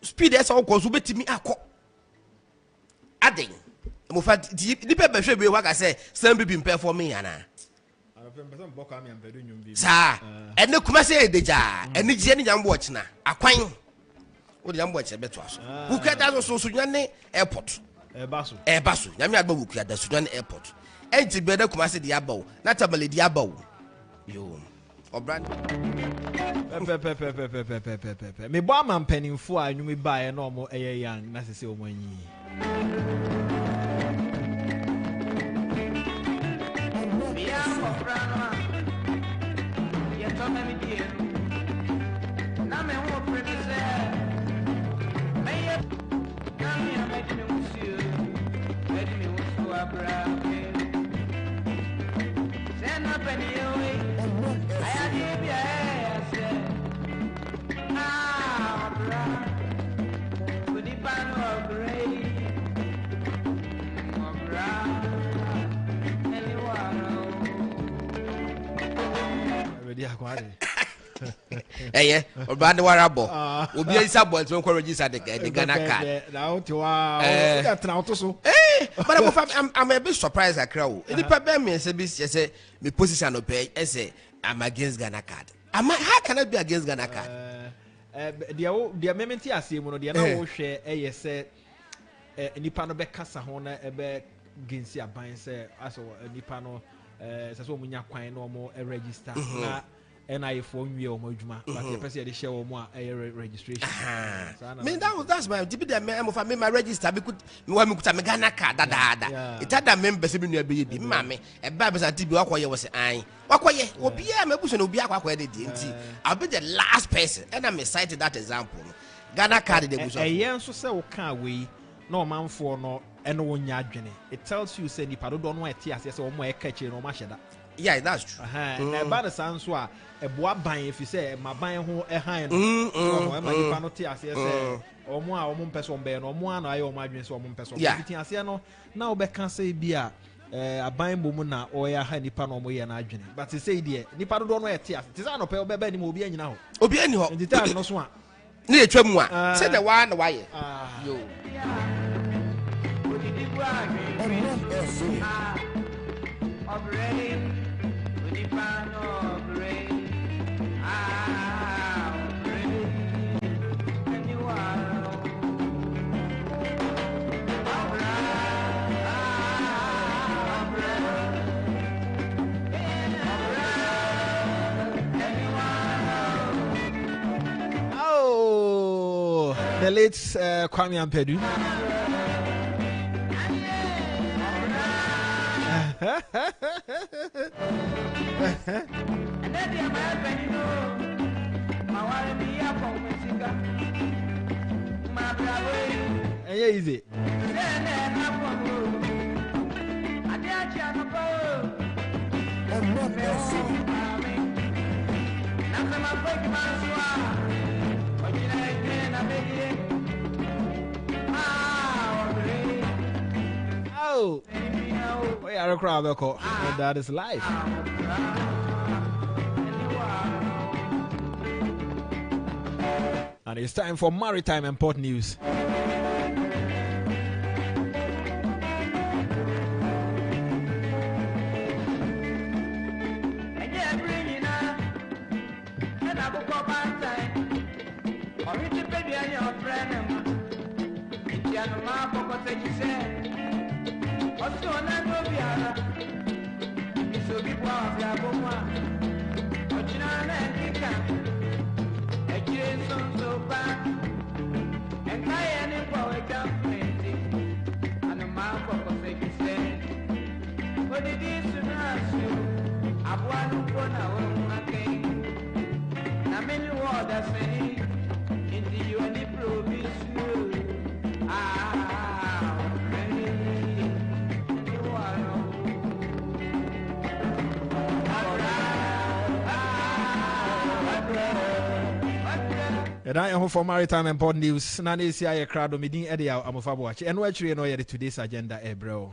speed as all cause betimi akọ. Aden amofa di pe be hwe be waka say some people perform me ana. Sa ene kuma say edeja ene je ne nyambo ochina akwan wo de nyambo oche beto aso wuka da so nwane airport e baso nyame agba wuka da so nwane airport enti be da kuma say de abawo na tabale de abawo yo obran me bo am panimfo a nwumi bae na omo eye yan na sese omo anyi eh obande warabo obi isa boy to ko register the Ghana card now to wow that now to so but I'm a bit surprised at crowd any problem me say me position no pay say I'm against Ghana card how can I be against Ghana card the moment I see mo no the na wo hwe say nipa no be kasa ho na be gensi aban say aso nipa no say so munya kwan no mo register na NI for you or Mojuma, but the person they share more registration. That's my my register because me could Ghana card that it had a member similar baby, mammy, a babes at Tibi was I. Wakoye, Obia, Mabus and Obia, I'll be the last person, and I'm excited that example. Ghana card, they was a young so can't we no man for no and one yard journey. It tells you, say, if I don't know what TS or more catching or mash that. Yeah, that's true. And about the sounds were a bois buying if you say my buying home a hand or my penalty as or more or one person bear or one I or my dreams or one person. Yeah, now back can say beer a buying woman or a handy pan or way and I journey. But to say, dear, Nipa don't know a tear. It is not a pale baby will be any now. Obiano, the time no swan. Near Tremwa, said the one why. You. Oh, the late Kwame Ampedu. Easy. Oh, we are a crowd, and that is life. And it's time for maritime and port news. And for maritime and port news. None is here, crowd of meeting Eddie Amofabo. And watch you know today's agenda, bro.